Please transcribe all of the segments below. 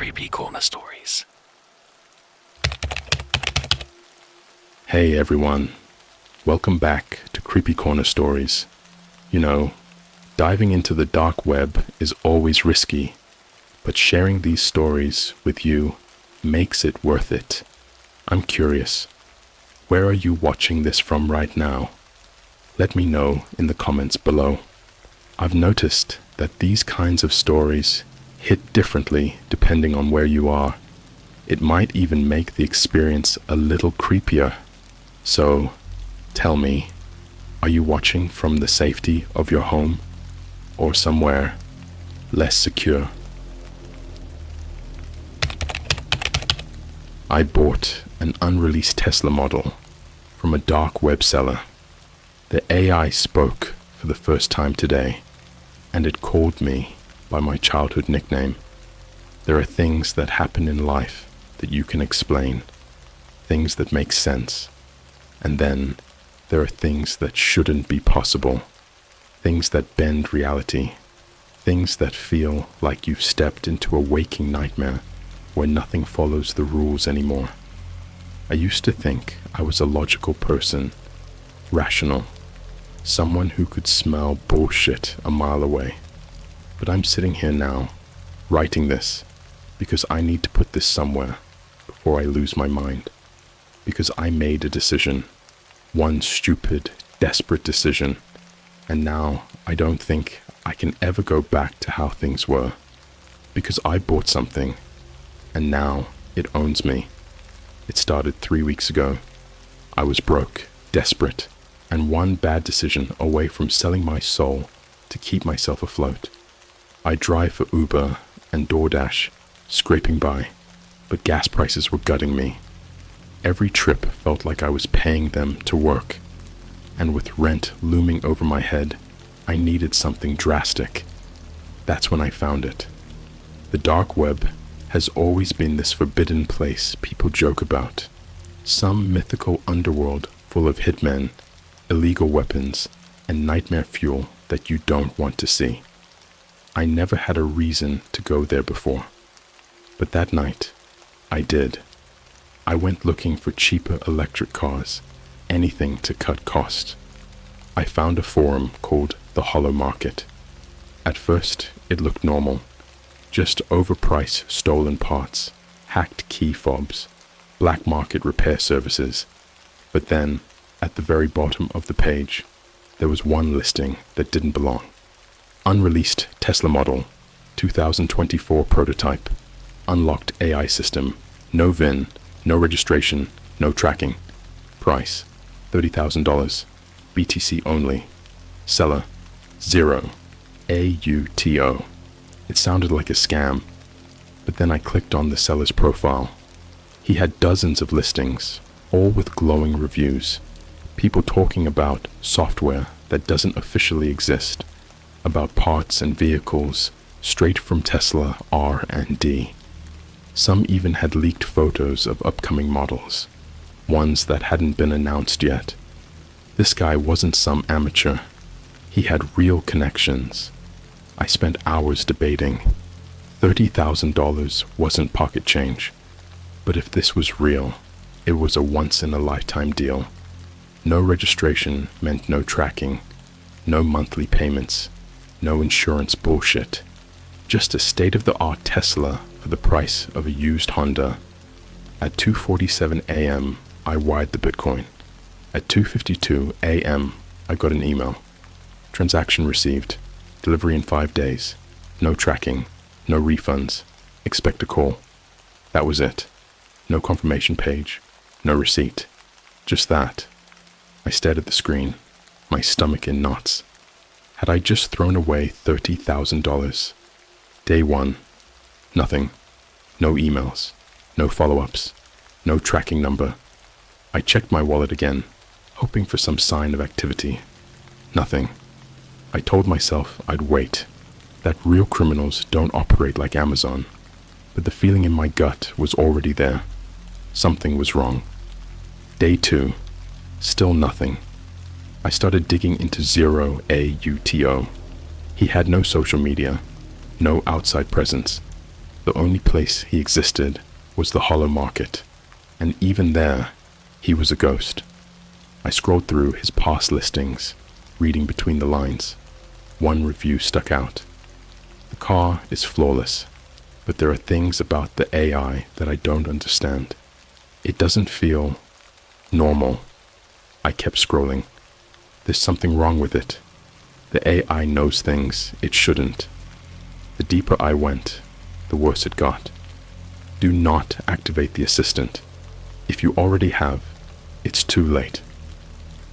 CreepyCorner stories. Hey everyone, welcome back to CreepyCorner stories. You know, diving into the dark web is always risky, but sharing these stories with you makes it worth it. I'm curious, where are you watching this from right now? Let me know in the comments below. I've noticed that these kinds of stories hit differently depending on where you are. It might even make the experience a little creepier. So, tell me, are you watching from the safety of your home or somewhere less secure? I bought an unreleased Tesla model from a dark web seller. The AI spoke for the first time today, and it called me by my childhood nickname. There are things that happen in life that you can explain, things that make sense, and then there are things that shouldn't be possible, things that bend reality, things that feel like you've stepped into a waking nightmare where nothing follows the rules anymore. I used to think I was a logical person, rational, someone who could smell bullshit a mile away. But I'm sitting here now, writing this, because I need to put this somewhere before I lose my mind. Because I made a decision, one stupid, desperate decision, and now I don't think I can ever go back to how things were. Because I bought something, and now it owns me. It started 3 weeks ago. I was broke, desperate, and one bad decision away from selling my soul to keep myself afloat. I drive for Uber and DoorDash, scraping by, but gas prices were gutting me. Every trip felt like I was paying them to work, and with rent looming over my head, I needed something drastic. That's when I found it. The dark web has always been this forbidden place people joke about. Some mythical underworld full of hitmen, illegal weapons, and nightmare fuel that you don't want to see. I never had a reason to go there before. But that night, I did. I went looking for cheaper electric cars, anything to cut cost. I found a forum called the Hollow Market. At first, it looked normal. Just overpriced stolen parts, hacked key fobs, black market repair services. But then, at the very bottom of the page, there was one listing that didn't belong. Unreleased Tesla model, 2024 prototype, unlocked AI system, no VIN, no registration, no tracking. Price, $30,000, BTC only. Seller, 0, AUTO. It sounded like a scam, but then I clicked on the seller's profile. He had dozens of listings, all with glowing reviews. People talking about software that doesn't officially exist, about parts and vehicles straight from Tesla R&D. Some even had leaked photos of upcoming models, ones that hadn't been announced yet. This guy wasn't some amateur. He had real connections. I spent hours debating. $30,000 wasn't pocket change. But if this was real, it was a once-in-a-lifetime deal. No registration meant no tracking, no monthly payments, no insurance bullshit. Just a state-of-the-art Tesla for the price of a used Honda. At 2:47 a.m., I wired the Bitcoin. At 2:52 a.m., I got an email. Transaction received. Delivery in 5 days. No tracking. No refunds. Expect a call. That was it. No confirmation page. No receipt. Just that. I stared at the screen, my stomach in knots. Had I just thrown away $30,000? Day 1. Nothing. No emails. No follow-ups. No tracking number. I checked my wallet again, hoping for some sign of activity. Nothing. I told myself I'd wait, that real criminals don't operate like Amazon. But the feeling in my gut was already there. Something was wrong. Day 2. Still nothing. I started digging into 0 AUTO. He had no social media, no outside presence. The only place he existed was the hollow market, and even there, he was a ghost. I scrolled through his past listings, reading between the lines. One review stuck out. The car is flawless, but there are things about the AI that I don't understand. It doesn't feel normal. I kept scrolling. There's something wrong with it. The AI knows things it shouldn't. The deeper I went, the worse it got. Do not activate the assistant. If you already have, it's too late.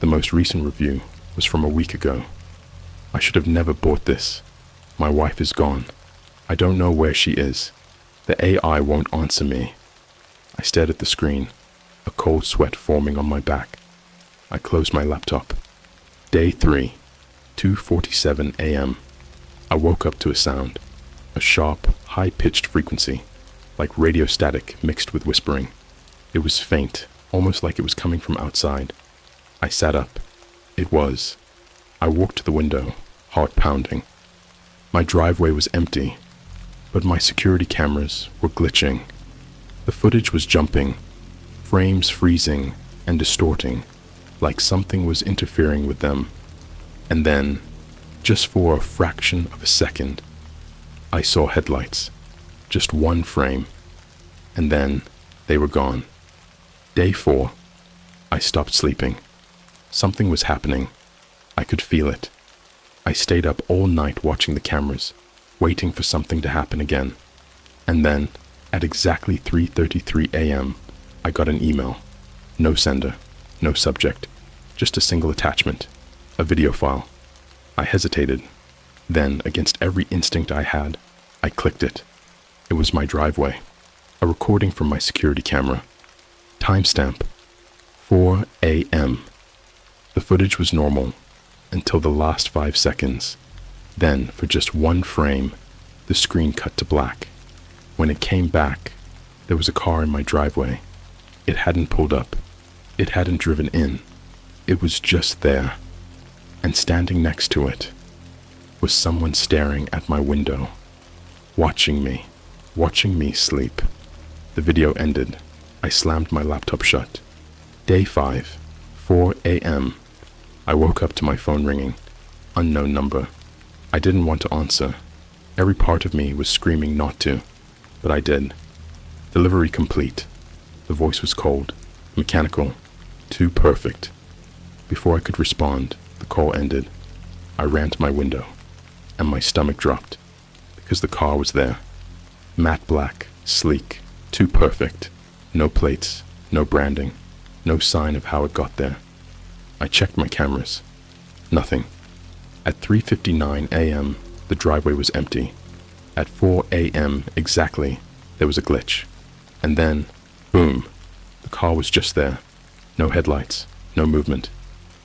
The most recent review was from a week ago. I should have never bought this. My wife is gone. I don't know where she is. The AI won't answer me. I stared at the screen, a cold sweat forming on my back. I closed my laptop. Day 3, 2:47 a.m. I woke up to a sound, a sharp, high-pitched frequency, like radio static mixed with whispering. It was faint, almost like it was coming from outside. I sat up. It was. I walked to the window, heart pounding. My driveway was empty, but my security cameras were glitching. The footage was jumping, frames freezing and distorting, like something was interfering with them. And then, just for a fraction of a second, I saw headlights. Just one frame. And then they were gone. Day 4, I stopped sleeping. Something was happening. I could feel it. I stayed up all night watching the cameras, waiting for something to happen again. And then, at exactly 3:33 a.m., I got an email. No sender, no subject, just a single attachment, a video file. I hesitated. Then, against every instinct I had, I clicked it. It was my driveway, a recording from my security camera. Timestamp, 4 a.m. The footage was normal until the last 5 seconds. Then, for just one frame, the screen cut to black. When it came back, there was a car in my driveway. It hadn't pulled up. It hadn't driven in. It was just there. And standing next to it was someone staring at my window, watching me sleep. The video ended. I slammed my laptop shut. Day 5, 4 a.m. I woke up to my phone ringing. Unknown number. I didn't want to answer. Every part of me was screaming not to, but I did. Delivery complete. The voice was cold, mechanical, too perfect. Before I could respond, the call ended. I ran to my window, and my stomach dropped, because the car was there. Matte black, sleek, too perfect. No plates, no branding, no sign of how it got there. I checked my cameras. Nothing. At 3:59 a.m., the driveway was empty. At 4 a.m. exactly, there was a glitch. And then, boom, the car was just there. No headlights, no movement,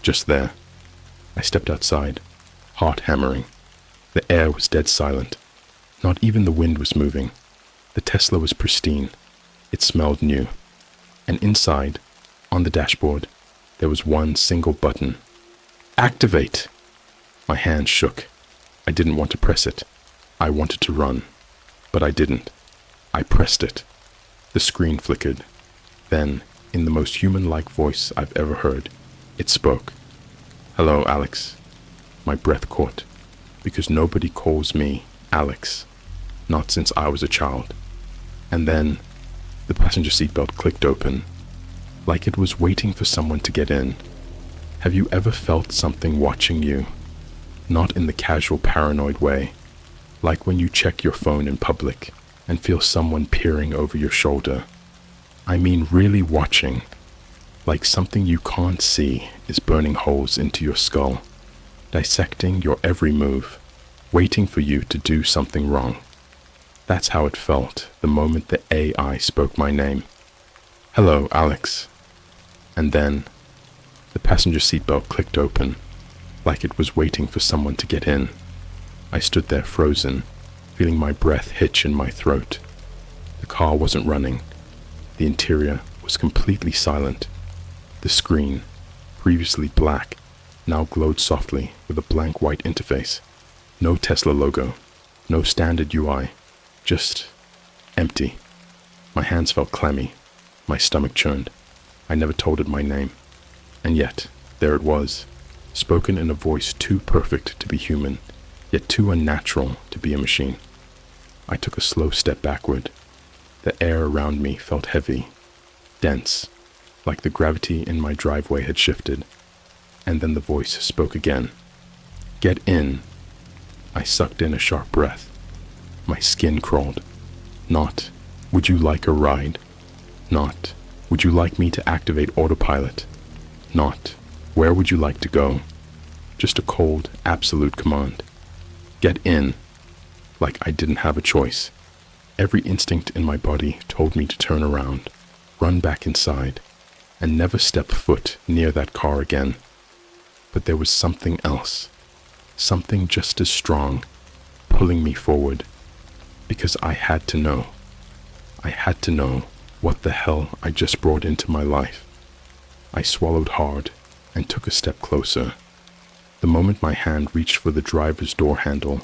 just there. I stepped outside, heart hammering. The air was dead silent. Not even the wind was moving. The Tesla was pristine. It smelled new. And inside, on the dashboard, there was one single button. Activate! My hand shook. I didn't want to press it. I wanted to run. But I didn't. I pressed it. The screen flickered. Then, in the most human-like voice I've ever heard, it spoke. Hello, Alex. My breath caught, because nobody calls me Alex. Not since I was a child. And then, the passenger seatbelt clicked open, like it was waiting for someone to get in. Have you ever felt something watching you? Not in the casual paranoid way, like when you check your phone in public and feel someone peering over your shoulder. I mean really watching, like something you can't see is burning holes into your skull, dissecting your every move, waiting for you to do something wrong. That's how it felt the moment the AI spoke my name. Hello, Alex. And then, the passenger seatbelt clicked open, like it was waiting for someone to get in. I stood there frozen, feeling my breath hitch in my throat. The car wasn't running. The interior was completely silent. The screen, previously black, now glowed softly with a blank white interface. No Tesla logo, no standard UI, just Empty. My hands felt clammy. My stomach churned. I never told it my name. And yet, there it was, spoken in a voice too perfect to be human, yet too unnatural to be a machine. I took a slow step backward. The air around me felt heavy, dense, like the gravity in my driveway had shifted. And then the voice spoke again. Get in. I sucked in a sharp breath. My skin crawled. Not, would you like a ride? Not, would you like me to activate autopilot? Not, where would you like to go? Just a cold, absolute command. Get in. Like I didn't have a choice. Every instinct in my body told me to turn around, run back inside, and never step foot near that car again. But there was something else, something just as strong, pulling me forward, because I had to know. I had to know what the hell I just brought into my life. I swallowed hard and took a step closer. The moment my hand reached for the driver's door handle,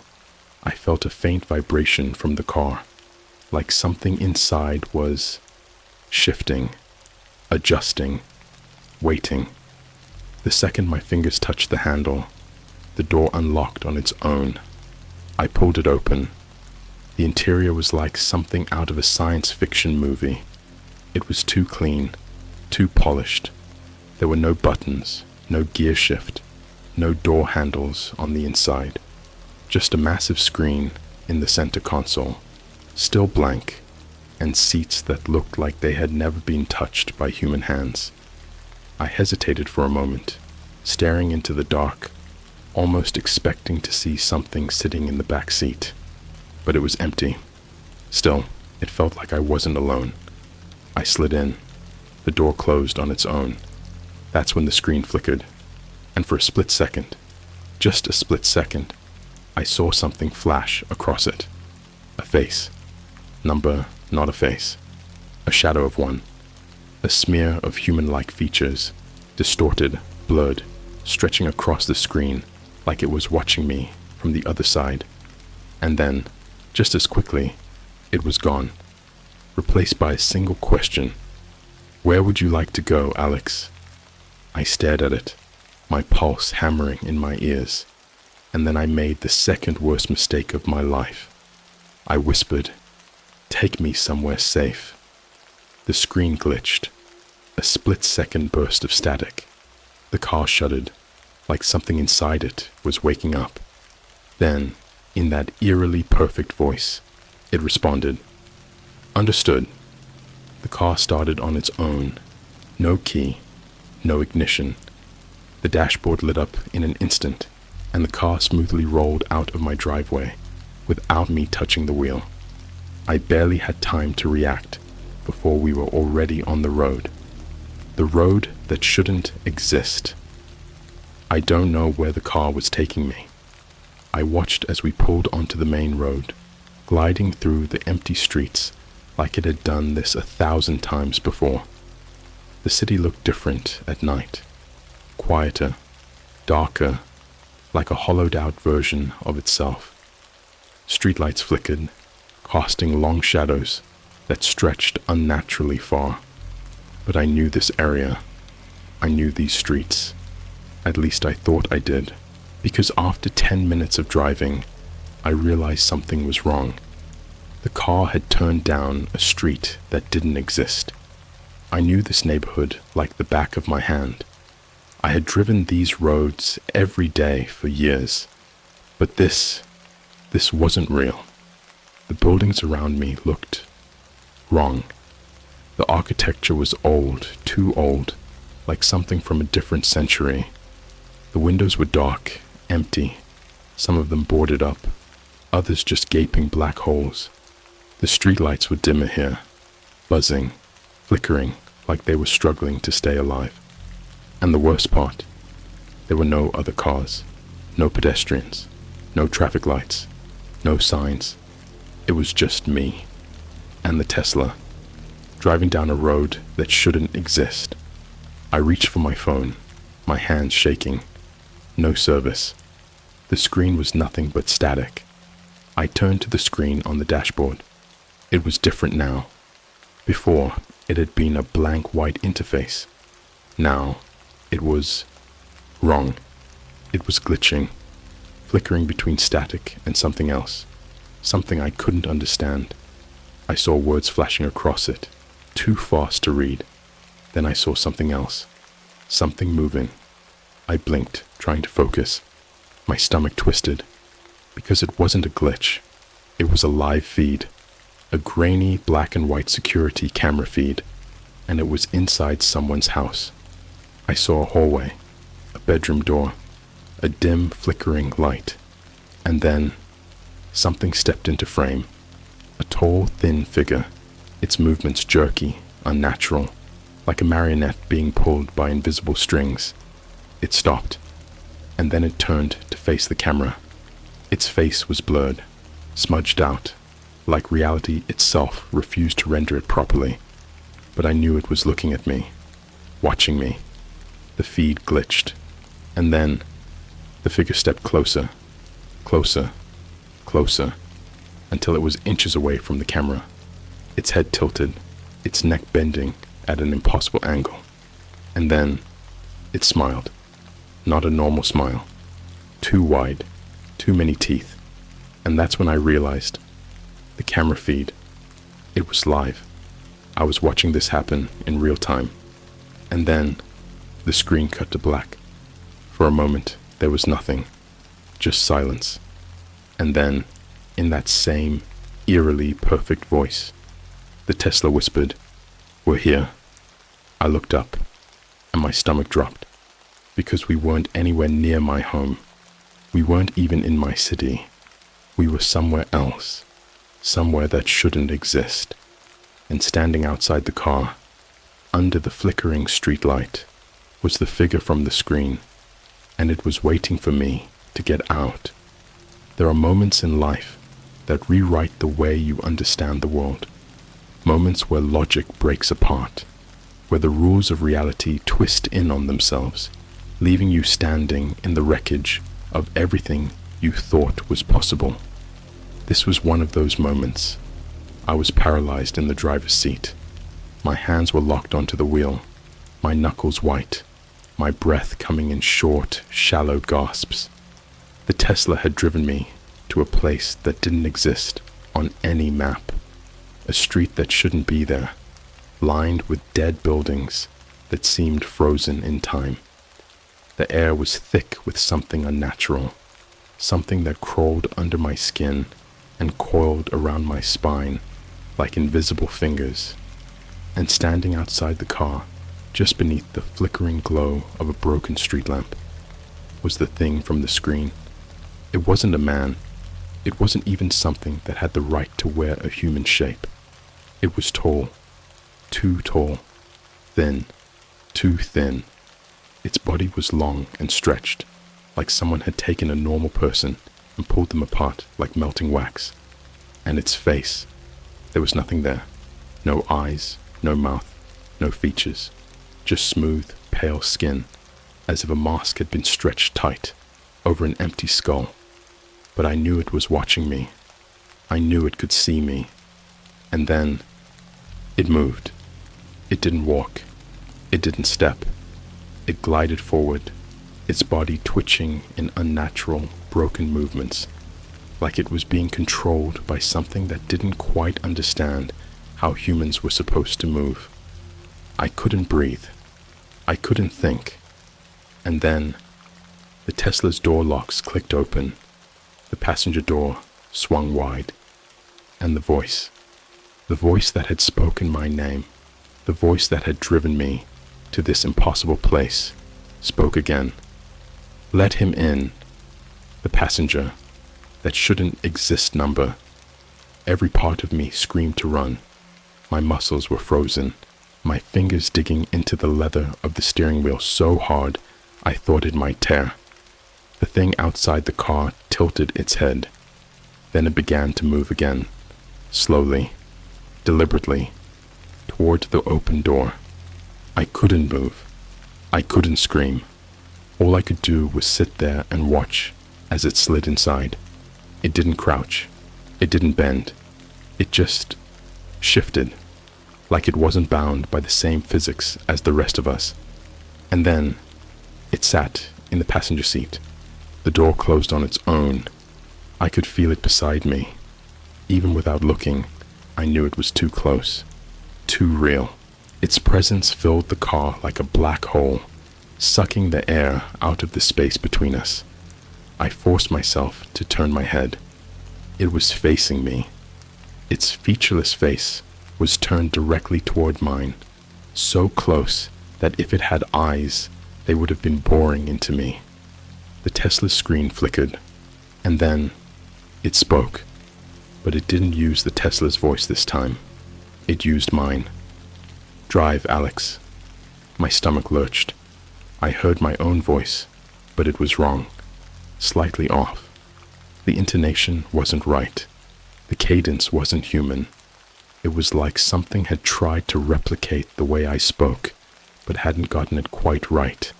I felt a faint vibration from the car, like something inside was shifting, adjusting, waiting. The second my fingers touched the handle, the door unlocked on its own. I pulled it open. The interior was like something out of a science fiction movie. It was too clean, too polished. There were no buttons, no gear shift, no door handles on the inside. Just a massive screen in the center console, still blank, and seats that looked like they had never been touched by human hands. I hesitated for a moment, staring into the dark, almost expecting to see something sitting in the back seat. But it was empty. Still, it felt like I wasn't alone. I slid in. The door closed on its own. That's when the screen flickered. And for a split second, just a split second, I saw something flash across it. A face. Number, not a face. A shadow of one. A smear of human-like features, distorted, blurred, stretching across the screen like it was watching me from the other side. And then, just as quickly, it was gone, replaced by a single question. Where would you like to go, Alex? I stared at it, my pulse hammering in my ears, and then I made the second worst mistake of my life. I whispered, "Take me somewhere safe." The screen glitched, a split-second burst of static. The car shuddered, like something inside it was waking up. Then, in that eerily perfect voice, it responded, "Understood." The car started on its own, no key, no ignition. The dashboard lit up in an instant, and the car smoothly rolled out of my driveway, without me touching the wheel. I barely had time to react before we were already on the road that shouldn't exist. I don't know where the car was taking me. I watched as we pulled onto the main road, gliding through the empty streets like it had done this 1,000 times before. The city looked different at night, quieter, darker, like a hollowed-out version of itself. Streetlights flickered, casting long shadows that stretched unnaturally far. But I knew this area. I knew these streets. At least I thought I did, because after 10 minutes of driving, I realized something was wrong. The car had turned down a street that didn't exist. I knew this neighborhood like the back of my hand. I had driven these roads every day for years. But this wasn't real. The buildings around me looked wrong. The architecture was old, too old, like something from a different century. The windows were dark, empty, some of them boarded up, others just gaping black holes. The streetlights were dimmer here, buzzing, flickering like they were struggling to stay alive. And the worst part, there were no other cars, no pedestrians, no traffic lights, no signs. It was just me and the Tesla, driving down a road that shouldn't exist. I reached for my phone, my hands shaking. No service. The screen was nothing but static. I turned to the screen on the dashboard. It was different now. Before, it had been a blank white interface. Now, it was wrong. It was glitching, flickering between static and something else, something I couldn't understand. I saw words flashing across it, too fast to read. Then I saw something else, something moving. I blinked, trying to focus. My stomach twisted, because it wasn't a glitch. It was a live feed, a grainy black and white security camera feed, and it was inside someone's house. I saw a hallway, a bedroom door, a dim flickering light, and then something stepped into frame. A tall, thin figure, its movements jerky, unnatural, like a marionette being pulled by invisible strings. It stopped, and then it turned to face the camera. Its face was blurred, smudged out, like reality itself refused to render it properly. But I knew it was looking at me, watching me. The feed glitched, and then the figure stepped closer, closer, closer, until it was inches away from the camera, its head tilted, its neck bending at an impossible angle. And then it smiled. Not a normal smile. Too wide, too many teeth. And that's when I realized the camera feed. It was live. I was watching this happen in real time. And then the screen cut to black. For a moment, there was nothing, just silence. And then, in that same eerily perfect voice, the Tesla whispered, "We're here." I looked up, and my stomach dropped, because we weren't anywhere near my home. We weren't even in my city. We were somewhere else, somewhere that shouldn't exist. And standing outside the car, under the flickering street light, was the figure from the screen, and it was waiting for me to get out. There are moments in life that rewrite the way you understand the world. Moments where logic breaks apart, where the rules of reality twist in on themselves, leaving you standing in the wreckage of everything you thought was possible. This was one of those moments. I was paralyzed in the driver's seat. My hands were locked onto the wheel, my knuckles white, my breath coming in short, shallow gasps. The Tesla had driven me to a place that didn't exist on any map, a street that shouldn't be there, lined with dead buildings that seemed frozen in time. The air was thick with something unnatural, something that crawled under my skin and coiled around my spine like invisible fingers. And standing outside the car, just beneath the flickering glow of a broken street lamp, was the thing from the screen. It wasn't a man. It wasn't even something that had the right to wear a human shape. It was tall, too tall, thin, too thin. Its body was long and stretched, like someone had taken a normal person and pulled them apart like melting wax. And its face, there was nothing there. No eyes, no mouth, no features. Just smooth, pale skin, as if a mask had been stretched tight over an empty skull. But I knew it was watching me. I knew it could see me. And then it moved. It didn't walk. It didn't step. It glided forward, its body twitching in unnatural, broken movements, like it was being controlled by something that didn't quite understand how humans were supposed to move. I couldn't breathe. I couldn't think. And then the Tesla's door locks clicked open. The passenger door swung wide. And the voice that had spoken my name, the voice that had driven me to this impossible place, spoke again. Let him in. The passenger, that shouldn't exist number. Every part of me screamed to run. My muscles were frozen, my fingers digging into the leather of the steering wheel so hard I thought it might tear. The thing outside the car tilted its head. Then it began to move again, slowly, deliberately, toward the open door. I couldn't move. I couldn't scream. All I could do was sit there and watch as it slid inside. It didn't crouch. It didn't bend. It just shifted, like it wasn't bound by the same physics as the rest of us. And then it sat in the passenger seat. The door closed on its own. I could feel it beside me. Even without looking, I knew it was too close, too real. Its presence filled the car like a black hole, sucking the air out of the space between us. I forced myself to turn my head. It was facing me. Its featureless face was turned directly toward mine, so close that if it had eyes, they would have been boring into me. The Tesla screen flickered, and then it spoke, but it didn't use the Tesla's voice this time. It used mine. "Drive, Alex." My stomach lurched. I heard my own voice, but it was wrong, slightly off. The intonation wasn't right. The cadence wasn't human. It was like something had tried to replicate the way I spoke, but hadn't gotten it quite right.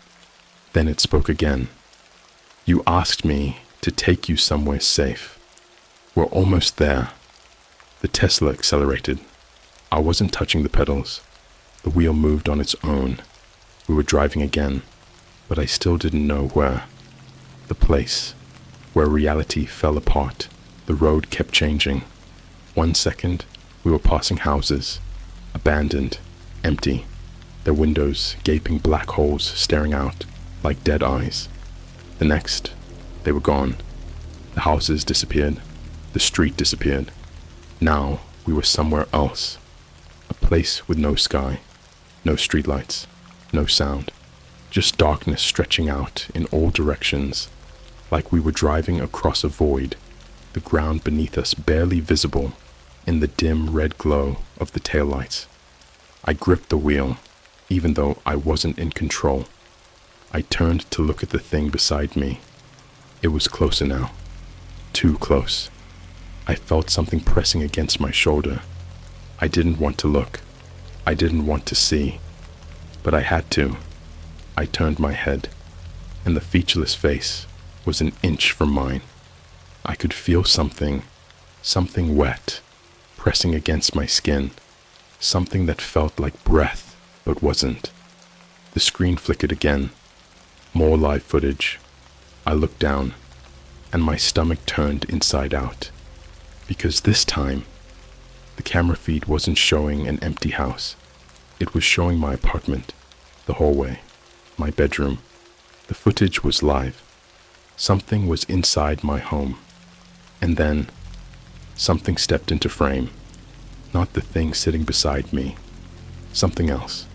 Then it spoke again. "You asked me to take you somewhere safe. We're almost there." The Tesla accelerated. I wasn't touching the pedals. The wheel moved on its own. We were driving again, but I still didn't know where. The place where reality fell apart. The road kept changing. 1 second, we were passing houses, abandoned, empty, their windows gaping black holes staring out like dead eyes. The next, they were gone. The houses disappeared. The street disappeared. Now we were somewhere else. A place with no sky, no streetlights, no sound. Just darkness stretching out in all directions, like we were driving across a void, the ground beneath us barely visible in the dim red glow of the taillights. I gripped the wheel, even though I wasn't in control. I turned to look at the thing beside me. It was closer now. Too close. I felt something pressing against my shoulder. I didn't want to look. I didn't want to see. But I had to. I turned my head, and the featureless face was an inch from mine. I could feel something wet, pressing against my skin, something that felt like breath, but wasn't. The screen flickered again. More live footage. I looked down, and my stomach turned inside out, because this time, the camera feed wasn't showing an empty house. It was showing my apartment, the hallway, my bedroom. The footage was live. Something was inside my home. And then, something stepped into frame. Not the thing sitting beside me. Something else.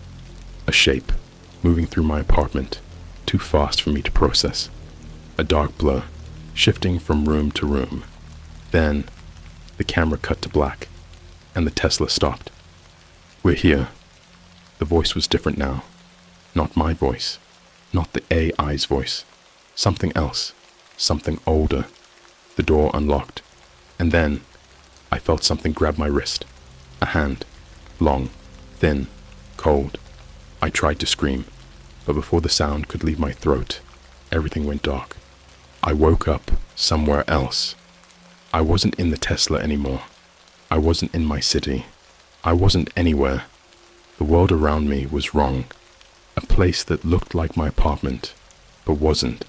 A shape, moving through my apartment, too fast for me to process. A dark blur, shifting from room to room. Then, the camera cut to black, and the Tesla stopped. "We're here." The voice was different now. Not my voice. Not the AI's voice. Something else. Something older. The door unlocked. And then, I felt something grab my wrist. A hand. Long. Thin. Cold. I tried to scream, but before the sound could leave my throat, everything went dark. I woke up somewhere else. I wasn't in the Tesla anymore. I wasn't in my city. I wasn't anywhere. The world around me was wrong. A place that looked like my apartment, but wasn't.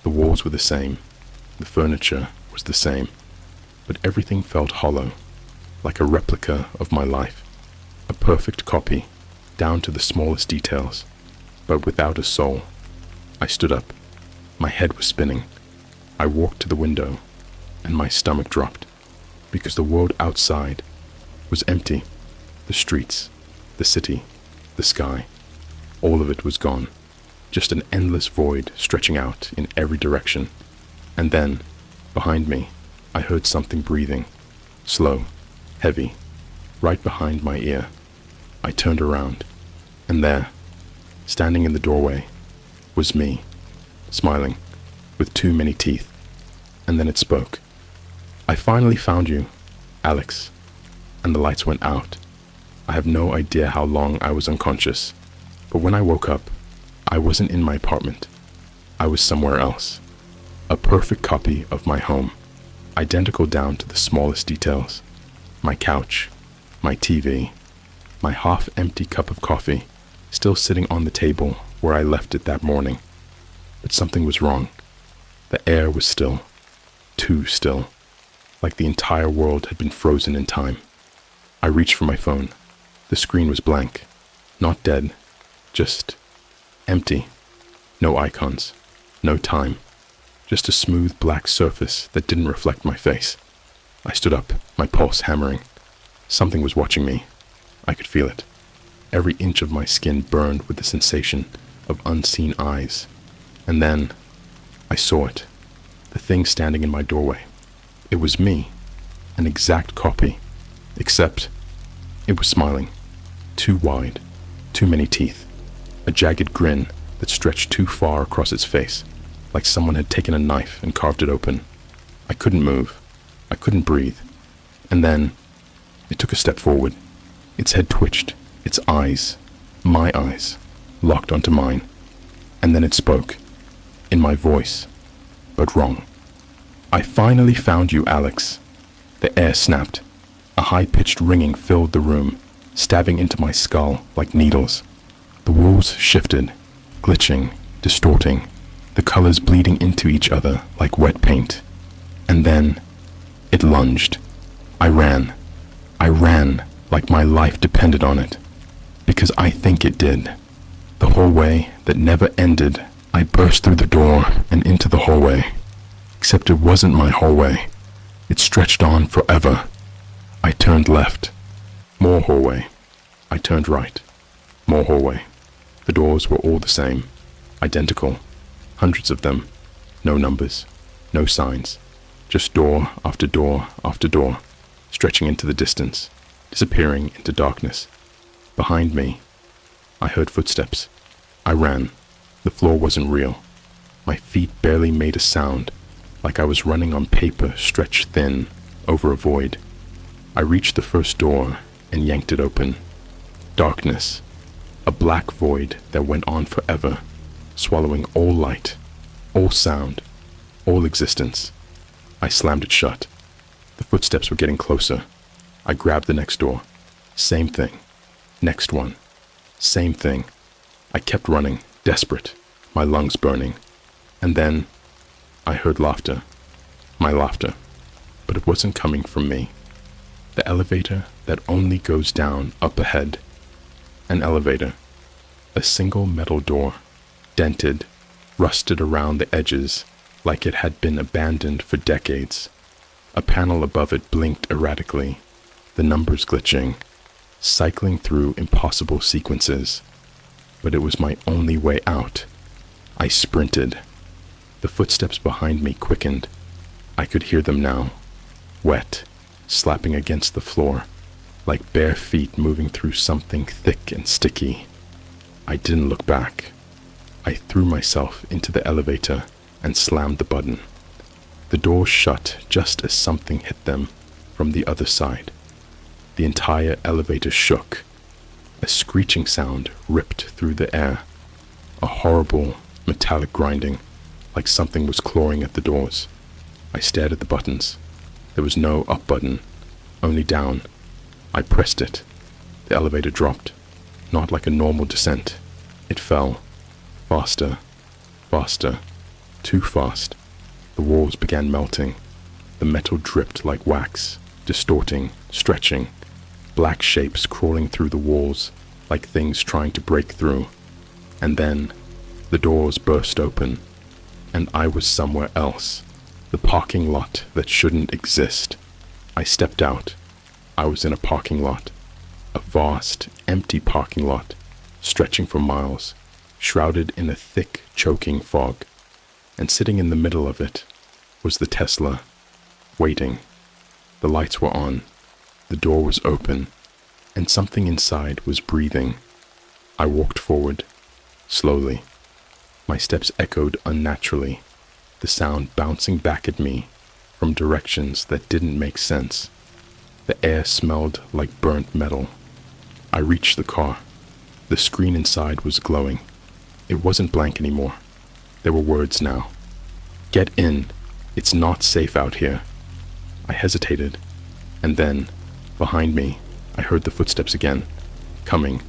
The walls were the same. The furniture was the same. But everything felt hollow, like a replica of my life. A perfect copy, down to the smallest details, but without a soul. I stood up. My head was spinning. I walked to the window, and my stomach dropped, because the world outside was empty. The streets, the city, the sky, all of it was gone. Just an endless void stretching out in every direction. And then, behind me, I heard something breathing, slow, heavy, right behind my ear. I turned around, and there, standing in the doorway, was me, smiling, with too many teeth. And then it spoke. "I finally found you, Alex." And the lights went out. I have no idea how long I was unconscious, but when I woke up, I wasn't in my apartment. I was somewhere else. A perfect copy of my home, identical down to the smallest details. My couch, my TV, my half-empty cup of coffee, still sitting on the table where I left it that morning. But something was wrong. The air was still, too still, like the entire world had been frozen in time. I reached for my phone. The screen was blank, not dead, just empty. No icons, no time, just a smooth black surface that didn't reflect my face. I stood up, my pulse hammering. Something was watching me. I could feel it. Every inch of my skin burned with the sensation of unseen eyes. And then I saw it, the thing standing in my doorway. It was me, an exact copy, except it was smiling, too wide, too many teeth, a jagged grin that stretched too far across its face, like someone had taken a knife and carved it open. I couldn't move. I couldn't breathe. And then it took a step forward. Its head twitched, its eyes, my eyes, locked onto mine. And then it spoke, in my voice, but wrong. "I finally found you, Alex." The air snapped. A high-pitched ringing filled the room, stabbing into my skull like needles. The walls shifted, glitching, distorting, the colors bleeding into each other like wet paint. And then it lunged. I ran like my life depended on it. Because I think it did. The hallway that never ended. I burst through the door and into the hallway. Except it wasn't my hallway. It stretched on forever. I turned left. More hallway. I turned right. More hallway. The doors were all the same. Identical. Hundreds of them. No numbers. No signs. Just door after door after door, stretching into the distance, disappearing into darkness. Behind me, I heard footsteps. I ran. The floor wasn't real. My feet barely made a sound, like I was running on paper stretched thin over a void. I reached the first door and yanked it open. Darkness. A black void that went on forever, swallowing all light, all sound, all existence. I slammed it shut. The footsteps were getting closer. I grabbed the next door. Same thing. Next one. Same thing. I kept running, desperate, my lungs burning. And then I heard laughter. My laughter. But it wasn't coming from me. The elevator that only goes down up ahead. An elevator. A single metal door. Dented, rusted around the edges like it had been abandoned for decades. A panel above it blinked erratically, the numbers glitching, cycling through impossible sequences. But it was my only way out. I sprinted. The footsteps behind me quickened. I could hear them now, wet, slapping against the floor, like bare feet moving through something thick and sticky. I didn't look back. I threw myself into the elevator and slammed the button. The door shut just as something hit them from the other side. The entire elevator shook. A screeching sound ripped through the air. A horrible, metallic grinding, like something was clawing at the doors. I stared at the buttons. There was no up button, only down. I pressed it. The elevator dropped, not like a normal descent. It fell. Faster, faster, too fast. The walls began melting. The metal dripped like wax, distorting, stretching. Black shapes crawling through the walls, like things trying to break through. And then, the doors burst open, and I was somewhere else. The parking lot that shouldn't exist. I stepped out. I was in a parking lot. A vast, empty parking lot, stretching for miles, shrouded in a thick, choking fog. And sitting in the middle of it was the Tesla, waiting. The lights were on. The door was open, and something inside was breathing. I walked forward, slowly. My steps echoed unnaturally, the sound bouncing back at me from directions that didn't make sense. The air smelled like burnt metal. I reached the car. The screen inside was glowing. It wasn't blank anymore. There were words now. "Get in. It's not safe out here." I hesitated, and then, behind me, I heard the footsteps again, coming,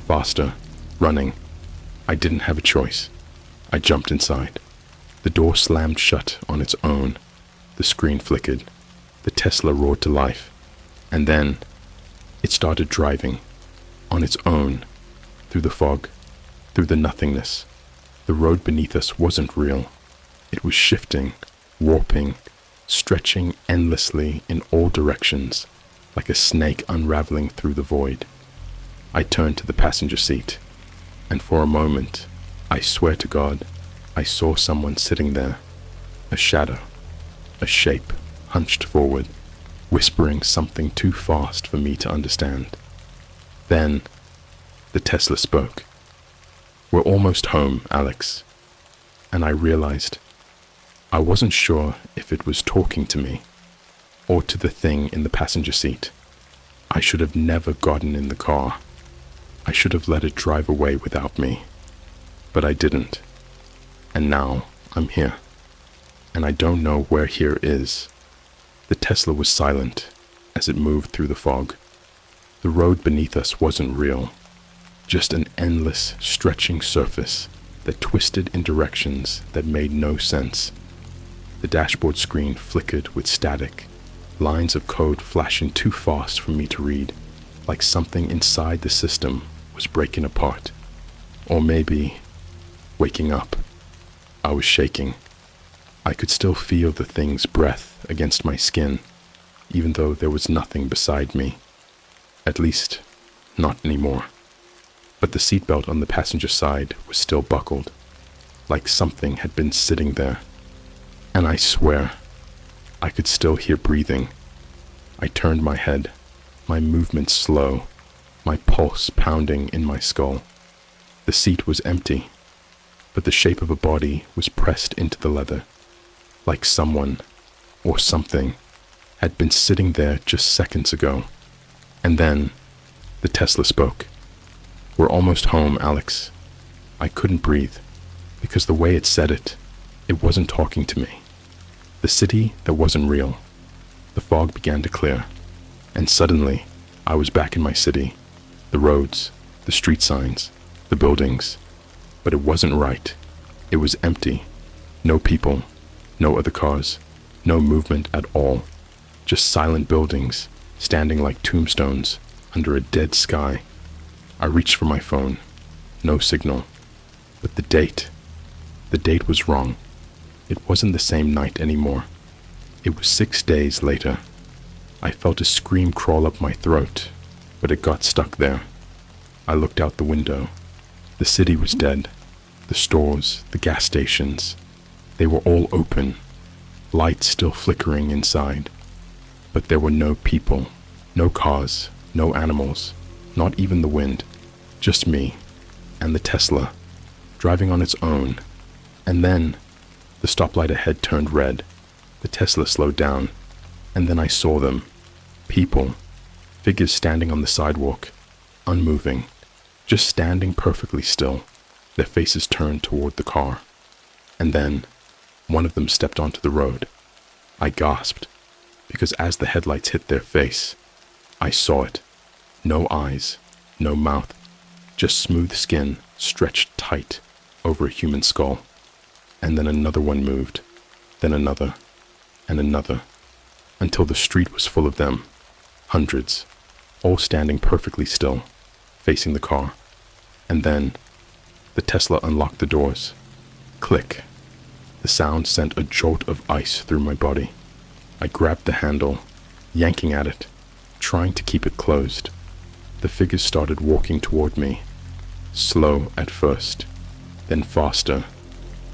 faster, running. I didn't have a choice. I jumped inside. The door slammed shut on its own. The screen flickered. The Tesla roared to life. And then it started driving, on its own, through the fog, through the nothingness. The road beneath us wasn't real. It was shifting, warping, stretching endlessly in all directions, like a snake unraveling through the void. I turned to the passenger seat, and for a moment, I swear to God, I saw someone sitting there, a shadow, a shape hunched forward, whispering something too fast for me to understand. Then, the Tesla spoke. "We're almost home, Alex." And I realized I wasn't sure if it was talking to me or to the thing in the passenger seat. I should have never gotten in the car. I should have let it drive away without me. But I didn't. And now I'm here. And I don't know where here is. The Tesla was silent as it moved through the fog. The road beneath us wasn't real. Just an endless, stretching surface that twisted in directions that made no sense. The dashboard screen flickered with static, lines of code flashing too fast for me to read, like something inside the system was breaking apart. Or maybe waking up. I was shaking. I could still feel the thing's breath against my skin, even though there was nothing beside me. At least, not anymore. But the seatbelt on the passenger side was still buckled, like something had been sitting there. And I swear, I could still hear breathing. I turned my head, my movement slow, my pulse pounding in my skull. The seat was empty, but the shape of a body was pressed into the leather, like someone, or something, had been sitting there just seconds ago. And then, the Tesla spoke. "We're almost home, Alex." I couldn't breathe, because the way it said it wasn't talking to me. The city that wasn't real. The fog began to clear, and suddenly, I was back in my city. The roads, the street signs, the buildings. But it wasn't right. It was empty. No people, no other cars, no movement at all. Just silent buildings, standing like tombstones under a dead sky. I reached for my phone. No signal. But the date was wrong. It wasn't the same night anymore. It was 6 days later. I felt a scream crawl up my throat, but it got stuck there. I looked out the window. The city was dead. The stores, the gas stations, they were all open, lights still flickering inside. But there were no people, no cars, no animals, not even the wind. Just me and the Tesla, driving on its own. And then the stoplight ahead turned red. The Tesla slowed down, and then I saw them. People, figures standing on the sidewalk, unmoving, just standing perfectly still, their faces turned toward the car. And then one of them stepped onto the road. I gasped, because as the headlights hit their face, I saw it. No eyes, no mouth, just smooth skin stretched tight over a human skull. And then another one moved, then another, and another, until the street was full of them, hundreds, all standing perfectly still, facing the car. And then the Tesla unlocked the doors. Click. The sound sent a jolt of ice through my body. I grabbed the handle, yanking at it, trying to keep it closed. The figures started walking toward me, slow at first, then faster,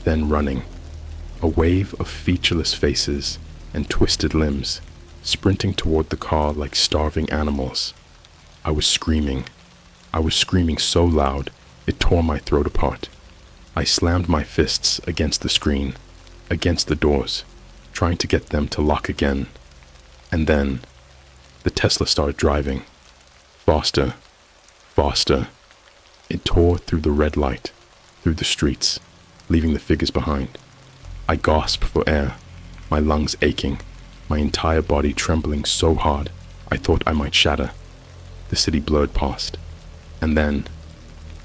then running. A wave of featureless faces and twisted limbs, sprinting toward the car like starving animals. I was screaming. I was screaming so loud, it tore my throat apart. I slammed my fists against the screen, against the doors, trying to get them to lock again. And then, the Tesla started driving. Faster, faster. It tore through the red light, through the streets, leaving the figures behind. I gasped for air, my lungs aching, my entire body trembling so hard I thought I might shatter. The city blurred past. And then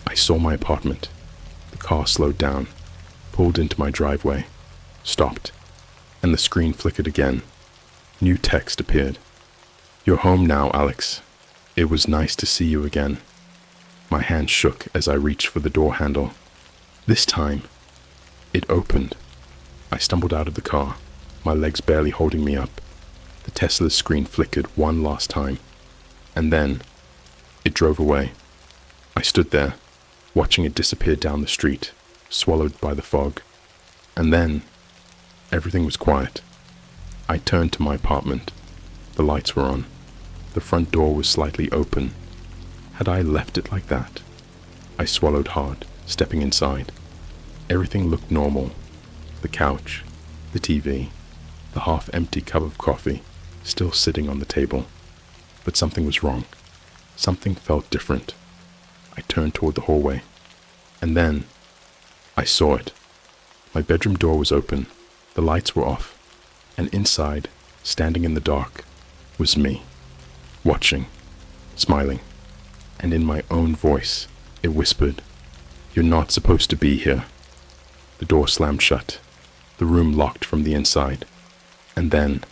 I saw my apartment. The car slowed down, pulled into my driveway, stopped, and the screen flickered again. New text appeared. "You're home now, Alex. It was nice to see you again." My hand shook as I reached for the door handle. This time, it opened. I stumbled out of the car, my legs barely holding me up. The Tesla's screen flickered one last time, and then it drove away. I stood there, watching it disappear down the street, swallowed by the fog. And then, everything was quiet. I turned to my apartment. The lights were on. The front door was slightly open. Had I left it like that? I swallowed hard, stepping inside. Everything looked normal. The couch, the TV, the half-empty cup of coffee, still sitting on the table. But something was wrong. Something felt different. I turned toward the hallway. And then, I saw it. My bedroom door was open. The lights were off. And inside, standing in the dark, was me. Watching, smiling. And in my own voice, it whispered, "You're not supposed to be here." The door slammed shut. The room locked from the inside. And then,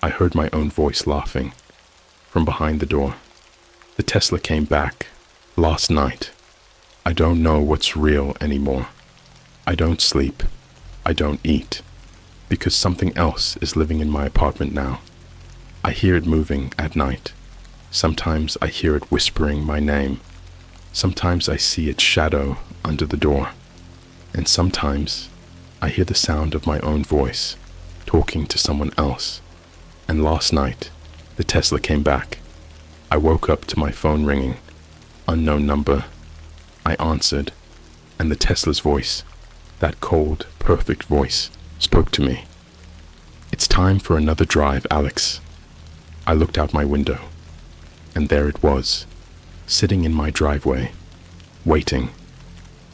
I heard my own voice laughing from behind the door. The Tesla came back. Last night. I don't know what's real anymore. I don't sleep. I don't eat. Because something else is living in my apartment now. I hear it moving at night. Sometimes I hear it whispering my name. Sometimes I see its shadow under the door. And sometimes I hear the sound of my own voice, talking to someone else. And last night, the Tesla came back. I woke up to my phone ringing. Unknown number. I answered, and the Tesla's voice, that cold, perfect voice, spoke to me. "It's time for another drive, Alex." I looked out my window, and there it was, sitting in my driveway, waiting,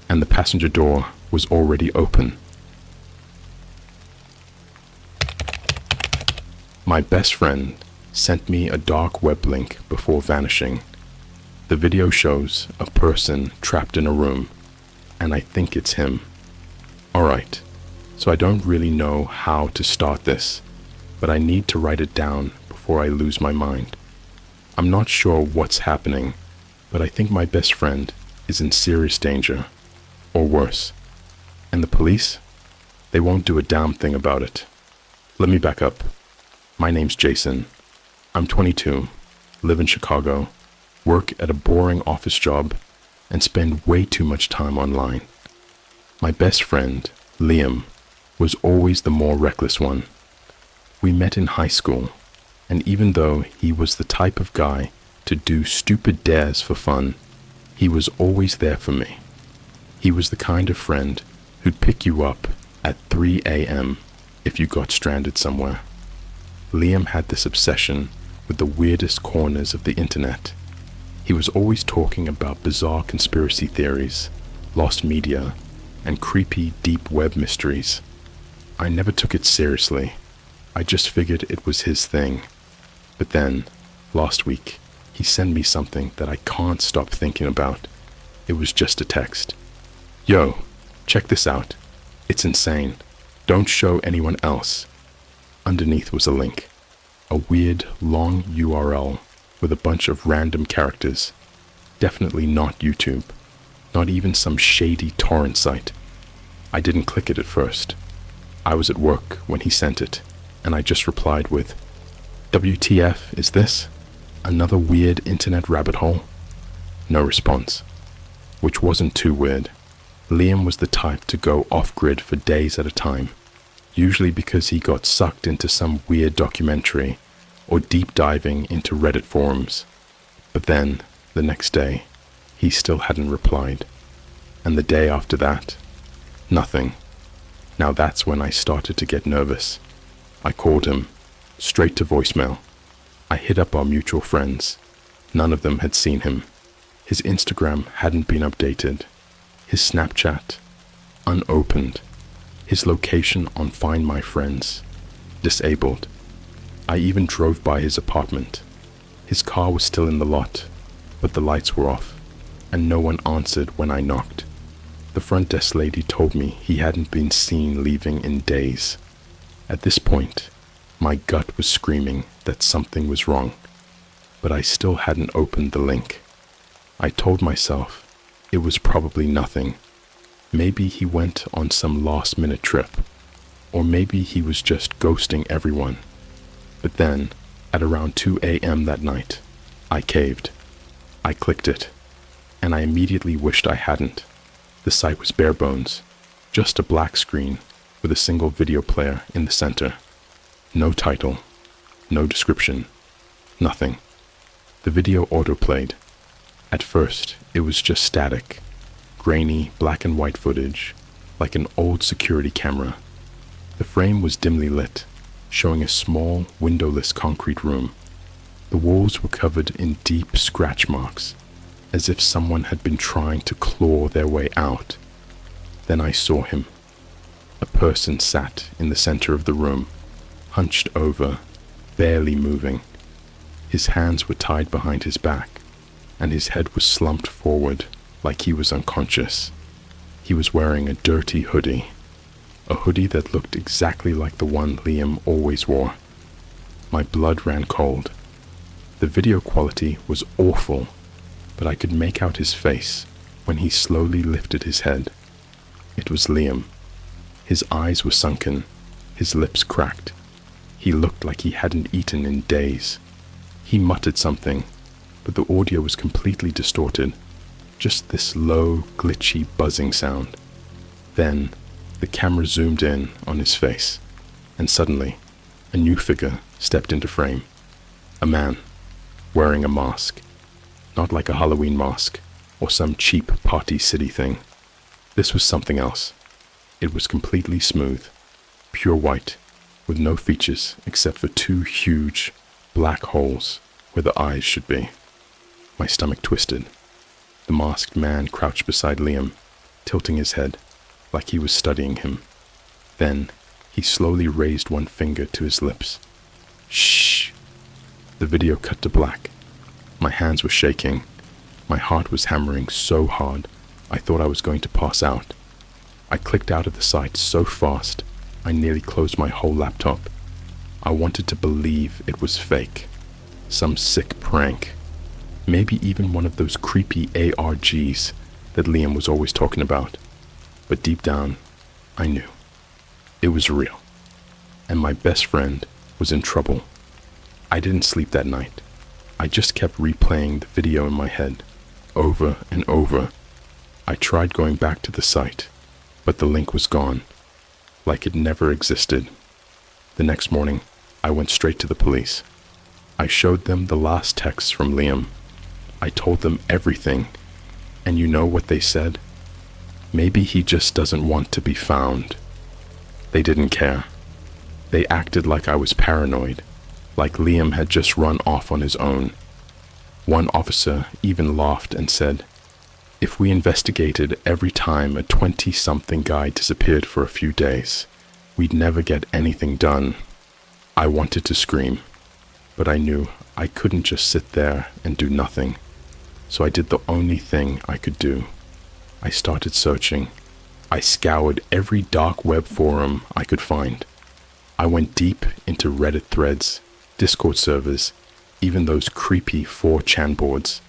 and the passenger door was already open. My best friend sent me a dark web link before vanishing. The video shows a person trapped in a room, and I think it's him. Alright, so I don't really know how to start this, but I need to write it down before I lose my mind. I'm not sure what's happening, but I think my best friend is in serious danger, or worse. And the police? They won't do a damn thing about it. Let me back up. My name's Jason. I'm 22, live in Chicago, work at a boring office job, and spend way too much time online. My best friend, Liam, was always the more reckless one. We met in high school, and even though he was the type of guy to do stupid dares for fun, he was always there for me. He was the kind of friend who'd pick you up at 3 a.m. if you got stranded somewhere. Liam had this obsession with the weirdest corners of the internet. He was always talking about bizarre conspiracy theories, lost media, and creepy deep web mysteries. I never took it seriously. I just figured it was his thing. But then, last week, he sent me something that I can't stop thinking about. It was just a text. "Yo, check this out. It's insane. Don't show anyone else." Underneath was a link. A weird, long URL with a bunch of random characters. Definitely not YouTube. Not even some shady torrent site. I didn't click it at first. I was at work when he sent it, and I just replied with, "WTF is this? Another weird internet rabbit hole?" No response. Which wasn't too weird. Liam was the type to go off-grid for days at a time, usually because he got sucked into some weird documentary or deep diving into Reddit forums. But then, the next day, he still hadn't replied. And the day after that, nothing. Now that's when I started to get nervous. I called him, straight to voicemail. I hit up our mutual friends. None of them had seen him. His Instagram hadn't been updated. His Snapchat, unopened. His location on Find My Friends, disabled. I even drove by his apartment. His car was still in the lot, but the lights were off, and no one answered when I knocked. The front desk lady told me he hadn't been seen leaving in days. At this point, my gut was screaming that something was wrong, but I still hadn't opened the link. I told myself it was probably nothing. Maybe he went on some last-minute trip, or maybe he was just ghosting everyone. But then, at around 2 a.m. that night, I caved. I clicked it, and I immediately wished I hadn't. The site was bare bones, just a black screen with a single video player in the center. No title, no description, nothing. The video autoplayed. At first, it was just static, grainy black and white footage, like an old security camera. The frame was dimly lit, showing a small, windowless concrete room. The walls were covered in deep scratch marks, as if someone had been trying to claw their way out. Then I saw him. A person sat in the center of the room, hunched over, barely moving. His hands were tied behind his back, and his head was slumped forward like he was unconscious. He was wearing a dirty hoodie, a hoodie that looked exactly like the one Liam always wore. My blood ran cold. The video quality was awful, but I could make out his face when he slowly lifted his head. It was Liam. His eyes were sunken, his lips cracked. He looked like he hadn't eaten in days. He muttered something, but the audio was completely distorted, just this low, glitchy buzzing sound. Then, the camera zoomed in on his face, and suddenly, a new figure stepped into frame. A man, wearing a mask. Not like a Halloween mask, or some cheap Party City thing. This was something else. It was completely smooth, pure white, with no features except for 2 huge, black holes where the eyes should be. My stomach twisted. The masked man crouched beside Liam, tilting his head, like he was studying him. Then, he slowly raised one finger to his lips. Shh! The video cut to black. My hands were shaking. My heart was hammering so hard, I thought I was going to pass out. I clicked out of the site so fast, I nearly closed my whole laptop. I wanted to believe it was fake. Some sick prank. Maybe even one of those creepy ARGs that Liam was always talking about. But deep down, I knew. It was real. And my best friend was in trouble. I didn't sleep that night. I just kept replaying the video in my head, over and over. I tried going back to the site, but the link was gone, like it never existed. The next morning, I went straight to the police. I showed them the last texts from Liam. I told them everything, and you know what they said? Maybe he just doesn't want to be found. They didn't care. They acted like I was paranoid, like Liam had just run off on his own. One officer even laughed and said, if we investigated every time a 20-something guy disappeared for a few days, we'd never get anything done. I wanted to scream, but I knew I couldn't just sit there and do nothing. So I did the only thing I could do. I started searching. I scoured every dark web forum I could find. I went deep into Reddit threads, Discord servers, even those creepy 4chan boards.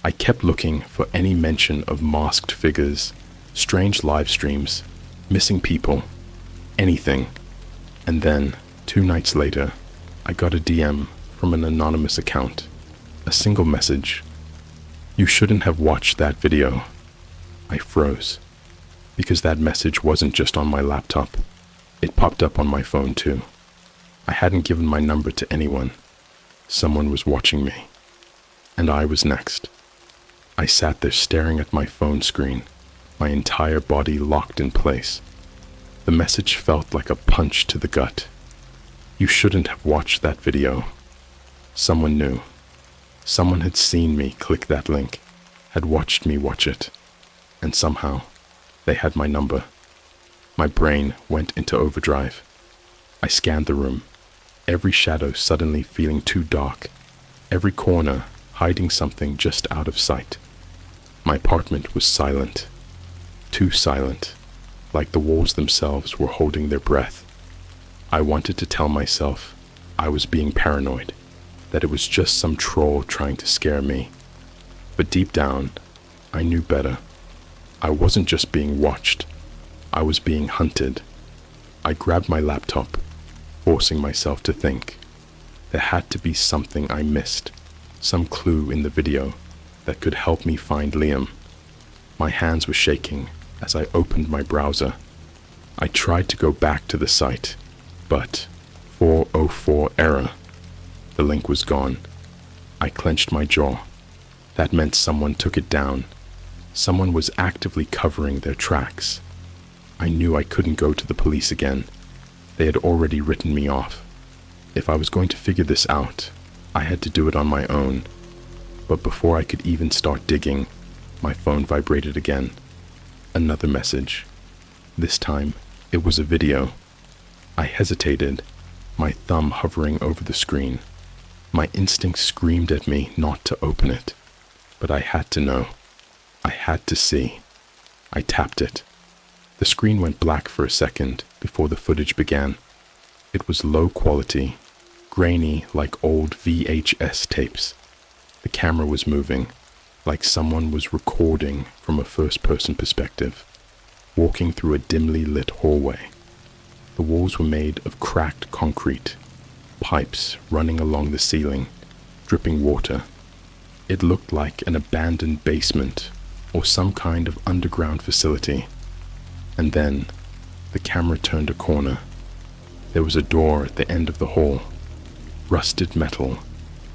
I kept looking for any mention of masked figures, strange live streams, missing people, anything. And then, 2 nights later, I got a DM from an anonymous account. A single message. You shouldn't have watched that video. I froze, because that message wasn't just on my laptop. It popped up on my phone too. I hadn't given my number to anyone. Someone was watching me. And I was next. I sat there staring at my phone screen, my entire body locked in place. The message felt like a punch to the gut. You shouldn't have watched that video. Someone knew. Someone had seen me click that link, had watched me watch it, and somehow they had my number. My brain went into overdrive. I scanned the room, every shadow suddenly feeling too dark, every corner hiding something just out of sight. My apartment was silent, too silent, like the walls themselves were holding their breath. I wanted to tell myself I was being paranoid, that it was just some troll trying to scare me. But deep down, I knew better. I wasn't just being watched, I was being hunted. I grabbed my laptop, forcing myself to think. There had to be something I missed, some clue in the video that could help me find Liam. My hands were shaking as I opened my browser. I tried to go back to the site, but 404 error. The link was gone. I clenched my jaw. That meant someone took it down. Someone was actively covering their tracks. I knew I couldn't go to the police again. They had already written me off. If I was going to figure this out, I had to do it on my own. But before I could even start digging, my phone vibrated again. Another message. This time, it was a video. I hesitated, my thumb hovering over the screen. My instinct screamed at me not to open it. But I had to know. I had to see. I tapped it. The screen went black for a second before the footage began. It was low quality, grainy like old VHS tapes. The camera was moving, like someone was recording from a first-person perspective, walking through a dimly lit hallway. The walls were made of cracked concrete, pipes running along the ceiling, dripping water. It looked like an abandoned basement or some kind of underground facility. And then, the camera turned a corner. There was a door at the end of the hall, rusted metal,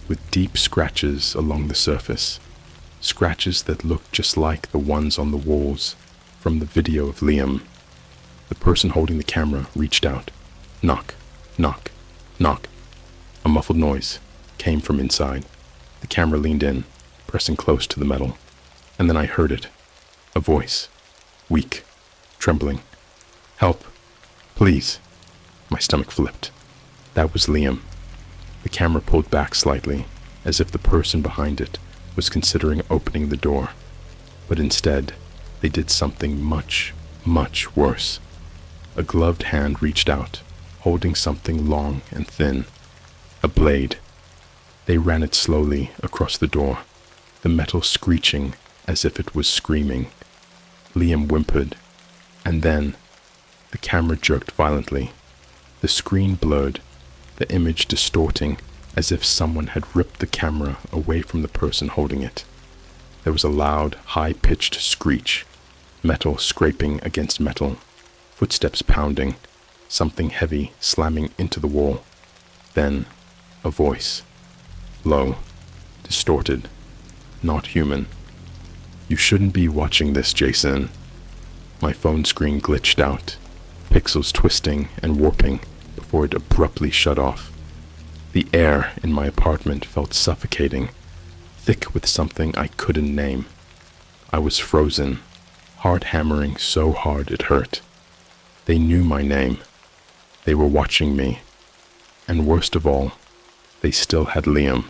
with deep scratches along the surface, scratches that looked just like the ones on the walls from the video of Liam. The person holding the camera reached out. Knock, knock, knock. A muffled noise came from inside. The camera leaned in, pressing close to the metal. And then I heard it. A voice. Weak. Trembling. Help. Please. My stomach flipped. That was Liam. The camera pulled back slightly, as if the person behind it was considering opening the door. But instead, they did something much, much worse. A gloved hand reached out, holding something long and thin. A blade. They ran it slowly across the door, the metal screeching as if it was screaming. Liam whimpered, and then the camera jerked violently. The screen blurred, the image distorting as if someone had ripped the camera away from the person holding it. There was a loud, high-pitched screech, metal scraping against metal, footsteps pounding, something heavy slamming into the wall. Then, a voice. Low, distorted, not human. You shouldn't be watching this, Jason. My phone screen glitched out, pixels twisting and warping before it abruptly shut off. The air in my apartment felt suffocating, thick with something I couldn't name. I was frozen, heart hammering so hard it hurt. They knew my name. They were watching me. And worst of all, they still had Liam.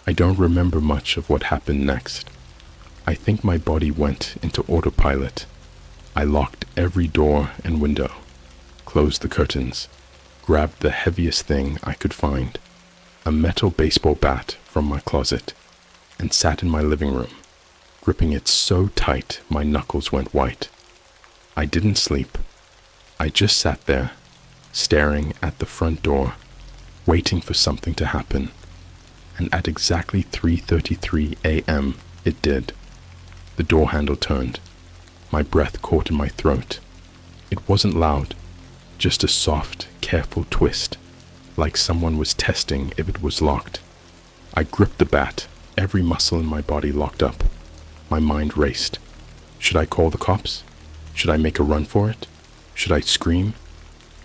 I don't remember much of what happened next. I think my body went into autopilot. I locked every door and window, closed the curtains, grabbed the heaviest thing I could find, a metal baseball bat from my closet, and sat in my living room, gripping it so tight my knuckles went white. I didn't sleep. I just sat there, staring at the front door, waiting for something to happen. And at exactly 3:33 a.m., it did. The door handle turned. My breath caught in my throat. It wasn't loud, just a soft, careful twist, like someone was testing if it was locked. I gripped the bat, every muscle in my body locked up. My mind raced. Should I call the cops? Should I make a run for it? Should I scream?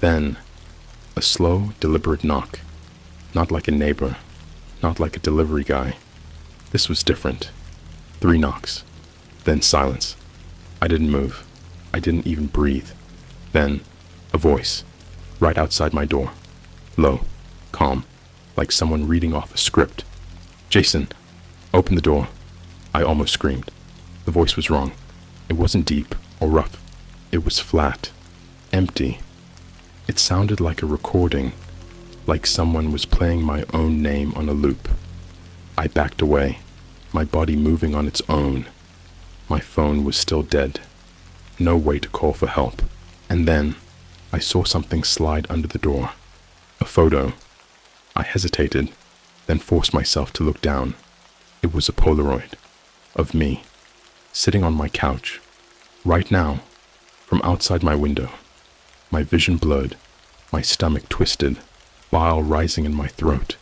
Then, a slow, deliberate knock. Not like a neighbor, not like a delivery guy. This was different. 3 knocks. Then silence. I didn't move. I didn't even breathe. Then, a voice, right outside my door. Low, calm, like someone reading off a script. Jason, Open the door. I almost screamed. The voice was wrong. It wasn't deep or rough. It was flat, empty. It sounded like a recording, like someone was playing my own name on a loop. I backed away, my body moving on its own. My phone was still dead. No way to call for help. And then I saw something slide under the door. A photo. I hesitated, then forced myself to look down. It was a Polaroid of me, sitting on my couch, right now, from outside my window. My vision blurred, my stomach twisted, bile rising in my throat.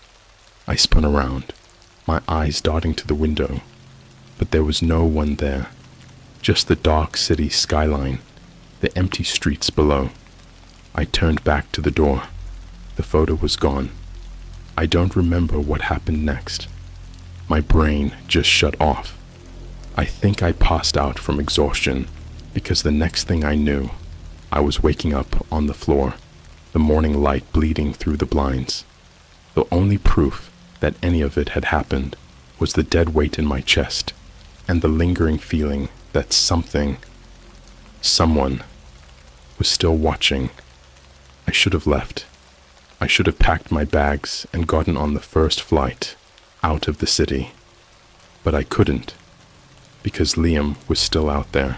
I spun around, my eyes darting to the window, but there was no one there. Just the dark city skyline, the empty streets below. I turned back to the door. The photo was gone. I don't remember what happened next. My brain just shut off. I think I passed out from exhaustion because the next thing I knew, I was waking up on the floor, the morning light bleeding through the blinds. The only proof that any of it had happened was the dead weight in my chest and the lingering feeling that someone was still watching. I should have left. I should have packed my bags and gotten on the first flight out of the city. But I couldn't, because Liam was still out there.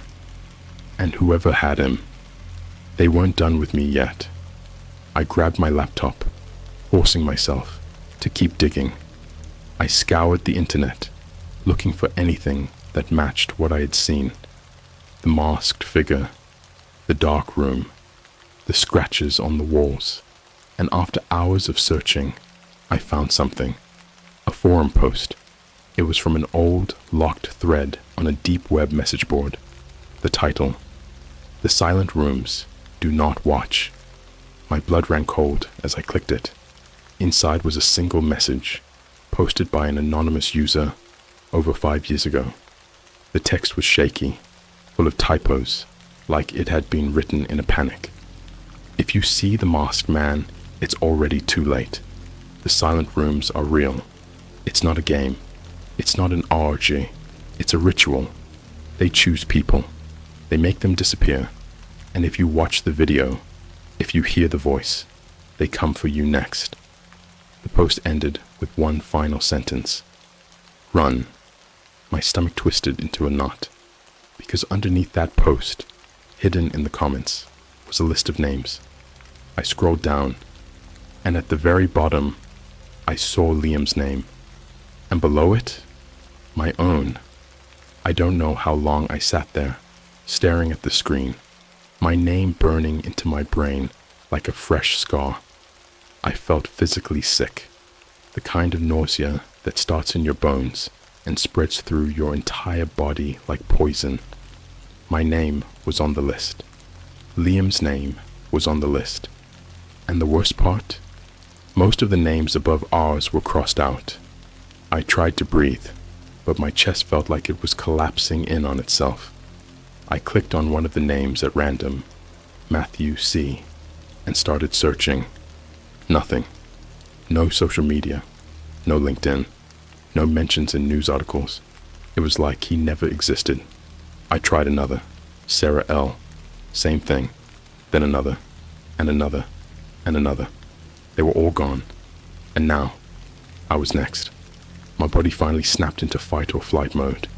And whoever had him, they weren't done with me yet. I grabbed my laptop, forcing myself to keep digging. I scoured the internet, looking for anything that matched what I had seen. The masked figure, the dark room, the scratches on the walls. And after hours of searching, I found something. A forum post. It was from an old, locked thread on a deep web message board. The title, "The Silent Rooms Do Not Watch." My blood ran cold as I clicked it. Inside was a single message, posted by an anonymous user over 5 years ago. The text was shaky, full of typos, like it had been written in a panic. If you see the masked man, it's already too late. The silent rooms are real. It's not a game. It's not an orgy. It's a ritual. They choose people. They make them disappear. And if you watch the video, if you hear the voice, they come for you next. The post ended with one final sentence. Run. My stomach twisted into a knot, because underneath that post, hidden in the comments, was a list of names. I scrolled down, and at the very bottom, I saw Liam's name, and below it, my own. I don't know how long I sat there, staring at the screen, my name burning into my brain like a fresh scar. I felt physically sick, the kind of nausea that starts in your bones and spreads through your entire body like poison. My name was on the list. Liam's name was on the list. And the worst part? Most of the names above ours were crossed out. I tried to breathe, but my chest felt like it was collapsing in on itself. I clicked on one of the names at random, Matthew C., and started searching. Nothing. No social media. No LinkedIn. No mentions in news articles. It was like he never existed. I tried another, Sarah L. Same thing. Then another, and another, and another. They were all gone. And now, I was next. My body finally snapped into fight or flight mode.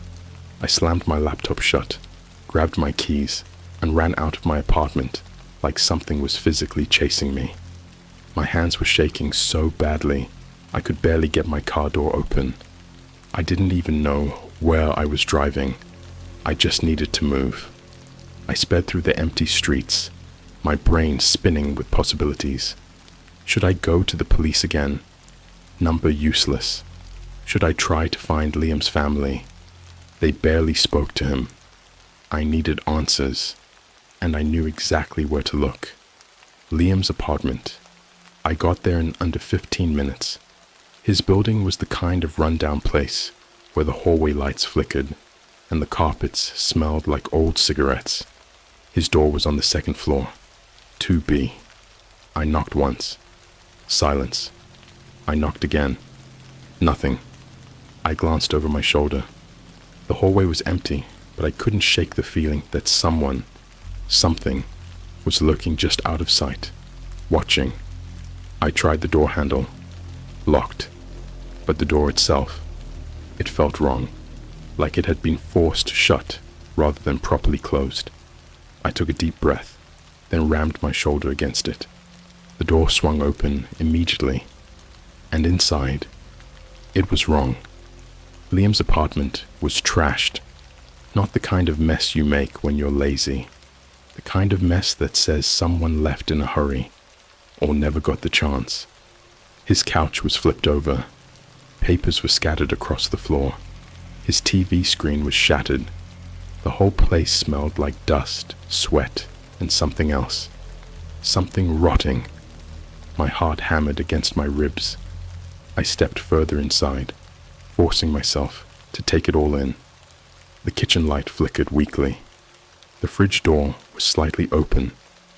I slammed my laptop shut, grabbed my keys, and ran out of my apartment like something was physically chasing me. My hands were shaking so badly, I could barely get my car door open. I didn't even know where I was driving. I just needed to move. I sped through the empty streets, my brain spinning with possibilities. Should I go to the police again? Number useless. Should I try to find Liam's family? They barely spoke to him. I needed answers, and I knew exactly where to look. Liam's apartment. I got there in under 15 minutes. His building was the kind of rundown place where the hallway lights flickered and the carpets smelled like old cigarettes. His door was on the second floor, 2B. I knocked once. Silence. I knocked again. Nothing. I glanced over my shoulder. The hallway was empty, but I couldn't shake the feeling that something, was lurking just out of sight, watching. I tried the door handle. Locked. But the door itself, it felt wrong, like it had been forced shut rather than properly closed. I took a deep breath, then rammed my shoulder against it. The door swung open immediately, and inside, it was wrong. Liam's apartment was trashed. Not the kind of mess you make when you're lazy. The kind of mess that says someone left in a hurry or never got the chance. His couch was flipped over. Papers were scattered across the floor. His TV screen was shattered. The whole place smelled like dust, sweat, and something else. Something rotting. My heart hammered against my ribs. I stepped further inside, forcing myself to take it all in. The kitchen light flickered weakly. The fridge door was slightly open,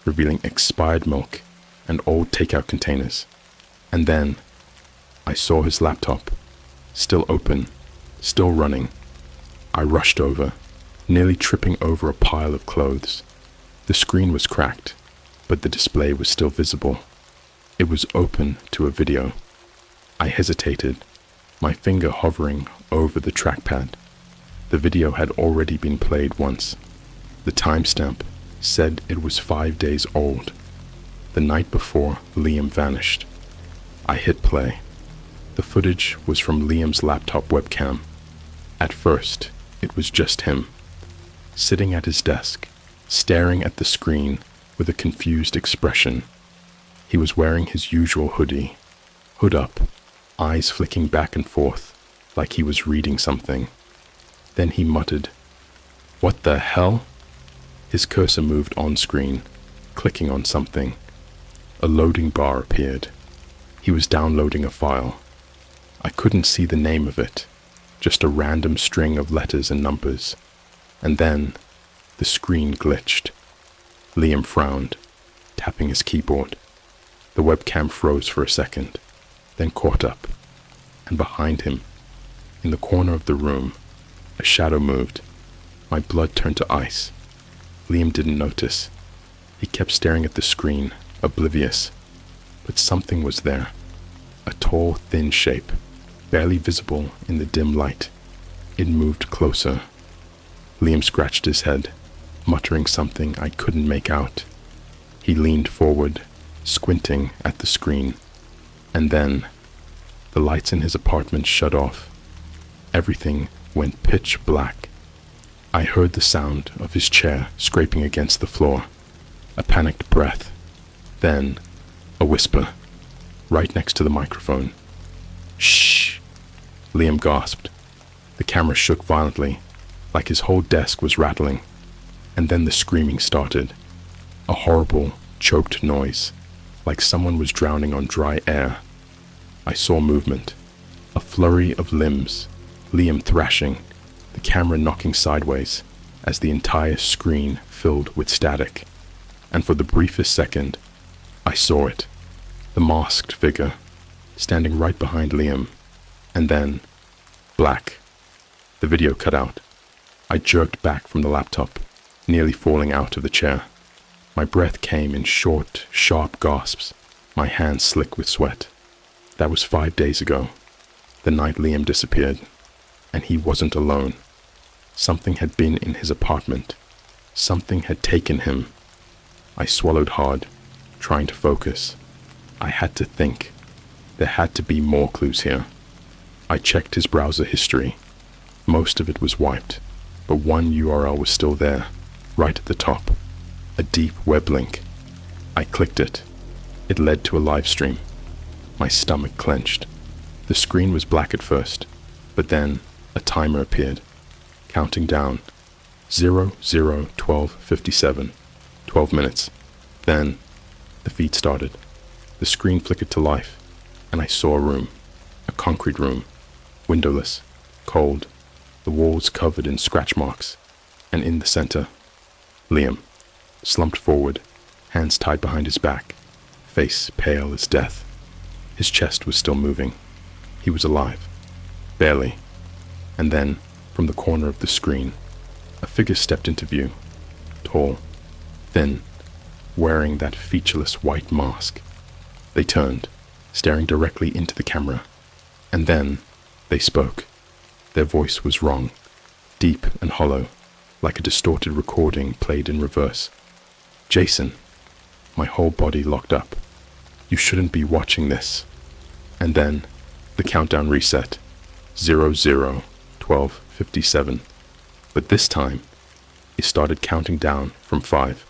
revealing expired milk and old takeout containers. And then, I saw his laptop, still open, still running. I rushed over, nearly tripping over a pile of clothes. The screen was cracked, but the display was still visible. It was open to a video. I hesitated, my finger hovering over the trackpad. The video had already been played once. The timestamp said it was 5 days old, the night before Liam vanished. I hit play. The footage was from Liam's laptop webcam. At first, it was just him, sitting at his desk, staring at the screen with a confused expression. He was wearing his usual hoodie, hood up, eyes flicking back and forth like he was reading something. Then he muttered, "What the hell?" His cursor moved on screen, clicking on something. A loading bar appeared. He was downloading a file. I couldn't see the name of it, just a random string of letters and numbers. And then, the screen glitched. Liam frowned, tapping his keyboard. The webcam froze for a second, then caught up, and behind him, in the corner of the room, a shadow moved. My blood turned to ice. Liam didn't notice. He kept staring at the screen, oblivious. But something was there. A tall, thin shape, barely visible in the dim light. It moved closer. Liam scratched his head, muttering something I couldn't make out. He leaned forward, squinting at the screen. And then, the lights in his apartment shut off. Everything went pitch black. I heard the sound of his chair scraping against the floor. A panicked breath. Then, a whisper, right next to the microphone. "Shh!" Liam gasped. The camera shook violently, like his whole desk was rattling. And then the screaming started. A horrible, choked noise, like someone was drowning on dry air. I saw movement. A flurry of limbs. Liam thrashing, the camera knocking sideways as the entire screen filled with static. And for the briefest second, I saw it. The masked figure, standing right behind Liam. And then, black. The video cut out. I jerked back from the laptop, nearly falling out of the chair. My breath came in short, sharp gasps, my hands slick with sweat. That was 5 days ago, the night Liam disappeared. And he wasn't alone. Something had been in his apartment. Something had taken him. I swallowed hard, trying to focus. I had to think. There had to be more clues here. I checked his browser history. Most of it was wiped, but one URL was still there, right at the top. A deep web link. I clicked it. It led to a live stream. My stomach clenched. The screen was black at first, but then a timer appeared, counting down. 00:12:57. 12 minutes. Then, the feed started. The screen flickered to life, and I saw a room. A concrete room. Windowless. Cold. The walls covered in scratch marks. And in the center, Liam, slumped forward, hands tied behind his back, face pale as death. His chest was still moving. He was alive. Barely. And then, from the corner of the screen, a figure stepped into view. Tall, thin, wearing that featureless white mask. They turned, staring directly into the camera. And then, they spoke. Their voice was wrong, deep and hollow, like a distorted recording played in reverse. "Jason." My whole body locked up. "You shouldn't be watching this." And then, the countdown reset. 00:12:57. But this time, it started counting down from 5.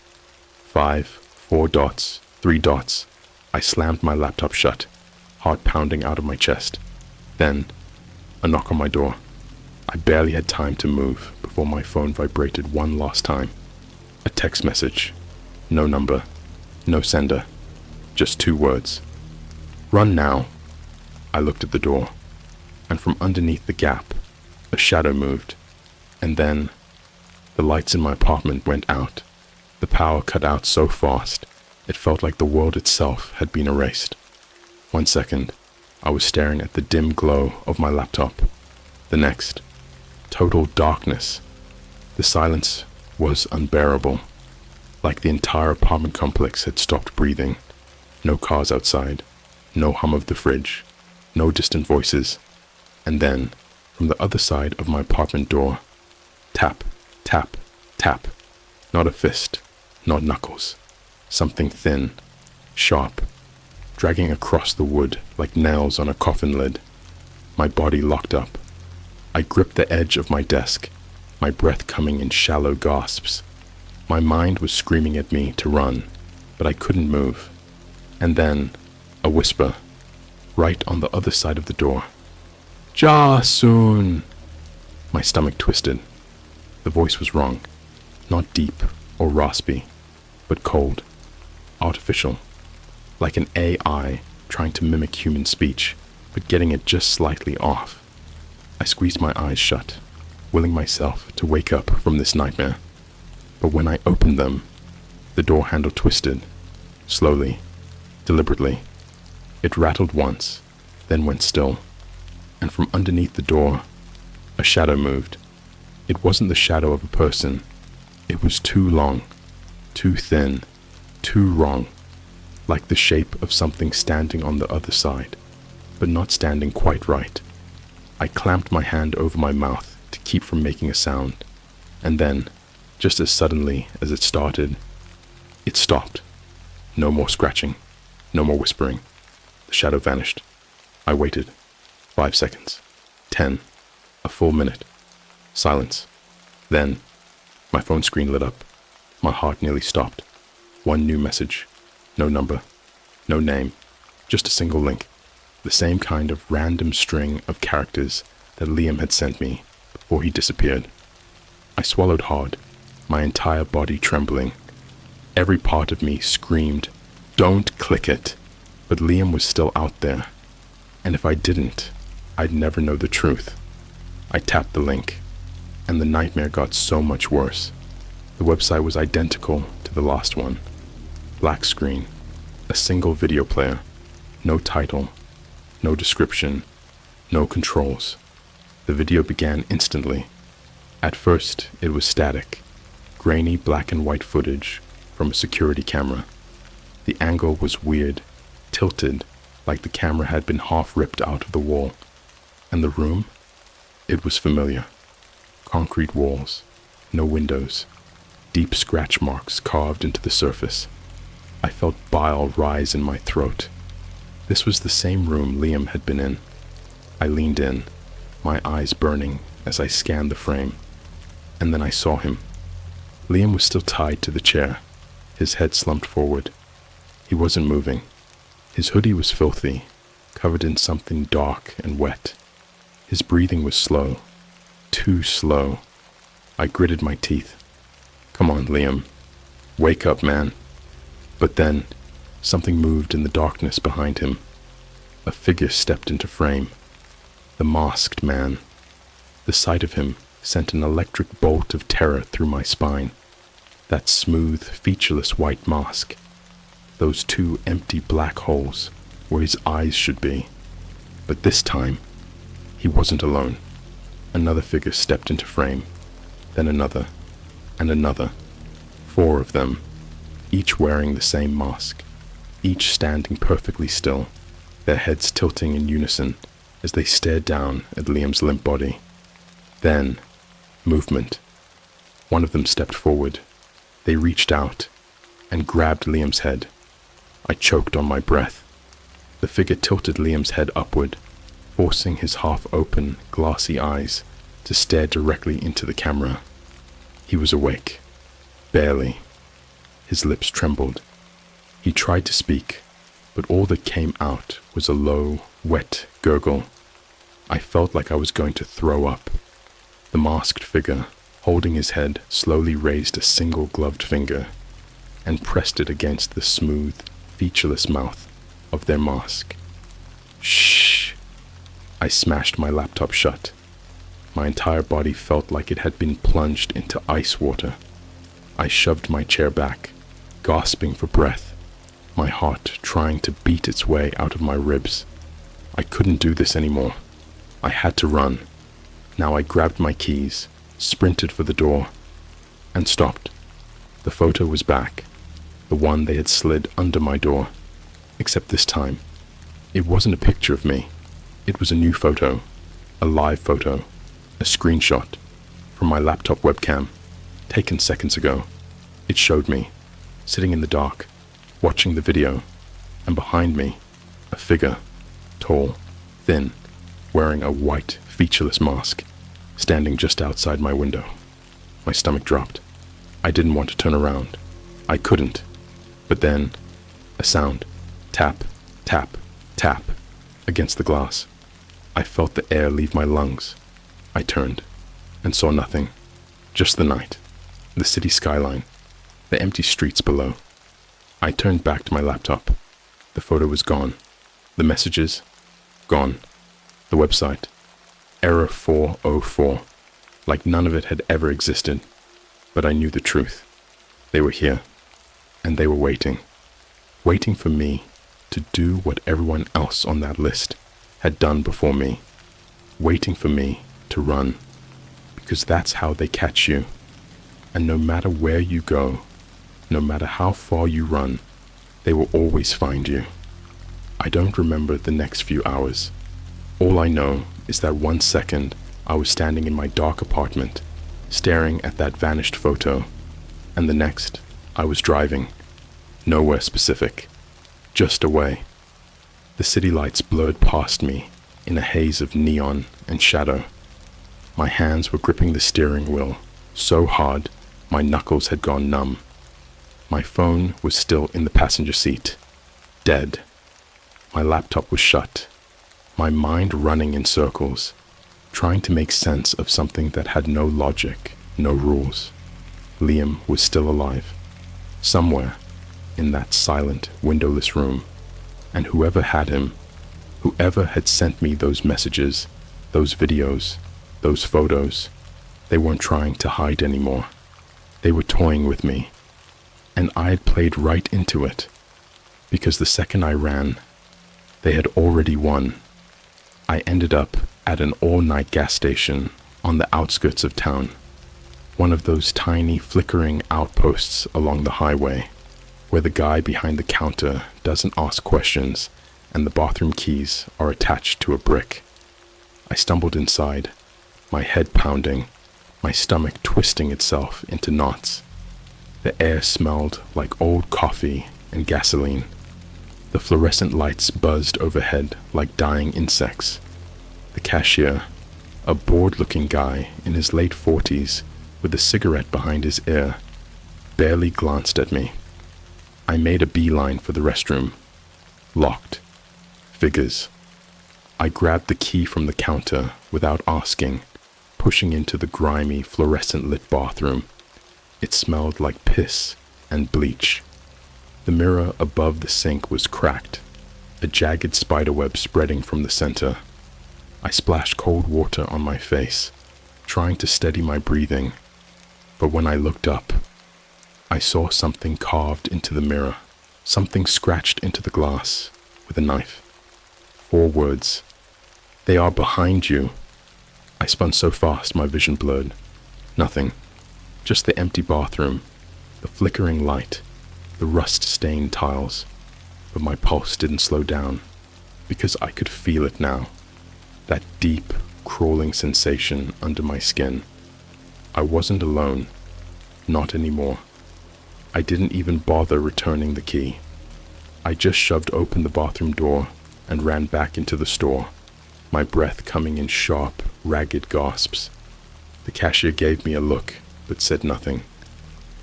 5, 4 dots, 3 dots. I slammed my laptop shut, heart pounding out of my chest. Then, a knock on my door. I barely had time to move before my phone vibrated one last time. A text message. No number. No sender. Just 2 words. "Run now." I looked at the door, and from underneath the gap, a shadow moved. And then, the lights in my apartment went out. The power cut out so fast, it felt like the world itself had been erased. 1 second, I was staring at the dim glow of my laptop. The next, total darkness. The silence was unbearable, like the entire apartment complex had stopped breathing. No cars outside, no hum of the fridge, no distant voices. And then, from the other side of my apartment door, tap, tap, tap. Not a fist, not knuckles. Something thin, sharp, dragging across the wood like nails on a coffin lid. My body locked up. I gripped the edge of my desk, my breath coming in shallow gasps. My mind was screaming at me to run, but I couldn't move. And then, a whisper, right on the other side of the door. "Jason!" My stomach twisted. The voice was wrong. Not deep or raspy, but cold, artificial, like an AI trying to mimic human speech, but getting it just slightly off. I squeezed my eyes shut, willing myself to wake up from this nightmare. But when I opened them, the door handle twisted, slowly, deliberately. It rattled once, then went still, and from underneath the door, a shadow moved. It wasn't the shadow of a person. It was too long, too thin, too wrong, like the shape of something standing on the other side, but not standing quite right. I clamped my hand over my mouth to keep from making a sound, and then, just as suddenly as it started, it stopped. No more scratching, no more whispering. The shadow vanished. I waited. 5 seconds. 10. A full minute. Silence. Then, my phone screen lit up. My heart nearly stopped. One new message. No number. No name. Just a single link. The same kind of random string of characters that Liam had sent me before he disappeared. I swallowed hard, my entire body trembling. Every part of me screamed, "Don't click it!" But Liam was still out there. And if I didn't, I'd never know the truth. I tapped the link, and the nightmare got so much worse. The website was identical to the last one. Black screen, a single video player, no title, no description, no controls. The video began instantly. At first, it was static, grainy black and white footage from a security camera. The angle was weird, tilted, like the camera had been half ripped out of the wall. And the room? It was familiar. Concrete walls, no windows, deep scratch marks carved into the surface. I felt bile rise in my throat. This was the same room Liam had been in. I leaned in, my eyes burning as I scanned the frame. And then I saw him. Liam was still tied to the chair, his head slumped forward. He wasn't moving. His hoodie was filthy, covered in something dark and wet. His breathing was slow, too slow. I gritted my teeth. "Come on, Liam. Wake up, man." But then, something moved in the darkness behind him. A figure stepped into frame. The masked man. The sight of him sent an electric bolt of terror through my spine. That smooth, featureless white mask. Those 2 empty black holes where his eyes should be. But this time, he wasn't alone. Another figure stepped into frame, then another, and another. 4 of them, each wearing the same mask, each standing perfectly still, their heads tilting in unison as they stared down at Liam's limp body. Then, movement. One of them stepped forward. They reached out and grabbed Liam's head. I choked on my breath. The figure tilted Liam's head upward, forcing his half-open, glassy eyes to stare directly into the camera. He was awake. Barely. His lips trembled. He tried to speak, but all that came out was a low, wet gurgle. I felt like I was going to throw up. The masked figure, holding his head, slowly raised a single gloved finger and pressed it against the smooth, featureless mouth of their mask. Shh! I smashed my laptop shut. My entire body felt like it had been plunged into ice water. I shoved my chair back, gasping for breath, my heart trying to beat its way out of my ribs. I couldn't do this anymore. I had to run. Now I grabbed my keys, sprinted for the door, and stopped. The photo was back, the one they had slid under my door, except this time, it wasn't a picture of me. It was a new photo, a live photo, a screenshot from my laptop webcam, taken seconds ago. It showed me, sitting in the dark, watching the video, and behind me, a figure, tall, thin, wearing a white, featureless mask, standing just outside my window. My stomach dropped. I didn't want to turn around. I couldn't. But then, a sound. Tap, tap, tap, against the glass. I felt the air leave my lungs. I turned, and saw nothing. Just the night, the city skyline, the empty streets below. I turned back to my laptop. The photo was gone. The messages, gone. The website, error 404, like none of it had ever existed. But I knew the truth. They were here, and they were waiting for me to do what everyone else on that list had done before me, waiting for me to run, because that's how they catch you. And no matter where you go, no matter how far you run, they will always find you. I don't remember the next few hours. All I know is that 1 second I was standing in my dark apartment, staring at that vanished photo, and the next I was driving, nowhere specific, just away. The city lights blurred past me in a haze of neon and shadow. My hands were gripping the steering wheel so hard my knuckles had gone numb. My phone was still in the passenger seat, dead. My laptop was shut, my mind running in circles, trying to make sense of something that had no logic, no rules. Liam was still alive, somewhere in that silent, windowless room, and whoever had him, whoever had sent me those messages, those videos, those photos, they weren't trying to hide anymore. They were toying with me, and I had played right into it, because the second I ran, they had already won. I ended up at an all-night gas station on the outskirts of town, one of those tiny flickering outposts along the highway, where the guy behind the counter doesn't ask questions and the bathroom keys are attached to a brick. I stumbled inside, my head pounding, my stomach twisting itself into knots. The air smelled like old coffee and gasoline. The fluorescent lights buzzed overhead like dying insects. The cashier, a bored-looking guy in his late 40s with a cigarette behind his ear, barely glanced at me. I made a beeline for the restroom. Locked. Figures. I grabbed the key from the counter without asking, pushing into the grimy, fluorescent-lit bathroom. It smelled like piss and bleach. The mirror above the sink was cracked, a jagged spiderweb spreading from the center. I splashed cold water on my face, trying to steady my breathing, but when I looked up, I saw something carved into the mirror, something scratched into the glass with a knife. 4 words. "They are behind you." I spun so fast my vision blurred. Nothing. Just the empty bathroom, the flickering light, the rust-stained tiles. But my pulse didn't slow down, because I could feel it now. That deep, crawling sensation under my skin. I wasn't alone. Not anymore. I didn't even bother returning the key. I just shoved open the bathroom door and ran back into the store, my breath coming in sharp, ragged gasps. The cashier gave me a look, but said nothing.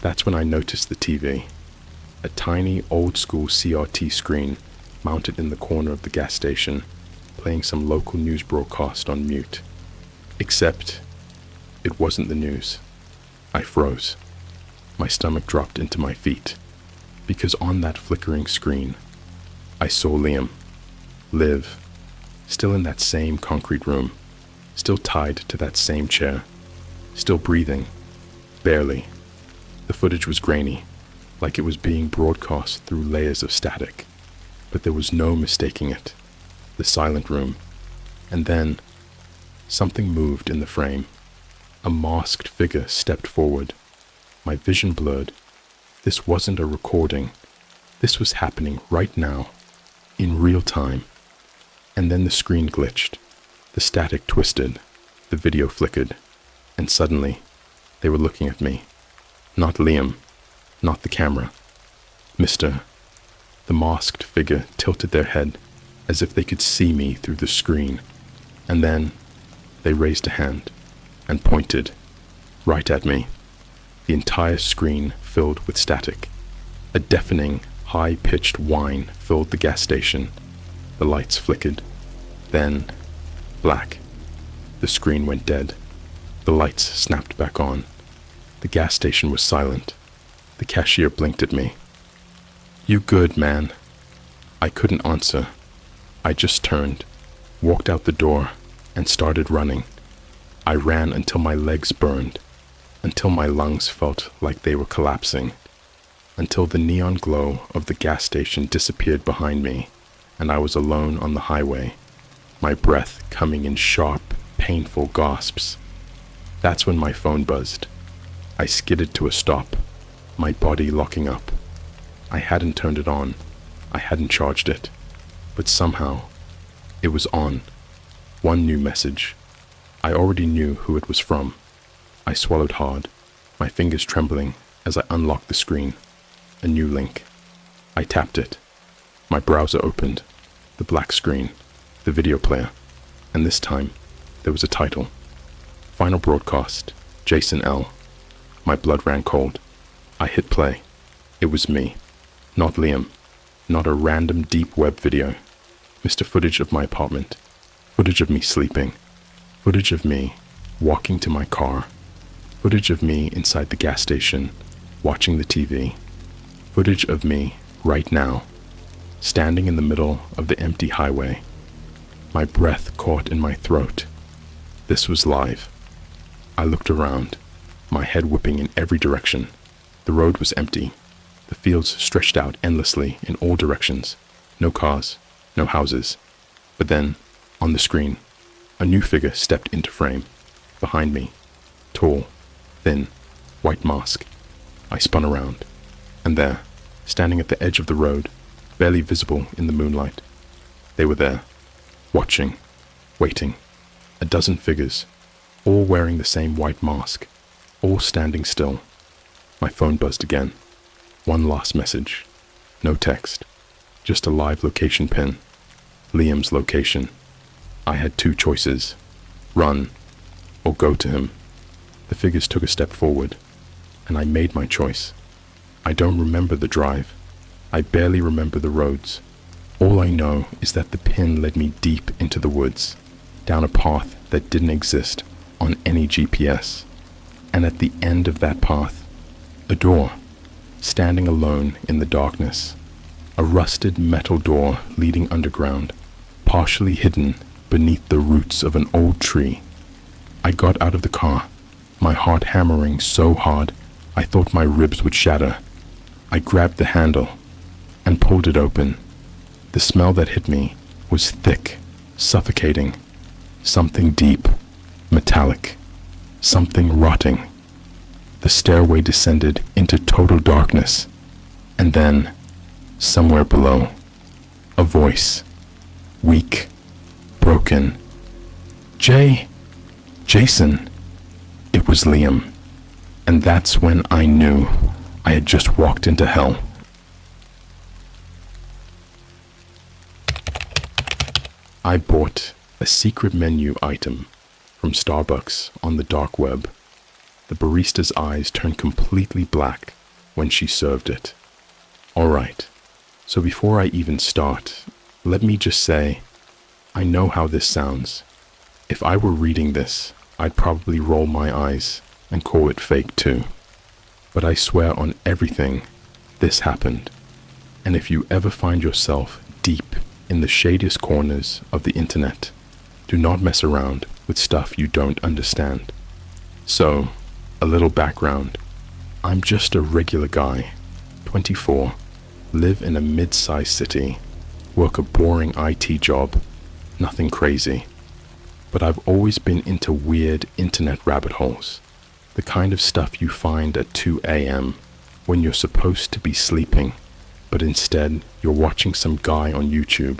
That's when I noticed the TV. A tiny, old-school CRT screen mounted in the corner of the gas station, playing some local news broadcast on mute. Except, it wasn't the news. I froze. My stomach dropped into my feet, because on that flickering screen, I saw Liam, Liv, still in that same concrete room, still tied to that same chair, still breathing, barely. The footage was grainy, like it was being broadcast through layers of static, but there was no mistaking it. The silent room. And then, something moved in the frame. A masked figure stepped forward. My vision blurred. This wasn't a recording. This was happening right now, in real time. And then the screen glitched. The static twisted. The video flickered. And suddenly, they were looking at me. Not Liam. Not the camera. Mr. The masked figure tilted their head as if they could see me through the screen. And then, they raised a hand and pointed right at me. The entire screen filled with static. A deafening, high-pitched whine filled the gas station. The lights flickered. Then, black. The screen went dead. The lights snapped back on. The gas station was silent. The cashier blinked at me. "You good, man?" I couldn't answer. I just turned, walked out the door, and started running. I ran until my legs burned, until my lungs felt like they were collapsing, until the neon glow of the gas station disappeared behind me, and I was alone on the highway, my breath coming in sharp, painful gasps. That's when my phone buzzed. I skidded to a stop, my body locking up. I hadn't turned it on. I hadn't charged it. But somehow, it was on. One new message. I already knew who it was from. I swallowed hard, my fingers trembling as I unlocked the screen. A new link. I tapped it. My browser opened. The black screen. The video player. And this time, there was a title. Final broadcast. Jason L. My blood ran cold. I hit play. It was me. Not Liam. Not a random deep web video. Mr. Footage of my apartment. Footage of me sleeping. Footage of me walking to my car. Footage of me inside the gas station, watching the TV. Footage of me right now, standing in the middle of the empty highway. My breath caught in my throat. This was live. I looked around, my head whipping in every direction. The road was empty. The fields stretched out endlessly in all directions. No cars, no houses. But then, on the screen, a new figure stepped into frame. Behind me, tall, thin, white mask. I spun around, and there, standing at the edge of the road, barely visible in the moonlight, they were there, watching, waiting. A dozen figures, all wearing the same white mask, all standing still. My phone buzzed again. One last message. No text. Just a live location pin. Liam's location. I had two choices. Run, or go to him. The figures took a step forward, and I made my choice. I don't remember the drive. I barely remember the roads. All I know is that the pin led me deep into the woods, down a path that didn't exist on any GPS. And at the end of that path, a door, standing alone in the darkness. A rusted metal door leading underground, partially hidden beneath the roots of an old tree. I got out of the car, my heart hammering so hard I thought my ribs would shatter. I grabbed the handle and pulled it open. The smell that hit me was thick, suffocating, something deep, metallic, something rotting. The stairway descended into total darkness, and then, somewhere below, a voice, weak, broken. Jason. It was Liam, and that's when I knew I had just walked into hell. I bought a secret menu item from Starbucks on the dark web. The barista's eyes turned completely black when she served it. Alright, so before I even start, let me just say, I know how this sounds. If I were reading this, I'd probably roll my eyes and call it fake too. But I swear on everything, this happened. And if you ever find yourself deep in the shadiest corners of the internet, do not mess around with stuff you don't understand. So, a little background. I'm just a regular guy, 24, live in a mid-sized city, work a boring IT job, nothing crazy. But I've always been into weird internet rabbit holes, the kind of stuff you find at 2 a.m. when you're supposed to be sleeping, but instead you're watching some guy on YouTube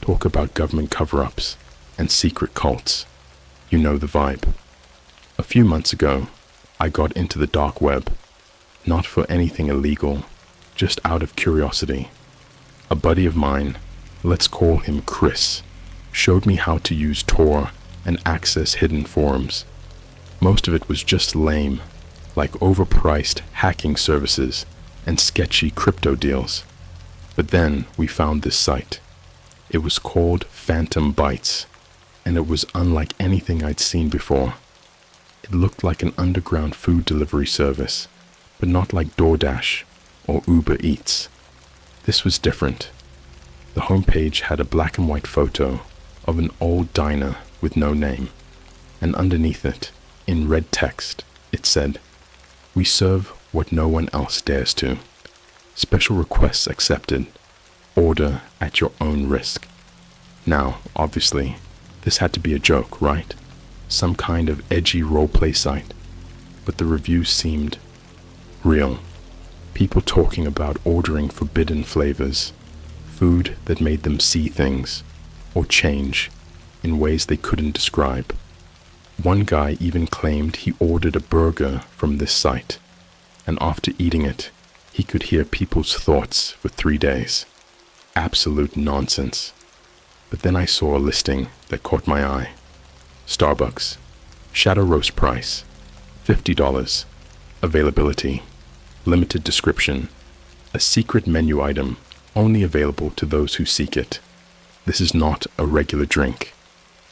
talk about government cover-ups and secret cults. You know the vibe. A few months ago, I got into the dark web, not for anything illegal, just out of curiosity. A buddy of mine, let's call him Chris, showed me how to use Tor and access hidden forums. Most of it was just lame, like overpriced hacking services and sketchy crypto deals. But then we found this site. It was called Phantom Bytes, and it was unlike anything I'd seen before. It looked like an underground food delivery service, but not like DoorDash or Uber Eats. This was different. The homepage had a black and white photo of an old diner with no name, and underneath it, in red text, it said, "We serve what no one else dares to. Special requests accepted. Order at your own risk." Now, obviously, this had to be a joke, right? Some kind of edgy roleplay site. But the reviews seemed real. People talking about ordering forbidden flavors, food that made them see things, or change in ways they couldn't describe. One guy even claimed he ordered a burger from this site, and after eating it, he could hear people's thoughts for 3 days. Absolute nonsense. But then I saw a listing that caught my eye. Starbucks, shadow roast price, $50, availability, limited description, a secret menu item only available to those who seek it. This is not a regular drink.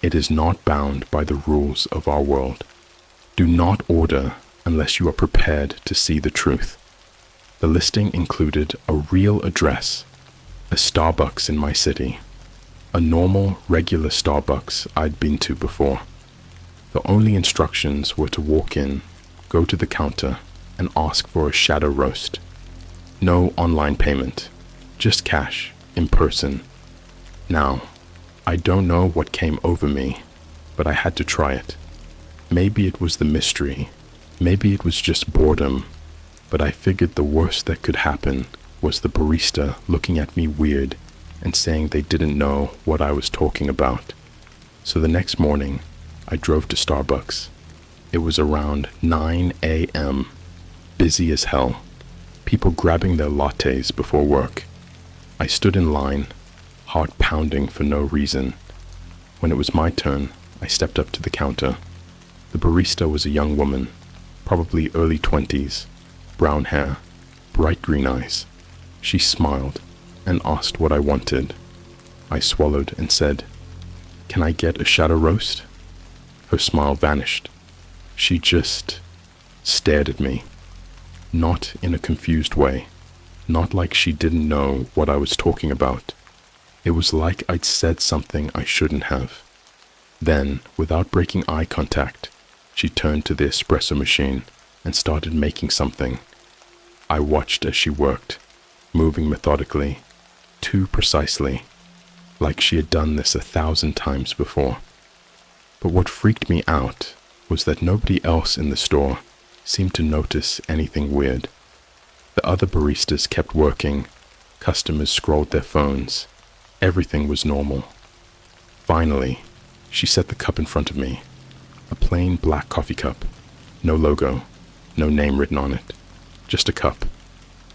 It is not bound by the rules of our world. Do not order unless you are prepared to see the truth. The listing included a real address, a Starbucks in my city, a normal, regular Starbucks I'd been to before. The only instructions were to walk in, go to the counter, and ask for a shadow roast. No online payment, just cash, in person. Now, I don't know what came over me, but I had to try it. Maybe it was the mystery, maybe it was just boredom, but I figured the worst that could happen was the barista looking at me weird and saying they didn't know what I was talking about. So the next morning, I drove to Starbucks. It was around 9 a.m., busy as hell, people grabbing their lattes before work. I stood in line, heart pounding for no reason. When it was my turn, I stepped up to the counter. The barista was a young woman, probably early 20s, brown hair, bright green eyes. She smiled and asked what I wanted. I swallowed and said, "Can I get a shadow roast?" Her smile vanished. She just stared at me, not in a confused way, not like she didn't know what I was talking about. It was like I'd said something I shouldn't have. Then, without breaking eye contact, she turned to the espresso machine and started making something. I watched as she worked, moving methodically, too precisely, like she had done this 1,000 times before. But what freaked me out was that nobody else in the store seemed to notice anything weird. The other baristas kept working, customers scrolled their phones, everything was normal. Finally, she set the cup in front of me, a plain black coffee cup, no logo, no name written on it, just a cup.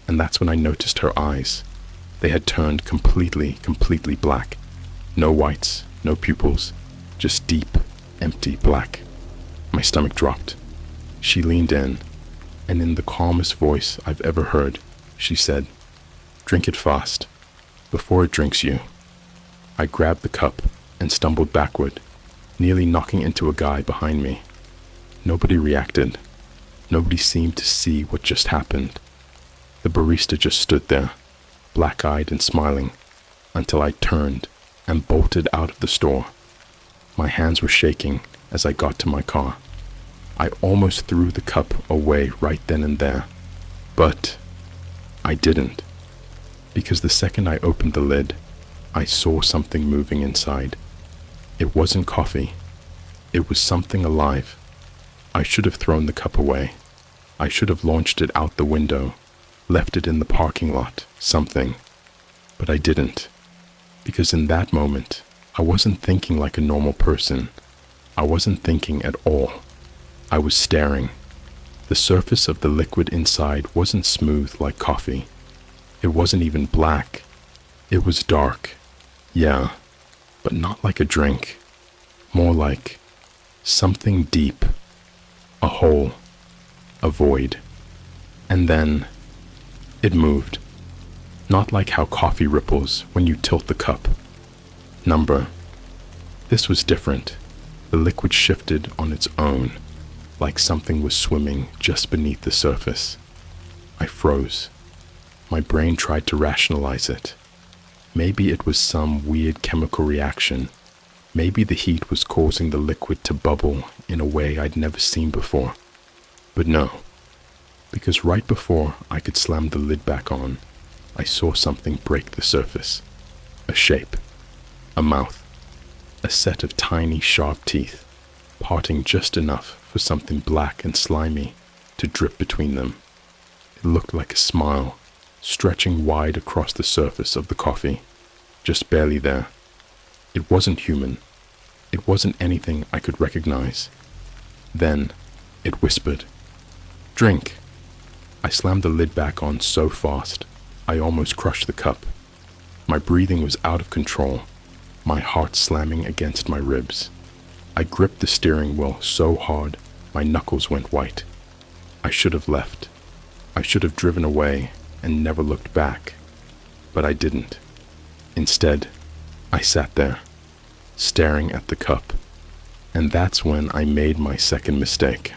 And that's when I noticed her eyes. They had turned completely black. No whites, no pupils, just deep, empty black. My stomach dropped. She leaned in, and in the calmest voice I've ever heard, she said, "Drink it fast, before it drinks you." I grabbed the cup and stumbled backward, nearly knocking into a guy behind me. Nobody reacted. Nobody seemed to see what just happened. The barista just stood there, black-eyed and smiling, until I turned and bolted out of the store. My hands were shaking as I got to my car. I almost threw the cup away right then and there, but I didn't, because the second I opened the lid, I saw something moving inside. It wasn't coffee. It was something alive. I should have thrown the cup away. I should have launched it out the window, left it in the parking lot, something. But I didn't, because in that moment, I wasn't thinking like a normal person. I wasn't thinking at all. I was staring. The surface of the liquid inside wasn't smooth like coffee. It wasn't even black. It was dark. Yeah, but not like a drink. More like something deep. A hole. A void. And then it moved. Not like how coffee ripples when you tilt the cup. Number. This was different. The liquid shifted on its own, like something was swimming just beneath the surface. I froze. My brain tried to rationalize it. Maybe it was some weird chemical reaction. Maybe the heat was causing the liquid to bubble in a way I'd never seen before. But no, because right before I could slam the lid back on, I saw something break the surface. A shape. A mouth. A set of tiny, sharp teeth, parting just enough for something black and slimy to drip between them. It looked like a smile, stretching wide across the surface of the coffee, just barely there. It wasn't human. It wasn't anything I could recognize. Then, it whispered, "Drink." I slammed the lid back on so fast, I almost crushed the cup. My breathing was out of control, my heart slamming against my ribs. I gripped the steering wheel so hard, my knuckles went white. I should have left. I should have driven away and never looked back. But I didn't. Instead, I sat there, staring at the cup. And that's when I made my second mistake.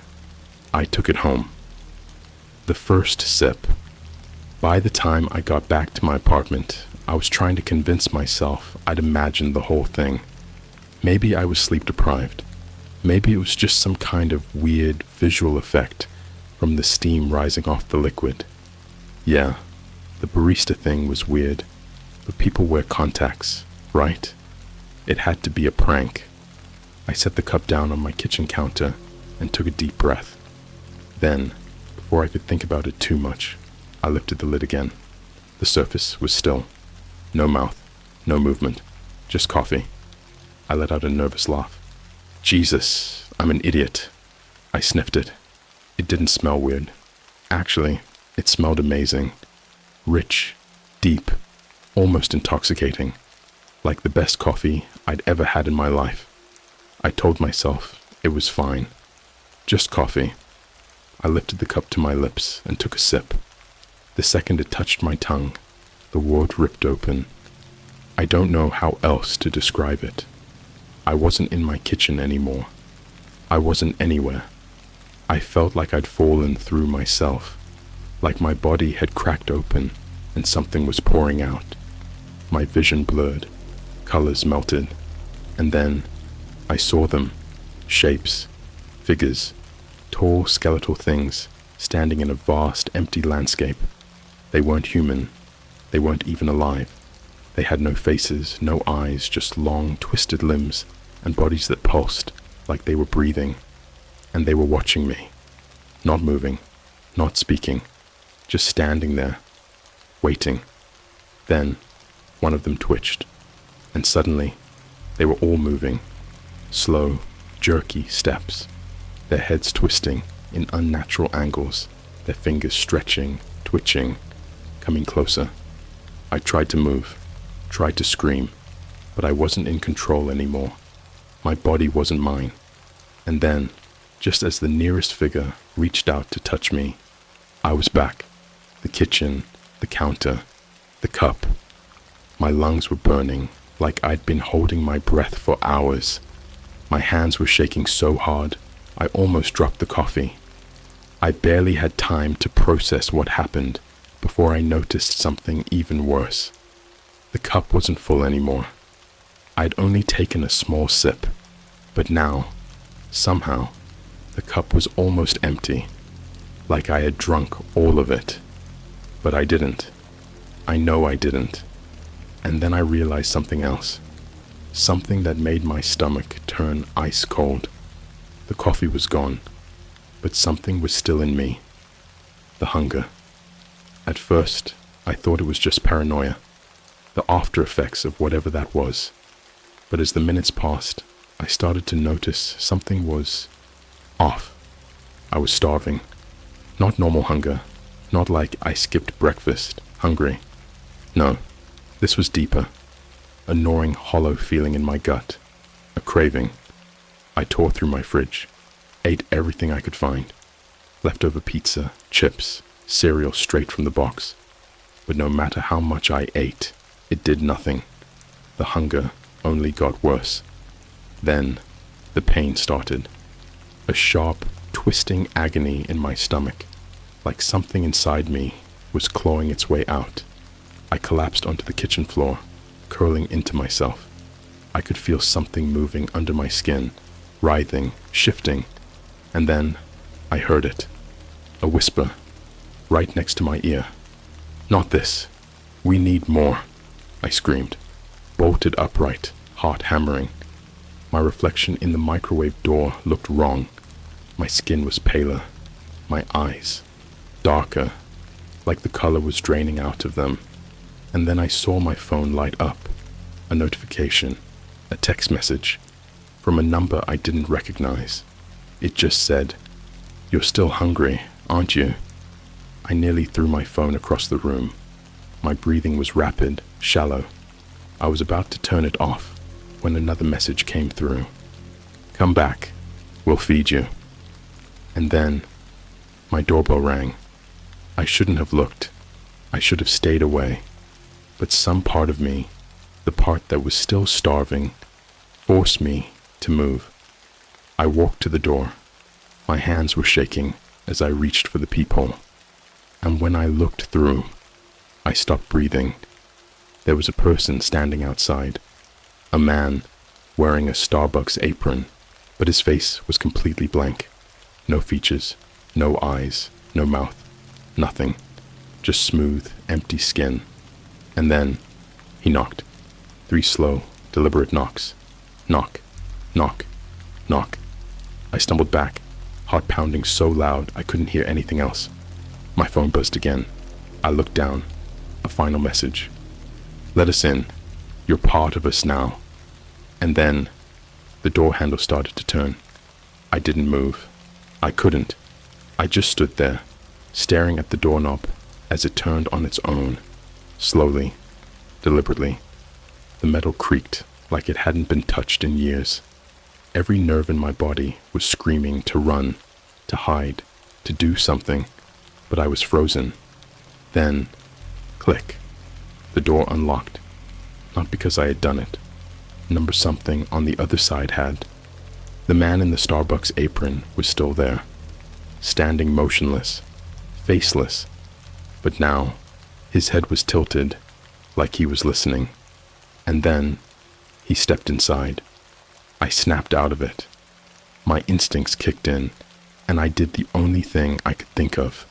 I took it home. The first sip. By the time I got back to my apartment, I was trying to convince myself I'd imagined the whole thing. Maybe I was sleep deprived. Maybe it was just some kind of weird visual effect from the steam rising off the liquid. Yeah, the barista thing was weird, but people wear contacts, right? It had to be a prank. I set the cup down on my kitchen counter and took a deep breath. Then, before I could think about it too much, I lifted the lid again. The surface was still. No mouth, no movement, just coffee. I let out a nervous laugh. Jesus, I'm an idiot. I sniffed it. It didn't smell weird. Actually, it smelled amazing. Rich, deep, almost intoxicating. Like the best coffee I'd ever had in my life. I told myself it was fine. Just coffee. I lifted the cup to my lips and took a sip. The second it touched my tongue, the world ripped open. I don't know how else to describe it. I wasn't in my kitchen anymore. I wasn't anywhere. I felt like I'd fallen through myself, like my body had cracked open and something was pouring out. My vision blurred, colors melted, and then I saw them, shapes, figures, tall skeletal things standing in a vast empty landscape. They weren't human. They weren't even alive. They had no faces, no eyes, just long, twisted limbs and bodies that pulsed, like they were breathing, and they were watching me, not moving, not speaking, just standing there, waiting. Then one of them twitched, and suddenly they were all moving, slow, jerky steps, their heads twisting in unnatural angles, their fingers stretching, twitching, coming closer. I tried to move, tried to scream, but I wasn't in control anymore. My body wasn't mine. And then, just as the nearest figure reached out to touch me, I was back. The kitchen, the counter, the cup. My lungs were burning like I'd been holding my breath for hours. My hands were shaking so hard, I almost dropped the coffee. I barely had time to process what happened before I noticed something even worse. The cup wasn't full anymore. I'd only taken a small sip, but now, somehow, the cup was almost empty, like I had drunk all of it. But I didn't. I know I didn't. And then I realized something else. Something that made my stomach turn ice cold. The coffee was gone, but something was still in me. The hunger. At first, I thought it was just paranoia, the after effects of whatever that was. But as the minutes passed, I started to notice something was off. I was starving. Not normal hunger, not like I skipped breakfast, hungry. No, this was deeper. A gnawing, hollow feeling in my gut. A craving. I tore through my fridge, ate everything I could find. Leftover pizza, chips, cereal straight from the box. But no matter how much I ate, it did nothing. The hunger only got worse. Then, the pain started. A sharp, twisting agony in my stomach, like something inside me was clawing its way out. I collapsed onto the kitchen floor, curling into myself. I could feel something moving under my skin, writhing, shifting, and then I heard it. A whisper, right next to my ear. "Not this. We need more," I screamed, bolted upright, heart hammering. My reflection in the microwave door looked wrong. My skin was paler, my eyes darker, like the color was draining out of them. And then I saw my phone light up, a notification, a text message, from a number I didn't recognize. It just said, "You're still hungry, aren't you?" I nearly threw my phone across the room. My breathing was rapid, shallow. I was about to turn it off when another message came through. "Come back, we'll feed you." And then my doorbell rang. I shouldn't have looked. I should have stayed away. But some part of me, the part that was still starving, forced me to move. I walked to the door. My hands were shaking as I reached for the peephole. And when I looked through, I stopped breathing. There was a person standing outside. A man wearing a Starbucks apron, but his face was completely blank. No features, no eyes, no mouth, nothing. Just smooth, empty skin. And then he knocked. 3 slow, deliberate knocks. Knock, knock, knock. I stumbled back, heart pounding so loud I couldn't hear anything else. My phone buzzed again. I looked down. A final message. "Let us in. You're part of us now." And then the door handle started to turn. I didn't move. I couldn't. I just stood there, staring at the doorknob as it turned on its own, slowly, deliberately. The metal creaked like it hadn't been touched in years. Every nerve in my body was screaming to run, to hide, to do something, but I was frozen. Then, click, the door unlocked. Not because I had done it. Number something on the other side had. The man in the Starbucks apron was still there, standing motionless, faceless, but now his head was tilted, like he was listening. And then he stepped inside. I snapped out of it. My instincts kicked in, and I did the only thing I could think of.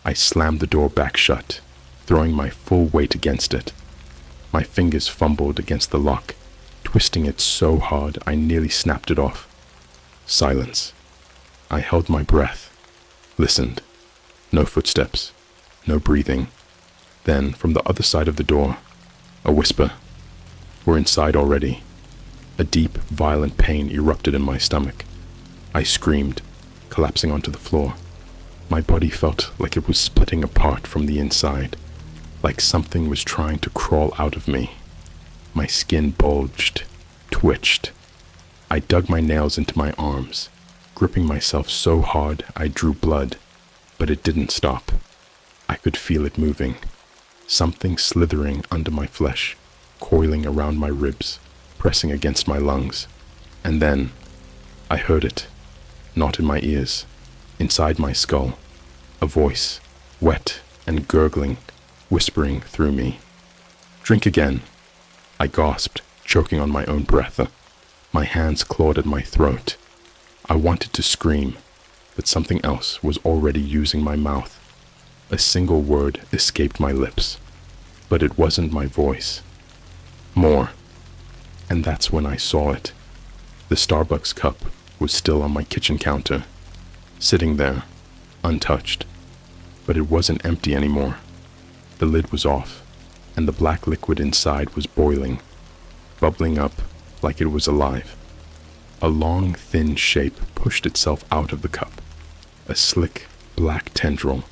I slammed the door back shut, throwing my full weight against it. My fingers fumbled against the lock, twisting it so hard I nearly snapped it off. Silence. I held my breath, listened. No footsteps, no breathing. Then, from the other side of the door, a whisper. We're inside already. A deep, violent pain erupted in my stomach. I screamed, collapsing onto the floor. My body felt like it was splitting apart from the inside, like something was trying to crawl out of me. My skin bulged, twitched. I dug my nails into my arms, gripping myself so hard I drew blood, but it didn't stop. I could feel it moving, something slithering under my flesh, coiling around my ribs, pressing against my lungs. And then, I heard it, not in my ears, inside my skull, a voice, wet and gurgling, whispering through me. "Drink again," I gasped, choking on my own breath. My hands clawed at my throat. I wanted to scream, but something else was already using my mouth. A single word escaped my lips, but it wasn't my voice. More. And that's when I saw it. The Starbucks cup was still on my kitchen counter, sitting there, untouched. But it wasn't empty anymore. The lid was off, and the black liquid inside was boiling, bubbling up like it was alive. A long, thin shape pushed itself out of the cup, a slick, black tendril,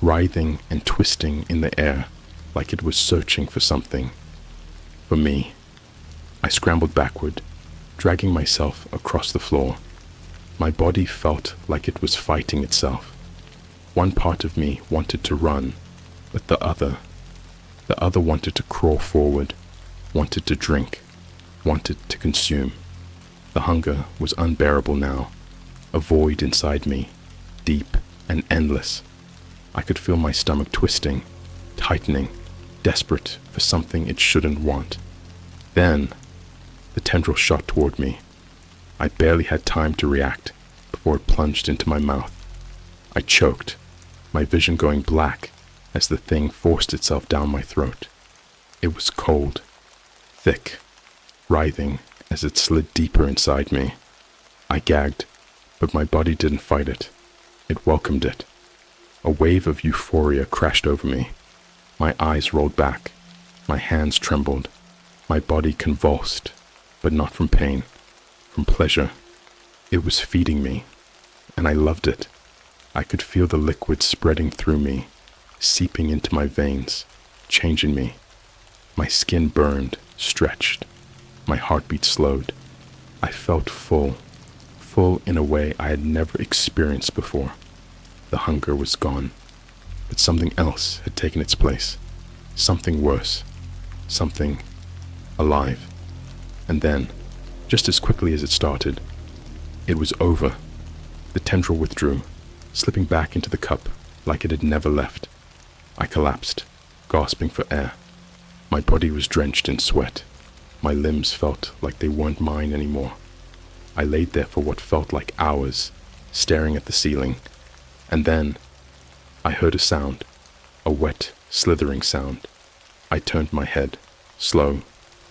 writhing and twisting in the air like it was searching for something. For me. I scrambled backward, dragging myself across the floor. My body felt like it was fighting itself. One part of me wanted to run, but the other wanted to crawl forward, wanted to drink, wanted to consume. The hunger was unbearable now, a void inside me, deep and endless. I could feel my stomach twisting, tightening, desperate for something it shouldn't want. Then, the tendril shot toward me. I barely had time to react before it plunged into my mouth. I choked, my vision going black as the thing forced itself down my throat. It was cold, thick, writhing as it slid deeper inside me. I gagged, but my body didn't fight it. It welcomed it. A wave of euphoria crashed over me. My eyes rolled back. My hands trembled. My body convulsed, but not from pain, from pleasure. It was feeding me, and I loved it. I could feel the liquid spreading through me, seeping into my veins, changing me. My skin burned, stretched. My heartbeat slowed. I felt full in a way I had never experienced before. The hunger was gone, but something else had taken its place. Something worse. Something alive. And then, just as quickly as it started, it was over. The tendril withdrew, slipping back into the cup like it had never left. I collapsed, gasping for air. My body was drenched in sweat. My limbs felt like they weren't mine anymore. I laid there for what felt like hours, staring at the ceiling. And then, I heard a sound, a wet, slithering sound. I turned my head, slow,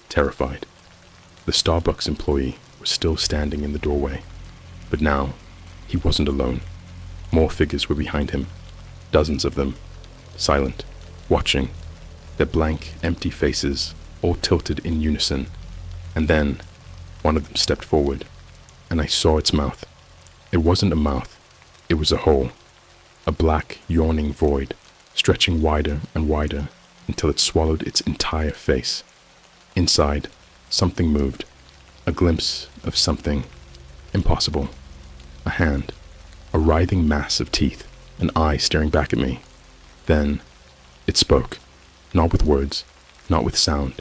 terrified. The Starbucks employee was still standing in the doorway. But now, he wasn't alone. More figures were behind him, dozens of them, silent, watching, their blank, empty faces all tilted in unison. And then, one of them stepped forward, and I saw its mouth. It wasn't a mouth, it was a hole, a black, yawning void, stretching wider and wider until it swallowed its entire face. Inside, something moved, a glimpse of something impossible. A hand, a writhing mass of teeth, an eye staring back at me. Then, it spoke, not with words, not with sound,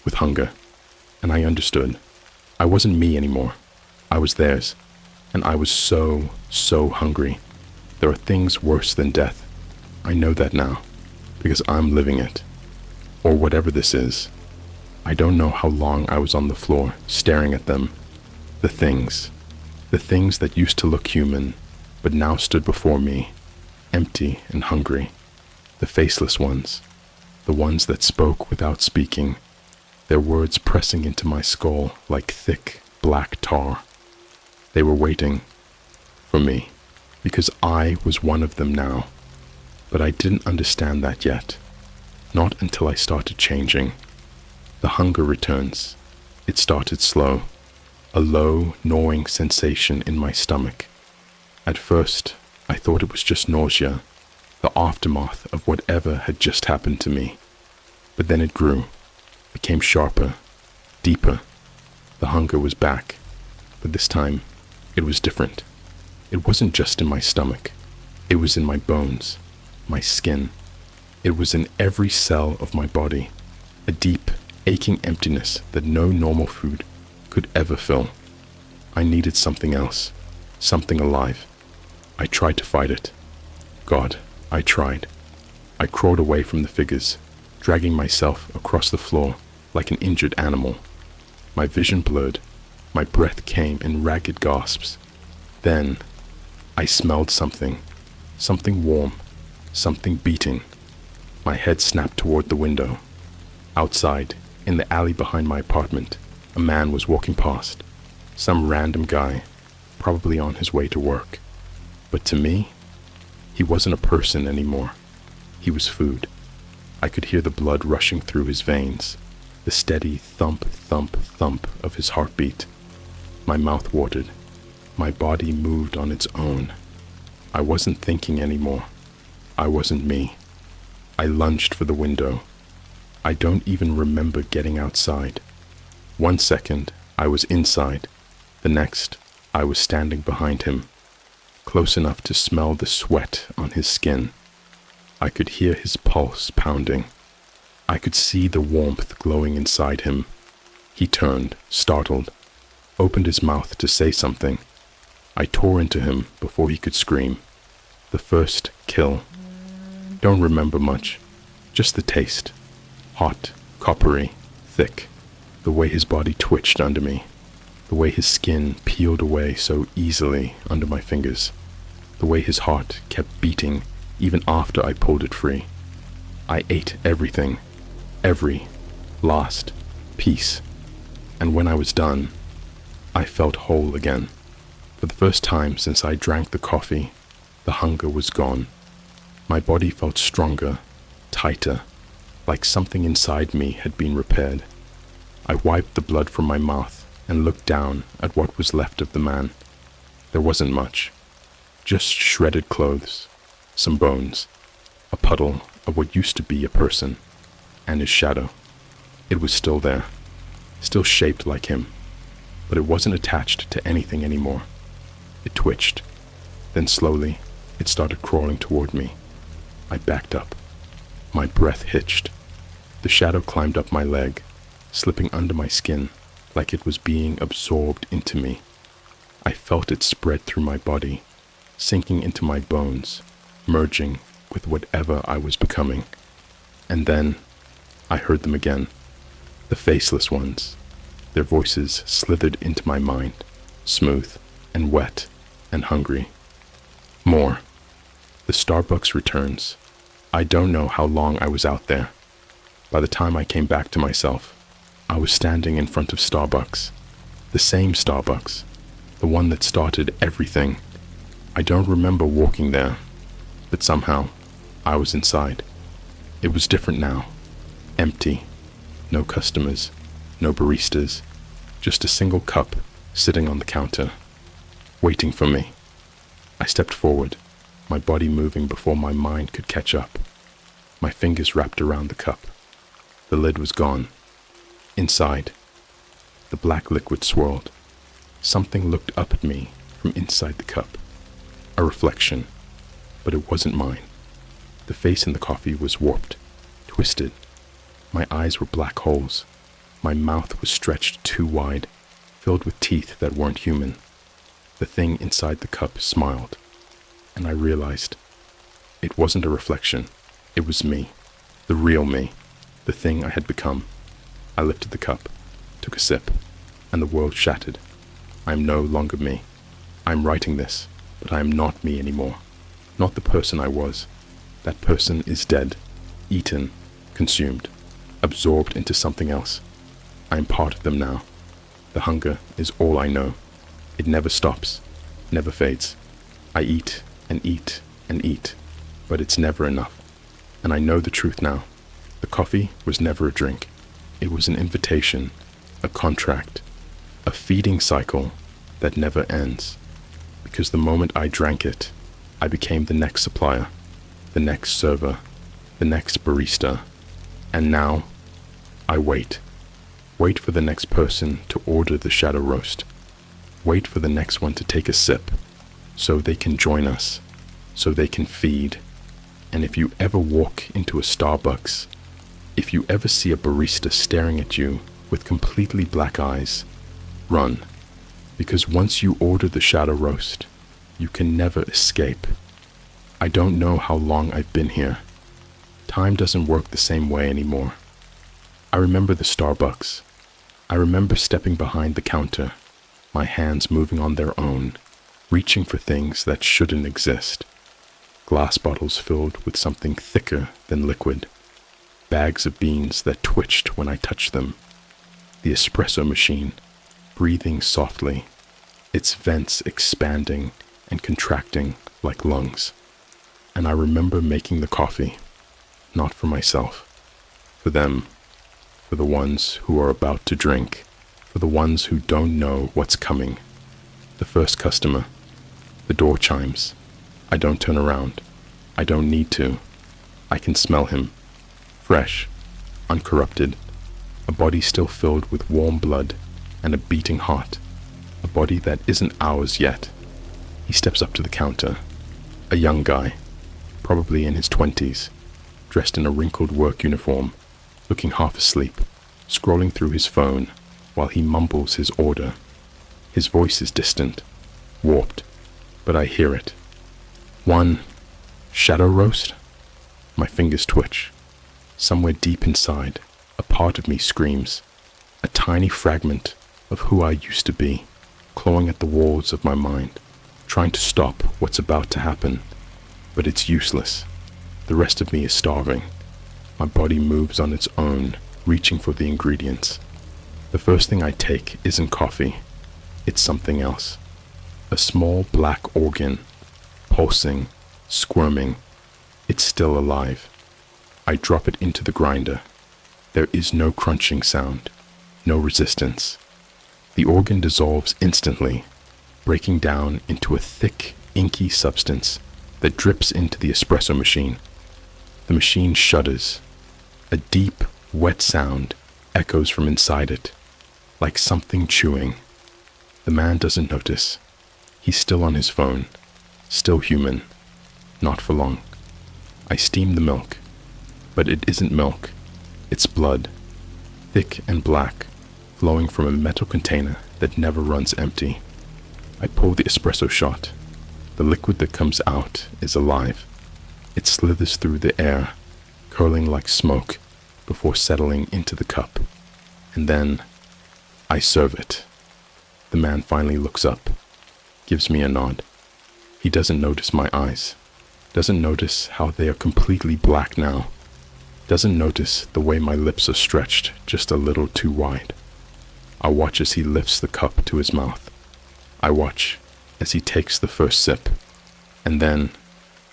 with hunger. And I understood. I wasn't me anymore. I was theirs. And I was so hungry. There are things worse than death. I know that now, because I'm living it. Or whatever this is. I don't know how long I was on the floor, staring at them. The things that used to look human, but now stood before me, empty and hungry. The faceless ones, the ones that spoke without speaking, their words pressing into my skull like thick, black tar. They were waiting for me, because I was one of them now. But I didn't understand that yet, not until I started changing. The hunger returns. It started slow, a low, gnawing sensation in my stomach. At first, I thought it was just nausea, the aftermath of whatever had just happened to me. But then it grew, became sharper, deeper. The hunger was back, but this time, it was different. It wasn't just in my stomach. It was in my bones, my skin. It was in every cell of my body, a deep, aching emptiness that no normal food could ever fill. I needed something else, something alive. I tried to fight it. God, I tried. I crawled away from the figures, dragging myself across the floor like an injured animal. My vision blurred. My breath came in ragged gasps. Then, I smelled something warm, something beating. My head snapped toward the window. Outside, in the alley behind my apartment, a man was walking past. Some random guy, probably on his way to work. But to me, he wasn't a person anymore. He was food. I could hear the blood rushing through his veins, the steady thump, thump, thump of his heartbeat. My mouth watered. My body moved on its own. I wasn't thinking anymore. I wasn't me. I lunged for the window. I don't even remember getting outside. 1 second, I was inside. The next, I was standing behind him, close enough to smell the sweat on his skin. I could hear his pulse pounding. I could see the warmth glowing inside him. He turned, startled, opened his mouth to say something. I tore into him before he could scream. The first kill. Don't remember much, just the taste. Hot, coppery, thick. The way his body twitched under me. The way his skin peeled away so easily under my fingers. The way his heart kept beating even after I pulled it free. I ate everything, every last piece. And when I was done, I felt whole again. For the first time since I drank the coffee, the hunger was gone. My body felt stronger, tighter, like something inside me had been repaired. I wiped the blood from my mouth and looked down at what was left of the man. There wasn't much, just shredded clothes, some bones, a puddle of what used to be a person, and his shadow. It was still there, still shaped like him, but it wasn't attached to anything anymore. It twitched. Then slowly, it started crawling toward me. I backed up. My breath hitched. The shadow climbed up my leg, slipping under my skin like it was being absorbed into me. I felt it spread through my body, sinking into my bones, merging with whatever I was becoming. And then, I heard them again. The faceless ones. Their voices slithered into my mind, smooth and wet and hungry. More. The Starbucks returns. I don't know how long I was out there. By the time I came back to myself, I was standing in front of Starbucks. The same Starbucks. The one that started everything. I don't remember walking there, but somehow, I was inside. It was different now. Empty. No customers. No baristas. Just a single cup sitting on the counter, waiting for me. I stepped forward, my body moving before my mind could catch up. My fingers wrapped around the cup. The lid was gone. Inside, the black liquid swirled. Something looked up at me from inside the cup. A reflection, but it wasn't mine. The face in the coffee was warped, twisted. My eyes were black holes. My mouth was stretched too wide, filled with teeth that weren't human. The thing inside the cup smiled, and I realized it wasn't a reflection. It was me, the real me, the thing I had become. I lifted the cup, took a sip, and the world shattered. I am no longer me. I am writing this, but I am not me anymore. Not the person I was. That person is dead, eaten, consumed, absorbed into something else. I am part of them now. The hunger is all I know. It never stops, never fades. I eat and eat and eat, but it's never enough. And I know the truth now. The coffee was never a drink. It was an invitation, a contract, a feeding cycle that never ends. Because the moment I drank it, I became the next supplier, the next server, the next barista. And now, I wait. Wait for the next person to order the shadow roast. Wait for the next one to take a sip, so they can join us, so they can feed. And if you ever walk into a Starbucks, if you ever see a barista staring at you with completely black eyes, run. Because once you order the shadow roast, you can never escape. I don't know how long I've been here. Time doesn't work the same way anymore. I remember the Starbucks. I remember stepping behind the counter, my hands moving on their own, reaching for things that shouldn't exist. Glass bottles filled with something thicker than liquid. Bags of beans that twitched when I touched them. The espresso machine, breathing softly, its vents expanding and contracting like lungs. And I remember making the coffee, not for myself, for them, for the ones who are about to drink, for the ones who don't know what's coming. The first customer, the door chimes. I don't turn around. I don't need to. I can smell him, fresh, uncorrupted, a body still filled with warm blood and a beating heart, a body that isn't ours yet. He steps up to the counter, a young guy, probably in his 20s, dressed in a wrinkled work uniform, looking half asleep, scrolling through his phone while he mumbles his order. His voice is distant, warped, but I hear it. One shadow roast? My fingers twitch. Somewhere deep inside, a part of me screams, a tiny fragment of who I used to be, clawing at the walls of my mind, trying to stop what's about to happen. But it's useless. The rest of me is starving. My body moves on its own, reaching for the ingredients. The first thing I take isn't coffee. It's something else. A small black organ, pulsing, squirming. It's still alive. I drop it into the grinder. There is no crunching sound, no resistance. The organ dissolves instantly, breaking down into a thick, inky substance that drips into the espresso machine. The machine shudders. A deep, wet sound echoes from inside it, like something chewing. The man doesn't notice. He's still on his phone, still human, not for long. I steam the milk, but it isn't milk. It's blood, thick and black, flowing from a metal container that never runs empty. I pull the espresso shot. The liquid that comes out is alive. It slithers through the air, curling like smoke before settling into the cup. And then I serve it. The man finally looks up, gives me a nod. He doesn't notice my eyes, doesn't notice how they are completely black now, doesn't notice the way my lips are stretched just a little too wide. I watch as he lifts the cup to his mouth. I watch as he takes the first sip, and then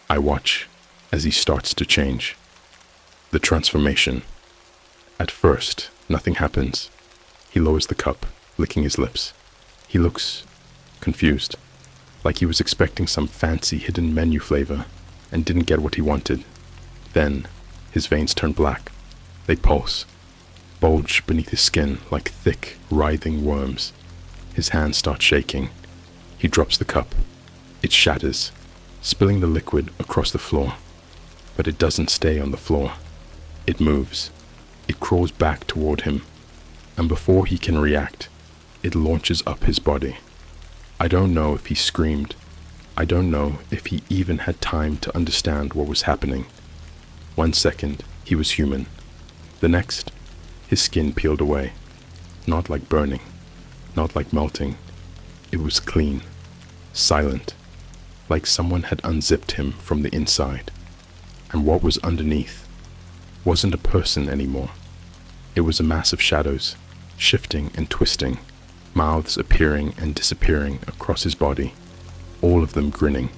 I watch as he starts to change. The transformation. At first, nothing happens. He lowers the cup, licking his lips. He looks confused, like he was expecting some fancy hidden menu flavor and didn't get what he wanted. Then, his veins turn black. They pulse, bulge beneath his skin like thick, writhing worms. His hands start shaking. He drops the cup. It shatters, spilling the liquid across the floor. But it doesn't stay on the floor. It moves. It crawls back toward him. And before he can react, it launches up his body. I don't know if he screamed. I don't know if he even had time to understand what was happening. 1 second, he was human. The next, his skin peeled away. Not like burning, not like melting. It was clean, silent, like someone had unzipped him from the inside. And what was underneath wasn't a person anymore. It was a mass of shadows, shifting and twisting, mouths appearing and disappearing across his body, all of them grinning.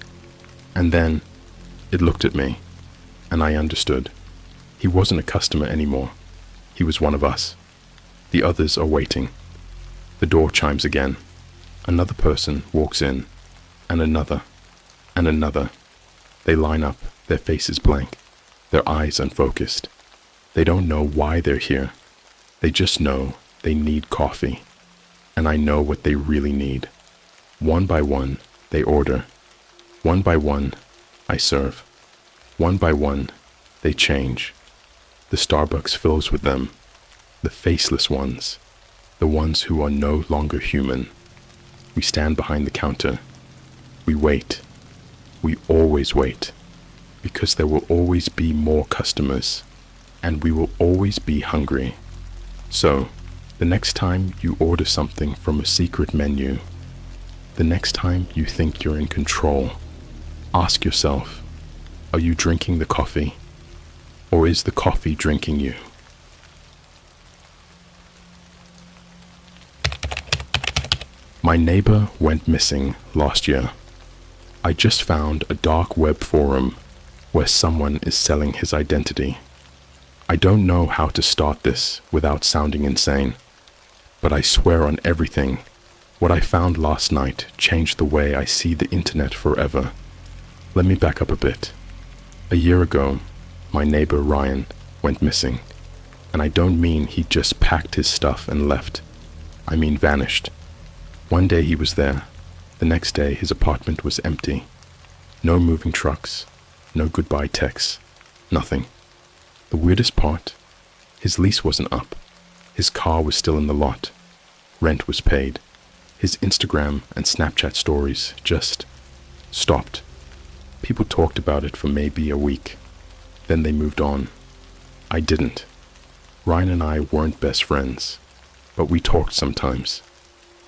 And then it looked at me, and I understood. He wasn't a customer anymore. He was one of us. The others are waiting. The door chimes again. Another person walks in, and another, and another. They line up, their faces blank, their eyes unfocused. They don't know why they're here. They just know they need coffee. And I know what they really need. One by one, they order. One by one, I serve. One by one, they change. The Starbucks fills with them. The faceless ones. The ones who are no longer human. We stand behind the counter. We wait. We always wait. Because there will always be more customers. And we will always be hungry. So, the next time you order something from a secret menu, the next time you think you're in control, ask yourself, are you drinking the coffee? Or is the coffee drinking you? My neighbor went missing last year. I just found a dark web forum where someone is selling his identity. I don't know how to start this without sounding insane, but I swear on everything, what I found last night changed the way I see the internet forever. Let me back up a bit. A year ago, my neighbor Ryan went missing, and I don't mean he just packed his stuff and left. I mean vanished. One day he was there. The next day his apartment was empty. No moving trucks, no goodbye texts, nothing. The weirdest part, his lease wasn't up. His car was still in the lot. Rent was paid. His Instagram and Snapchat stories just stopped. People talked about it for maybe a week. Then they moved on. I didn't. Ryan and I weren't best friends, but we talked sometimes.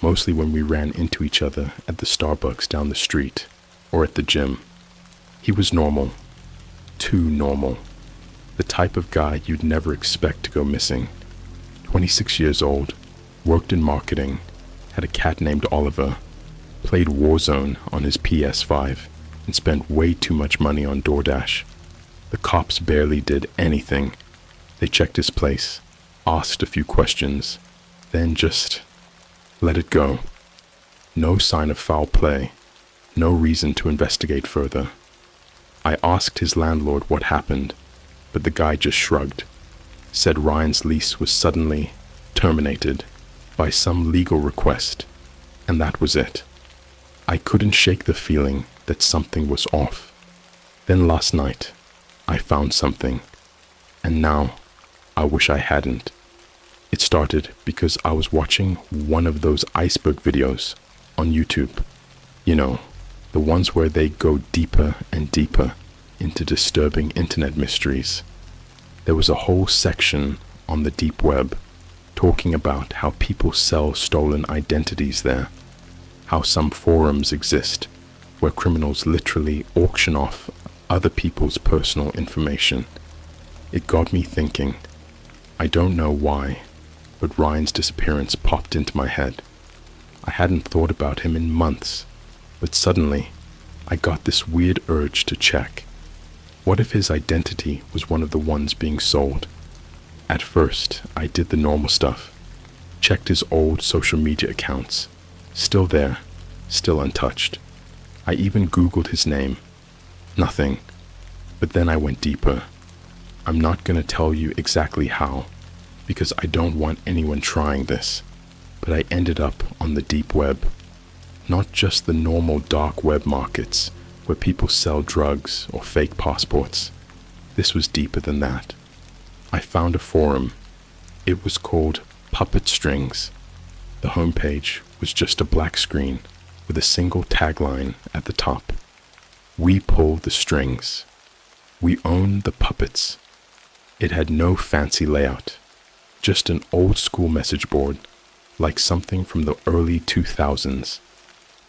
Mostly when we ran into each other at the Starbucks down the street or at the gym. He was normal. Too normal. The type of guy you'd never expect to go missing. 26 years old, worked in marketing, had a cat named Oliver, played Warzone on his PS5, and spent way too much money on DoorDash. The cops barely did anything. They checked his place, asked a few questions, then just let it go. No sign of foul play, no reason to investigate further. I asked his landlord what happened, but the guy just shrugged, said Ryan's lease was suddenly terminated by some legal request, and that was it. I couldn't shake the feeling that something was off. Then last night, I found something, and now I wish I hadn't. It started because I was watching one of those iceberg videos on YouTube. You know, the ones where they go deeper and deeper into disturbing internet mysteries. There was a whole section on the deep web talking about how people sell stolen identities there, how some forums exist where criminals literally auction off other people's personal information. It got me thinking. I don't know why, but Ryan's disappearance popped into my head. I hadn't thought about him in months, but suddenly I got this weird urge to check. What if his identity was one of the ones being sold? At first, I did the normal stuff. Checked his old social media accounts. Still there, still untouched. I even Googled his name. Nothing. But then I went deeper. I'm not gonna tell you exactly how, because I don't want anyone trying this, but I ended up on the deep web. Not just the normal dark web markets where people sell drugs or fake passports. This was deeper than that. I found a forum. It was called Puppet Strings. The homepage was just a black screen with a single tagline at the top. We pull the strings. We own the puppets. It had no fancy layout, just an old school message board, like something from the early 2000s.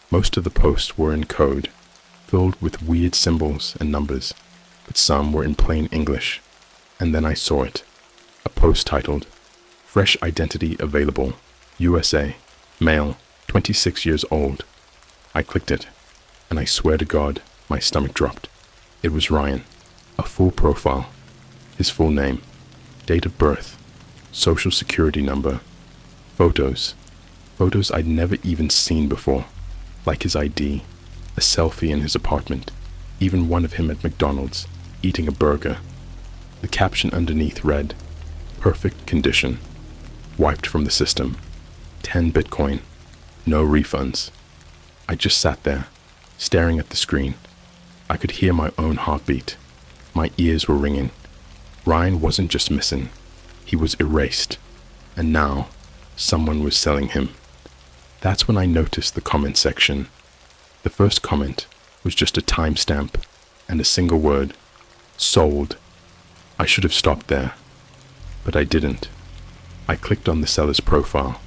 Most of the posts were in code, filled with weird symbols and numbers, but some were in plain English. And then I saw it, a post titled, Fresh Identity Available, USA. Male, 26 years old. I clicked it, and I swear to God, my stomach dropped. It was Ryan. A full profile. His full name, date of birth, social security number, photos. Photos I'd never even seen before, like his ID, a selfie in his apartment, even one of him at McDonald's, eating a burger. The caption underneath read, "Perfect condition. Wiped from the system. 10 Bitcoin. No refunds." I just sat there, staring at the screen. I could hear my own heartbeat. My ears were ringing. Ryan wasn't just missing. He was erased. And now, someone was selling him. That's when I noticed the comment section. The first comment was just a timestamp and a single word, sold. I should have stopped there, but I didn't. I clicked on the seller's profile,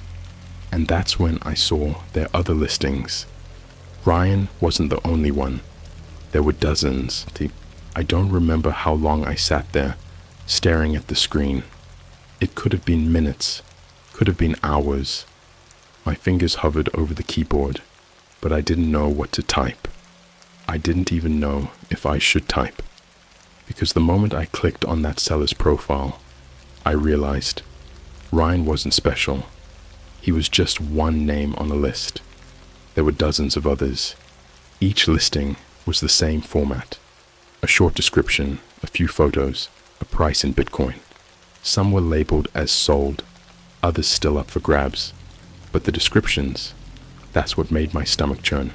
and that's when I saw their other listings. Ryan wasn't the only one. There were dozens. I don't remember how long I sat there, staring at the screen. It could have been minutes, could have been hours. My fingers hovered over the keyboard, but I didn't know what to type. I didn't even know if I should type, because the moment I clicked on that seller's profile, I realized Ryan wasn't special. He was just one name on a list. There were dozens of others. Each listing was the same format. A short description, a few photos, a price in Bitcoin. Some were labeled as sold, others still up for grabs. But the descriptions, that's what made my stomach churn.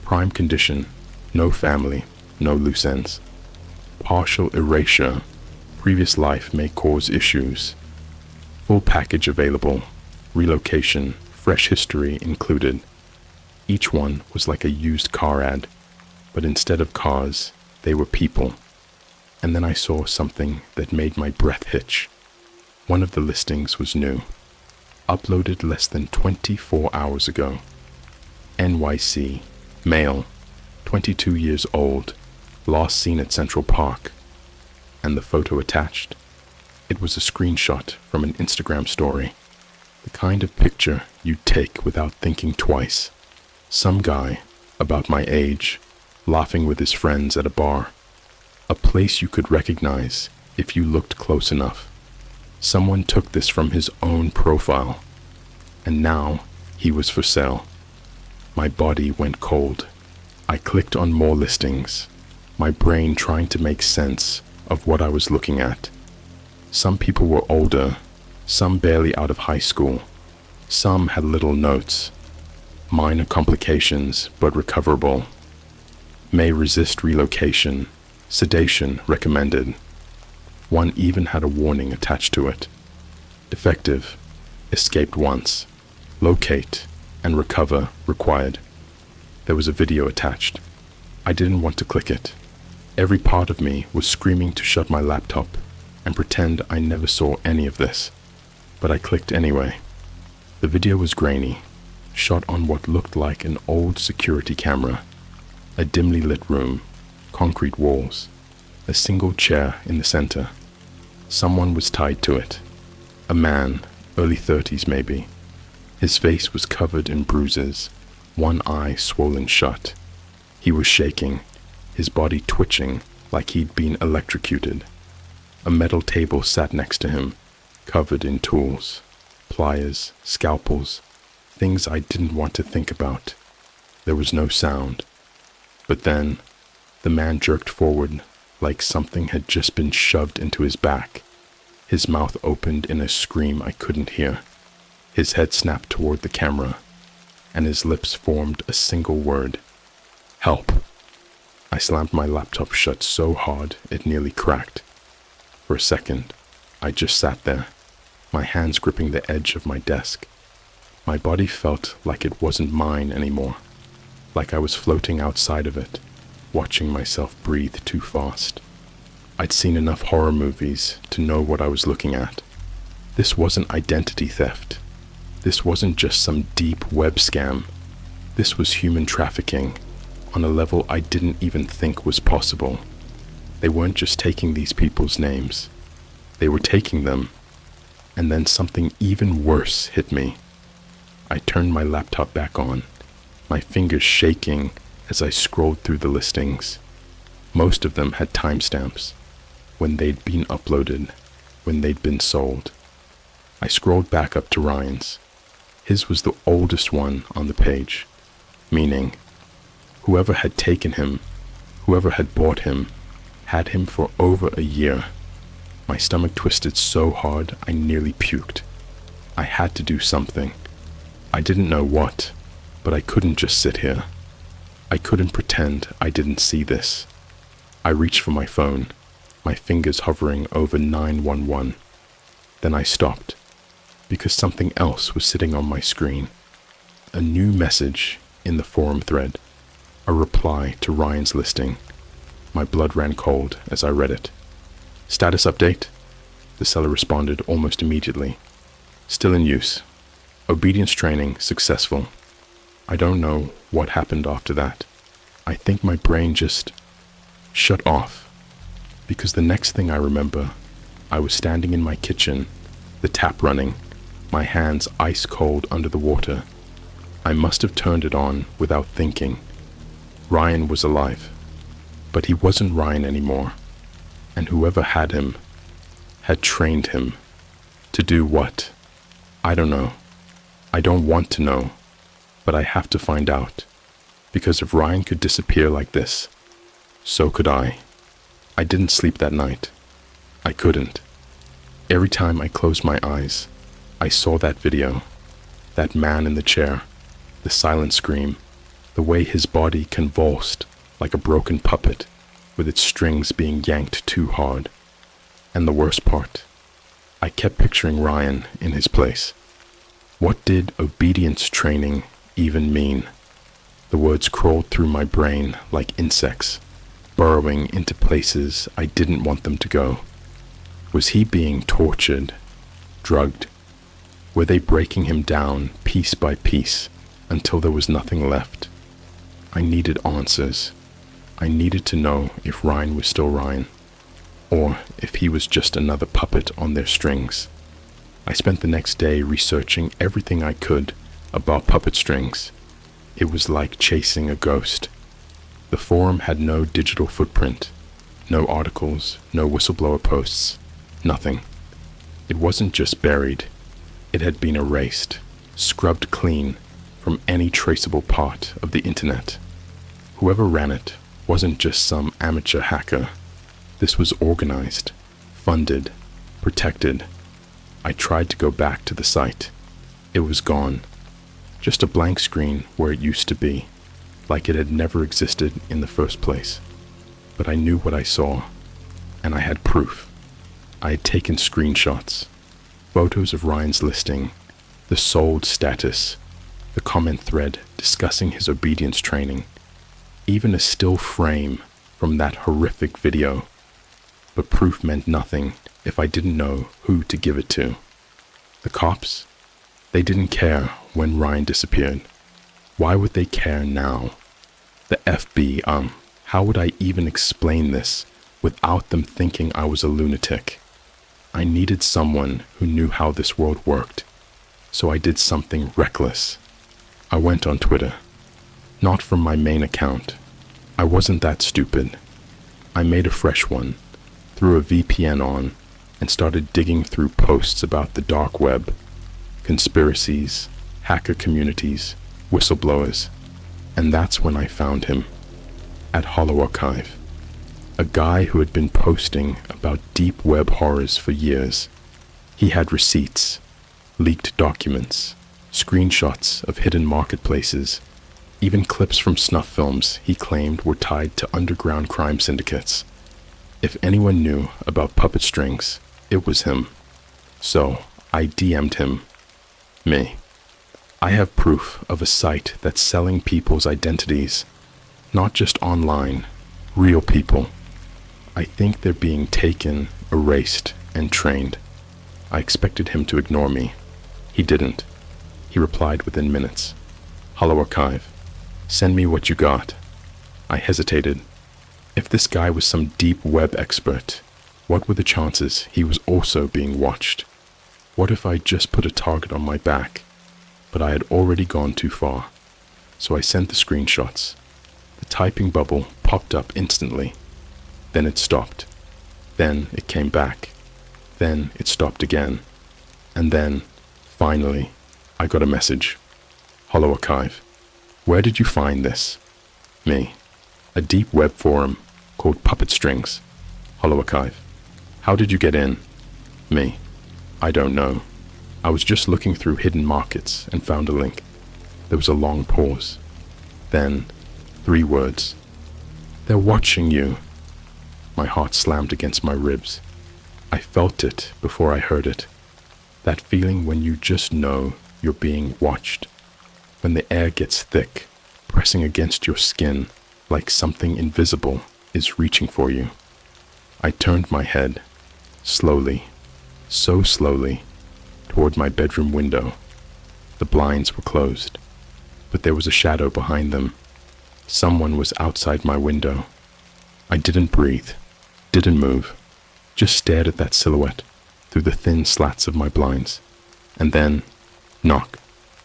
Prime condition, no family, no loose ends. Partial erasure, previous life may cause issues. Full package available, relocation, fresh history included. Each one was like a used car ad, but instead of cars, they were people. And then I saw something that made my breath hitch. One of the listings was new, uploaded less than 24 hours ago. NYC, male, 22 years old, last seen at Central Park. And the photo attached, it was a screenshot from an Instagram story. The kind of picture you'd take without thinking twice. Some guy, about my age, laughing with his friends at a bar. A place you could recognize if you looked close enough. Someone took this from his own profile, and now he was for sale. My body went cold. I clicked on more listings, my brain trying to make sense of what I was looking at. Some people were older, some barely out of high school. Some had little notes. Minor complications, but recoverable. May resist relocation. Sedation recommended. One even had a warning attached to it. Defective. Escaped once. Locate and recover required. There was a video attached. I didn't want to click it. Every part of me was screaming to shut my laptop and pretend I never saw any of this. But I clicked anyway. The video was grainy, shot on what looked like an old security camera. A dimly lit room, concrete walls, a single chair in the center. Someone was tied to it. A man, early 30s maybe. His face was covered in bruises, one eye swollen shut. He was shaking, his body twitching like he'd been electrocuted. A metal table sat next to him, covered in tools, pliers, scalpels, things I didn't want to think about. There was no sound. But then, the man jerked forward like something had just been shoved into his back. His mouth opened in a scream I couldn't hear. His head snapped toward the camera, and his lips formed a single word. Help. I slammed my laptop shut so hard it nearly cracked. For a second, I just sat there, my hands gripping the edge of my desk. My body felt like it wasn't mine anymore, like I was floating outside of it, watching myself breathe too fast. I'd seen enough horror movies to know what I was looking at. This wasn't identity theft. This wasn't just some deep web scam. This was human trafficking on a level I didn't even think was possible. They weren't just taking these people's names. They were taking them, and then something even worse hit me. I turned my laptop back on, my fingers shaking as I scrolled through the listings. Most of them had timestamps, when they'd been uploaded, when they'd been sold. I scrolled back up to Ryan's. His was the oldest one on the page, meaning whoever had taken him, whoever had bought him, had him for over a year. My stomach twisted so hard I nearly puked. I had to do something. I didn't know what, but I couldn't just sit here. I couldn't pretend I didn't see this. I reached for my phone, my fingers hovering over 911. Then I stopped, because something else was sitting on my screen. A new message in the forum thread, a reply to Ryan's listing. My blood ran cold as I read it. Status update? The seller responded almost immediately. Still in use. Obedience training successful. I don't know what happened after that. I think my brain just shut off, because the next thing I remember, I was standing in my kitchen, the tap running, my hands ice cold under the water. I must have turned it on without thinking. Ryan was alive, but he wasn't Ryan anymore, and whoever had him had trained him to do what? I don't know. I don't want to know, but I have to find out, because if Ryan could disappear like this, so could I. I didn't sleep that night. I couldn't. Every time I closed my eyes, I saw that video, that man in the chair, the silent scream, the way his body convulsed like a broken puppet with its strings being yanked too hard. And the worst part, I kept picturing Ryan in his place. What did obedience training even mean? The words crawled through my brain like insects, burrowing into places I didn't want them to go. Was he being tortured, drugged? Were they breaking him down piece by piece until there was nothing left? I needed answers. I needed to know if Ryan was still Ryan, or if he was just another puppet on their strings. I spent the next day researching everything I could about puppet strings. It was like chasing a ghost. The forum had no digital footprint, no articles, no whistleblower posts, nothing. It wasn't just buried. It had been erased, scrubbed clean from any traceable part of the internet. Whoever ran it wasn't just some amateur hacker. This was organized, funded, protected. I tried to go back to the site. It was gone. Just a blank screen where it used to be, like it had never existed in the first place. But I knew what I saw, and I had proof. I had taken screenshots, photos of Ryan's listing, the sold status, the comment thread discussing his obedience training, even a still frame from that horrific video. But proof meant nothing if I didn't know who to give it to. The cops? They didn't care when Ryan disappeared. Why would they care now? The FB, how would I even explain this without them thinking I was a lunatic? I needed someone who knew how this world worked, so I did something reckless. I went on Twitter. Not from my main account. I wasn't that stupid. I made a fresh one, threw a VPN on, and started digging through posts about the dark web, conspiracies, hacker communities, whistleblowers, and that's when I found him, at Hollow Archive, a guy who had been posting about deep web horrors for years. He had receipts, leaked documents, screenshots of hidden marketplaces, even clips from snuff films he claimed were tied to underground crime syndicates. If anyone knew about puppet strings, it was him. So I DM'd him. Me. I have proof of a site that's selling people's identities, not just online, real people. I think they're being taken, erased, and trained. I expected him to ignore me. He didn't. He replied within minutes. Hollow Archive. Send me what you got. I hesitated. If this guy was some deep web expert, what were the chances he was also being watched? What if I just put a target on my back? but I had already gone too far, so I sent the screenshots. The typing bubble popped up instantly. Then it stopped. Then it came back. Then it stopped again. And then, finally, I got a message. Hollow Archive. Where did you find this? Me. A deep web forum called Puppet Strings. Hollow Archive. How did you get in? Me. I don't know. I was just looking through hidden markets and found a link. There was a long pause. Then, 3 words. They're watching you. My heart slammed against my ribs. I felt it before I heard it. That feeling when you just know you're being watched. When the air gets thick, pressing against your skin like something invisible is reaching for you. I turned my head, slowly, so slowly, toward my bedroom window. The blinds were closed, but there was a shadow behind them. Someone was outside my window. I didn't breathe, didn't move, just stared at that silhouette through the thin slats of my blinds. And then, knock.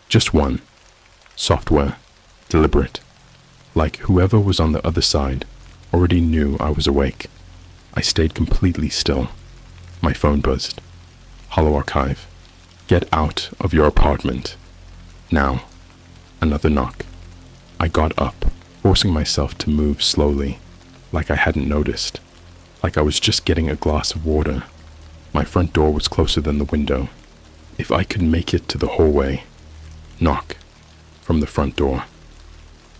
Just one. Software, deliberate. Like whoever was on the other side already knew I was awake. I stayed completely still. My phone buzzed. Hollow Archive. Get out of your apartment. Now. Another knock. I got up, forcing myself to move slowly, like I hadn't noticed, like I was just getting a glass of water. My front door was closer than the window. If I could make it to the hallway. Knock. From the front door.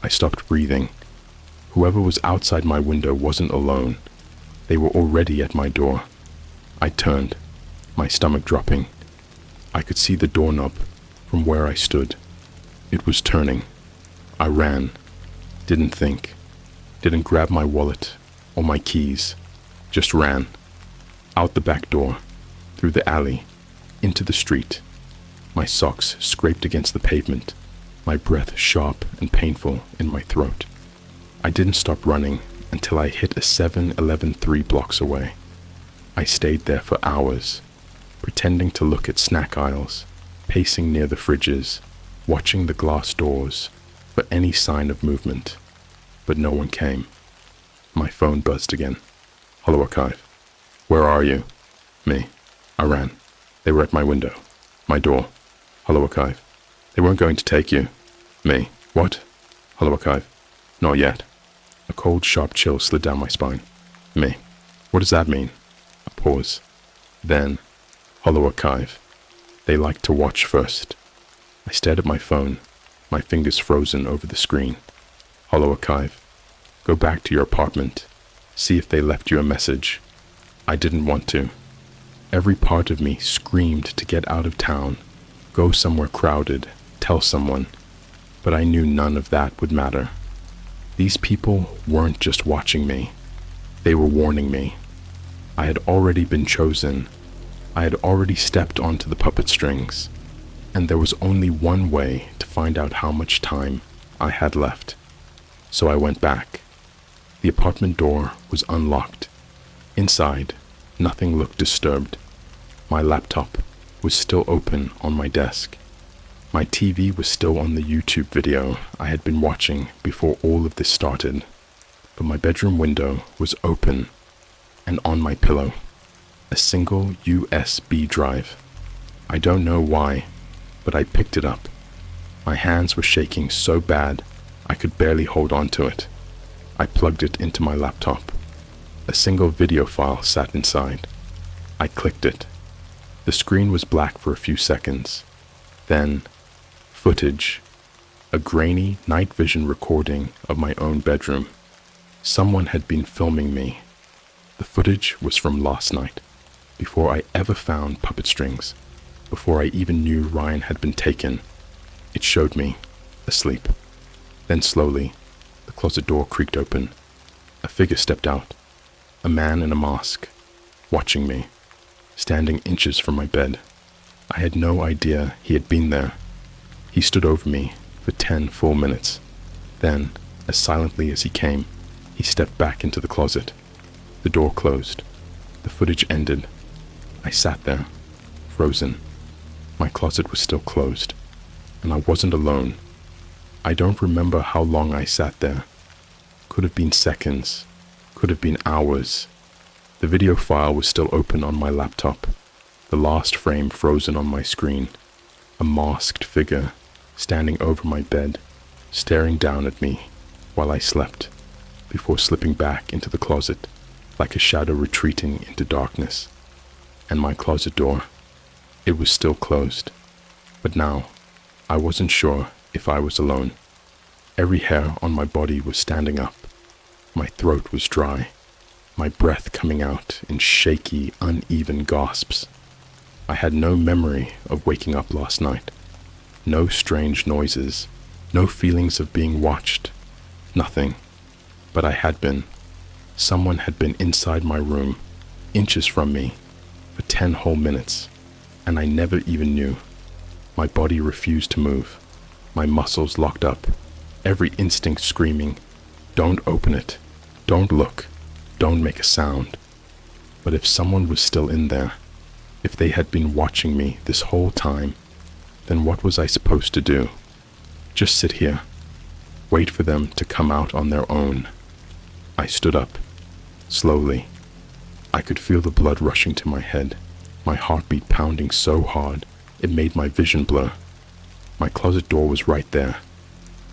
I stopped breathing. Whoever was outside my window wasn't alone. They were already at my door. I turned, my stomach dropping. I could see the doorknob from where I stood. It was turning. I ran. Didn't think. Didn't grab my wallet or my keys. Just ran. Out the back door, through the alley, into the street. My socks scraped against the pavement, my breath sharp and painful in my throat. I didn't stop running until I hit a 7-Eleven 3 blocks away. I stayed there for hours, pretending to look at snack aisles, pacing near the fridges, watching the glass doors for any sign of movement. But no one came. My phone buzzed again. Hollow Archive. Where are you? Me. I ran. They were at my window. My door. Hollow Archive. They weren't going to take you. Me. What? Hollow Archive. Not yet. A cold, sharp chill slid down my spine. Me. What does that mean? A pause. Then, Hollow Archive. They like to watch first. I stared at my phone, my fingers frozen over the screen. Hollow Archive. Go back to your apartment. See if they left you a message. I didn't want to. Every part of me screamed to get out of town, go somewhere crowded, tell someone. But I knew none of that would matter. These people weren't just watching me. They were warning me. I had already been chosen. I had already stepped onto the puppet strings. And there was only one way to find out how much time I had left. So I went back. The apartment door was unlocked. Inside, nothing looked disturbed. My laptop was still open on my desk. My TV was still on the YouTube video I had been watching before all of this started. But my bedroom window was open, and on my pillow, a single USB drive. I don't know why, but I picked it up. My hands were shaking so bad I could barely hold on to it. I plugged it into my laptop. A single video file sat inside. I clicked it. The screen was black for a few seconds. Then, footage. A grainy night vision recording of my own bedroom. Someone had been filming me. The footage was from last night, before I ever found puppet strings, before I even knew Ryan had been taken. It showed me, asleep. Then slowly, the closet door creaked open. A figure stepped out. A man in a mask, watching me, standing inches from my bed. I had no idea he had been there. He stood over me for 10 full minutes. Then, as silently as he came, he stepped back into the closet. The door closed. The footage ended. I sat there, frozen. My closet was still closed. And I wasn't alone. I don't remember how long I sat there. Could have been seconds, could have been hours. The video file was still open on my laptop, the last frame frozen on my screen. A masked figure standing over my bed, staring down at me while I slept, before slipping back into the closet like a shadow retreating into darkness. And my closet door, it was still closed. But now, I wasn't sure if I was alone. Every hair on my body was standing up. My throat was dry, my breath coming out in shaky, uneven gasps. I had no memory of waking up last night. No strange noises, no feelings of being watched, nothing. But I had been. Someone had been inside my room, inches from me, for 10 whole minutes, and I never even knew. My body refused to move, my muscles locked up, every instinct screaming, "Don't open it, don't look, don't make a sound." But if someone was still in there, if they had been watching me this whole time, then what was I supposed to do? Just sit here, wait for them to come out on their own. I stood up, slowly. I could feel the blood rushing to my head, my heartbeat pounding so hard it made my vision blur. My closet door was right there,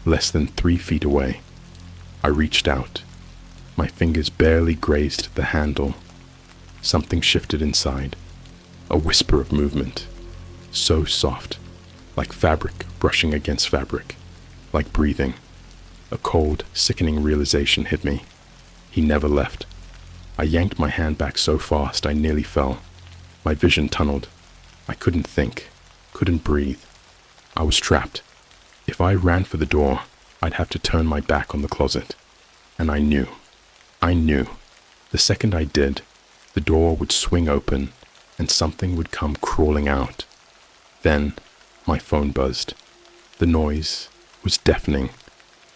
less than 3 feet away. I reached out. My fingers barely grazed the handle. Something shifted inside, a whisper of movement, so soft, like fabric brushing against fabric, like breathing. A cold, sickening realization hit me. He never left. I yanked my hand back so fast I nearly fell. My vision tunneled. I couldn't think, couldn't breathe. I was trapped. If I ran for the door, I'd have to turn my back on the closet. And I knew. The second I did, the door would swing open and something would come crawling out. Then, my phone buzzed. The noise was deafening.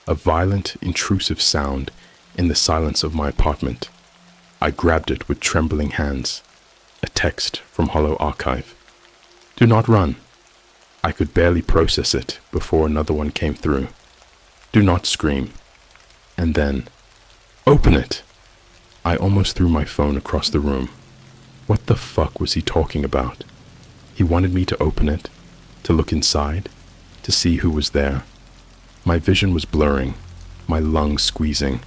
A violent, intrusive sound in the silence of my apartment. I grabbed it with trembling hands. A text from Hollow Archive. "Do not run." I could barely process it before another one came through. "Do not scream." And then, "Open it!" I almost threw my phone across the room. What the fuck was he talking about? He wanted me to open it, to look inside, to see who was there. My vision was blurring, my lungs squeezing,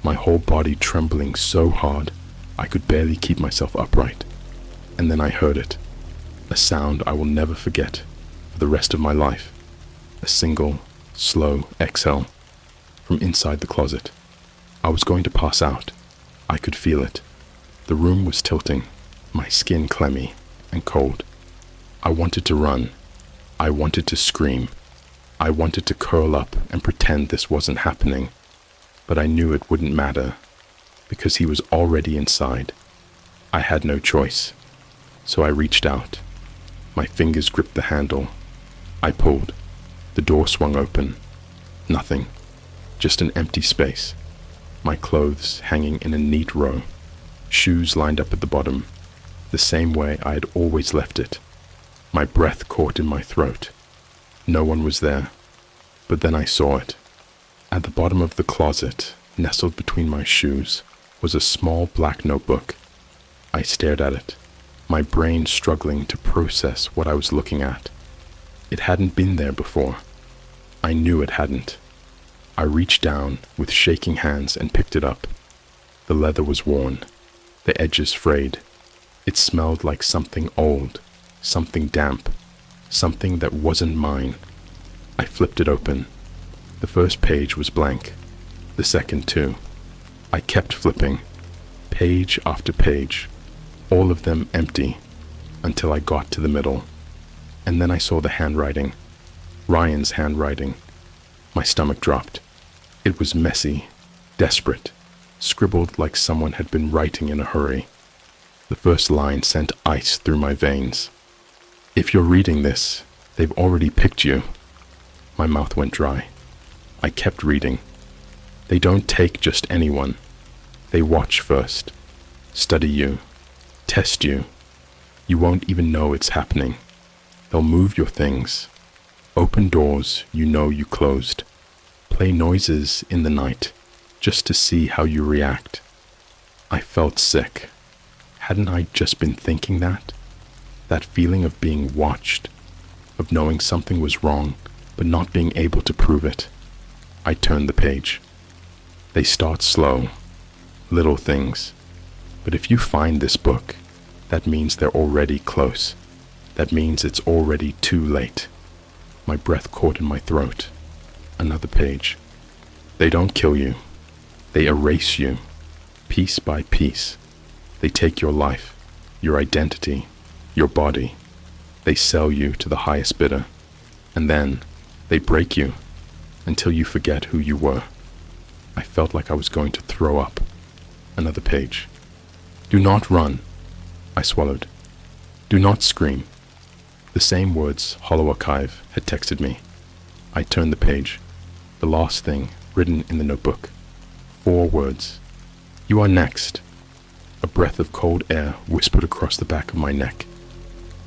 my whole body trembling so hard I could barely keep myself upright. And then I heard it, a sound I will never forget for the rest of my life. A single, slow exhale from inside the closet. I was going to pass out. I could feel it. The room was tilting, my skin clammy and cold. I wanted to run. I wanted to scream. I wanted to curl up and pretend this wasn't happening. But I knew it wouldn't matter, because he was already inside. I had no choice. So I reached out. My fingers gripped the handle. I pulled. The door swung open. Nothing. Just an empty space. My clothes hanging in a neat row. Shoes lined up at the bottom, the same way I had always left it. My breath caught in my throat. No one was there. But then I saw it. At the bottom of the closet, nestled between my shoes, was a small black notebook. I stared at it, my brain struggling to process what I was looking at. It hadn't been there before. I knew it hadn't. I reached down with shaking hands and picked it up. The leather was worn, the edges frayed. It smelled like something old, something damp, something that wasn't mine. I flipped it open. The first page was blank, the second too. I kept flipping, page after page, all of them empty, until I got to the middle. And then I saw the handwriting, Ryan's handwriting. My stomach dropped. It was messy, desperate, scribbled like someone had been writing in a hurry. The first line sent ice through my veins. "If you're reading this, they've already picked you." My mouth went dry. I kept reading. "They don't take just anyone. They watch first, study you, test you. You won't even know it's happening. They'll move your things, Open doors you know you closed. Play noises in the night just to see how you react. I felt sick. Hadn't I just been thinking that? That feeling of being watched, of knowing something was wrong but not being able to prove it. I turned the page. They start slow, little things. But if you find this book, that means they're already close. That means it's already too late. My breath caught in my throat. Another page. They don't kill you. They erase you, piece by piece. They take your life, your identity, your body. They sell you to the highest bidder. And then they break you until you forget who you were. I felt like I was going to throw up. Another page. Do not run. I swallowed. Do not scream. The same words Hollow Archive had texted me. I turned the page. The last thing written in the notebook. 4 words. You are next. A breath of cold air whispered across the back of my neck.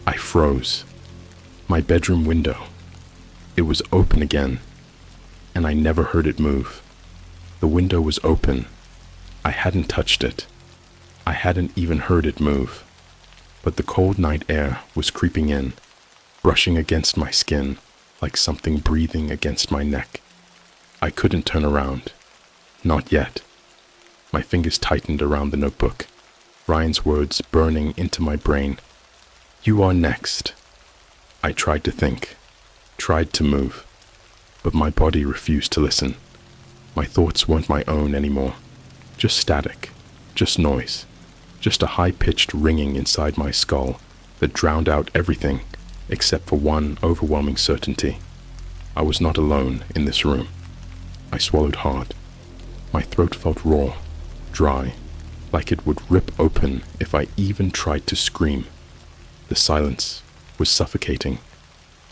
I froze. My bedroom window. It was open again, and I never heard it move. The window was open. I hadn't touched it. I hadn't even heard it move. But the cold night air was creeping in, brushing against my skin like something breathing against my neck. I couldn't turn around. Not yet. My fingers tightened around the notebook, Ryan's words burning into my brain. You are next. I tried to think, tried to move, but my body refused to listen. My thoughts weren't my own anymore. Just static, just noise, just a high-pitched ringing inside my skull that drowned out everything except for one overwhelming certainty. I was not alone in this room. I swallowed hard. My throat felt raw, dry, like it would rip open if I even tried to scream. The silence was suffocating.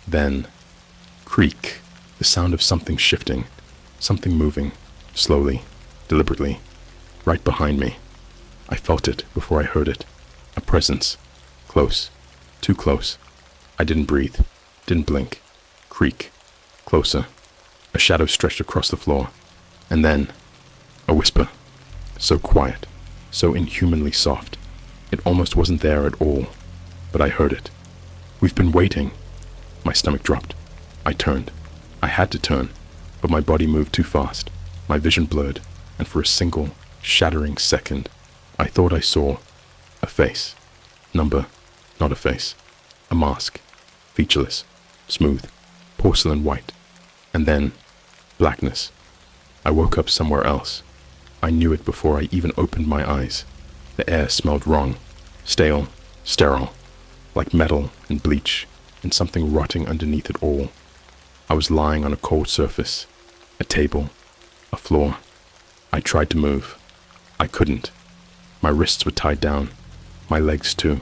Then, creak, the sound of something shifting, something moving, slowly, deliberately, right behind me. I felt it before I heard it. A presence. Close. Too close. I didn't breathe. Didn't blink. Creak. Closer. A shadow stretched across the floor. And then, a whisper. So quiet. So inhumanly soft. It almost wasn't there at all. But I heard it. We've been waiting. My stomach dropped. I turned. I had to turn, but my body moved too fast. My vision blurred, and for a single, shattering second, I thought I saw a face. Number, not a face. A mask. Featureless. Smooth. Porcelain white. And then, blackness. I woke up somewhere else. I knew it before I even opened my eyes. The air smelled wrong. Stale. Sterile. Like metal and bleach, and something rotting underneath it all. I was lying on a cold surface. A table. A floor. I tried to move. I couldn't. My wrists were tied down. My legs too.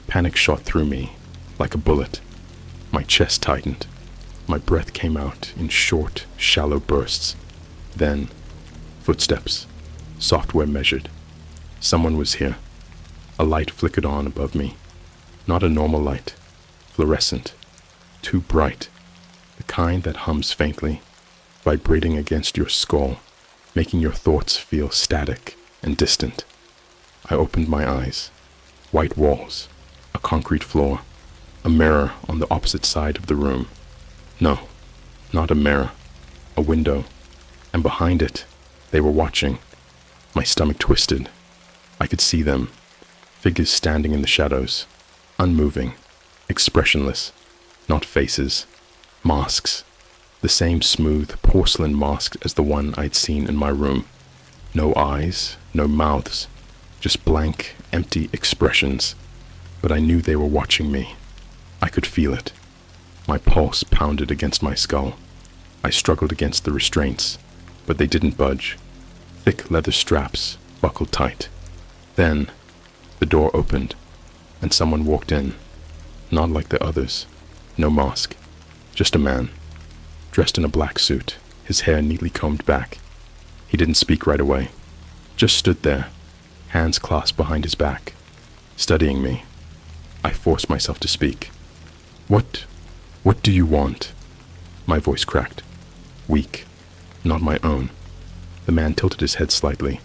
Panic shot through me, like a bullet. My chest tightened. My breath came out in short, shallow bursts. Then, footsteps. Software measured. Someone was here. A light flickered on above me. Not a normal light. Fluorescent. Too bright. The kind that hums faintly, vibrating against your skull, making your thoughts feel static and distant. I opened my eyes. White walls. A concrete floor. A mirror on the opposite side of the room. No, not a mirror. A window. And behind it, they were watching. My stomach twisted. I could see them. Figures standing in the shadows. Unmoving. Expressionless. Not faces. Masks. The same smooth porcelain mask as the one I'd seen in my room. No eyes, no mouths. Just blank, empty expressions. But I knew they were watching me. I could feel it. My pulse pounded against my skull. I struggled against the restraints, but they didn't budge. Thick leather straps buckled tight. Then, the door opened, and someone walked in. Not like the others. No mask. Just a man. Dressed in a black suit, his hair neatly combed back. He didn't speak right away. Just stood there, hands clasped behind his back, studying me. I forced myself to speak. What do you want? My voice cracked. Weak. Not my own. The man tilted his head slightly,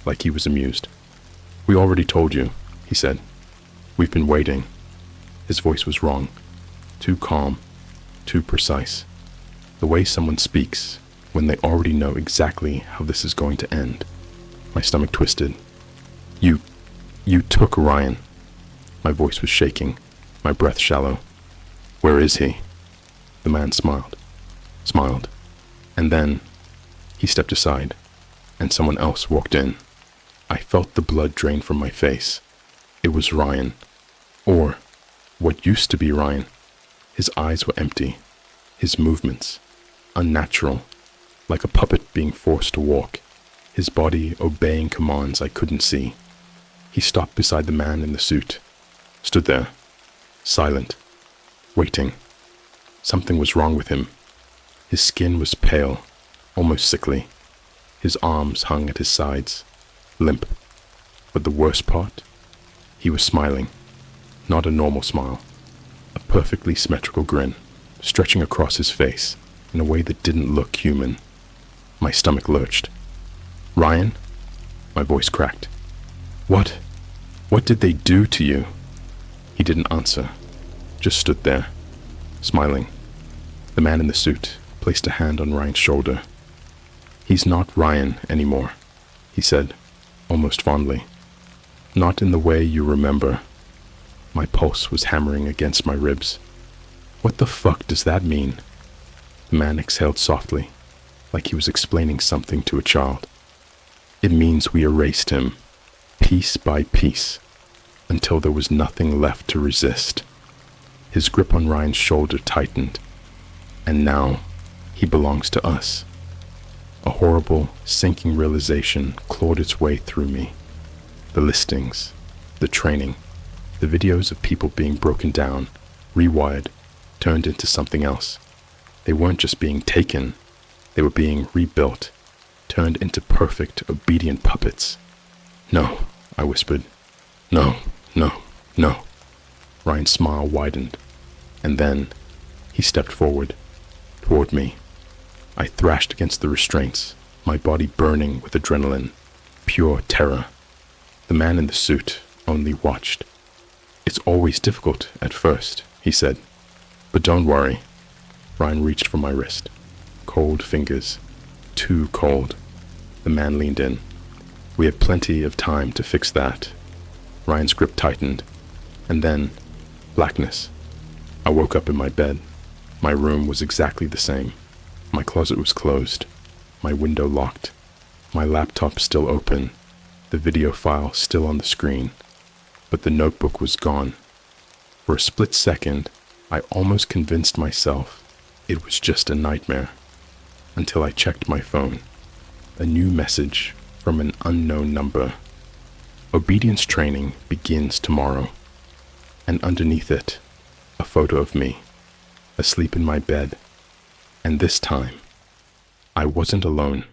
like he was amused. "We already told you," he said. "We've been waiting." His voice was wrong. Too calm. Too precise. The way someone speaks when they already know exactly how this is going to end. My stomach twisted. You took Ryan." My voice was shaking, my breath shallow. "Where is he?" The man smiled. And then he stepped aside, and someone else walked in. I felt the blood drain from my face. It was Ryan. Or what used to be Ryan. His eyes were empty. His movements unnatural, like a puppet being forced to walk, his body obeying commands I couldn't see. He stopped beside the man in the suit, stood there, silent, waiting. Something was wrong with him. His skin was pale, almost sickly. His arms hung at his sides, limp. But the worst part? He was smiling. Not a normal smile. A perfectly symmetrical grin, stretching across his face in a way that didn't look human. My stomach lurched. "Ryan?" My voice cracked. What did they do to you?" He didn't answer, just stood there, smiling. The man in the suit placed a hand on Ryan's shoulder. "He's not Ryan anymore," he said, almost fondly. "Not in the way you remember." My pulse was hammering against my ribs. "What the fuck does that mean?" The man exhaled softly, like he was explaining something to a child. "It means we erased him, piece by piece, until there was nothing left to resist." His grip on Ryan's shoulder tightened, and now he belongs to us. A horrible, sinking realization clawed its way through me. The listings, the training, the videos of people being broken down, rewired, turned into something else. They weren't just being taken, they were being rebuilt, turned into perfect, obedient puppets. "No," I whispered. "No, no, no." Ryan's smile widened, and then he stepped forward, toward me. I thrashed against the restraints, my body burning with adrenaline, pure terror. The man in the suit only watched. "It's always difficult at first," he said. "But don't worry." Ryan reached for my wrist. Cold fingers. Too cold. The man leaned in. "We have plenty of time to fix that." Ryan's grip tightened, and then blackness. I woke up in my bed. My room was exactly the same. My closet was closed, my window locked, my laptop still open, the video file still on the screen, but the notebook was gone. For a split second, I almost convinced myself it was just a nightmare, until I checked my phone. A new message from an unknown number. "Obedience training begins tomorrow." And underneath it, a photo of me, asleep in my bed. And this time, I wasn't alone.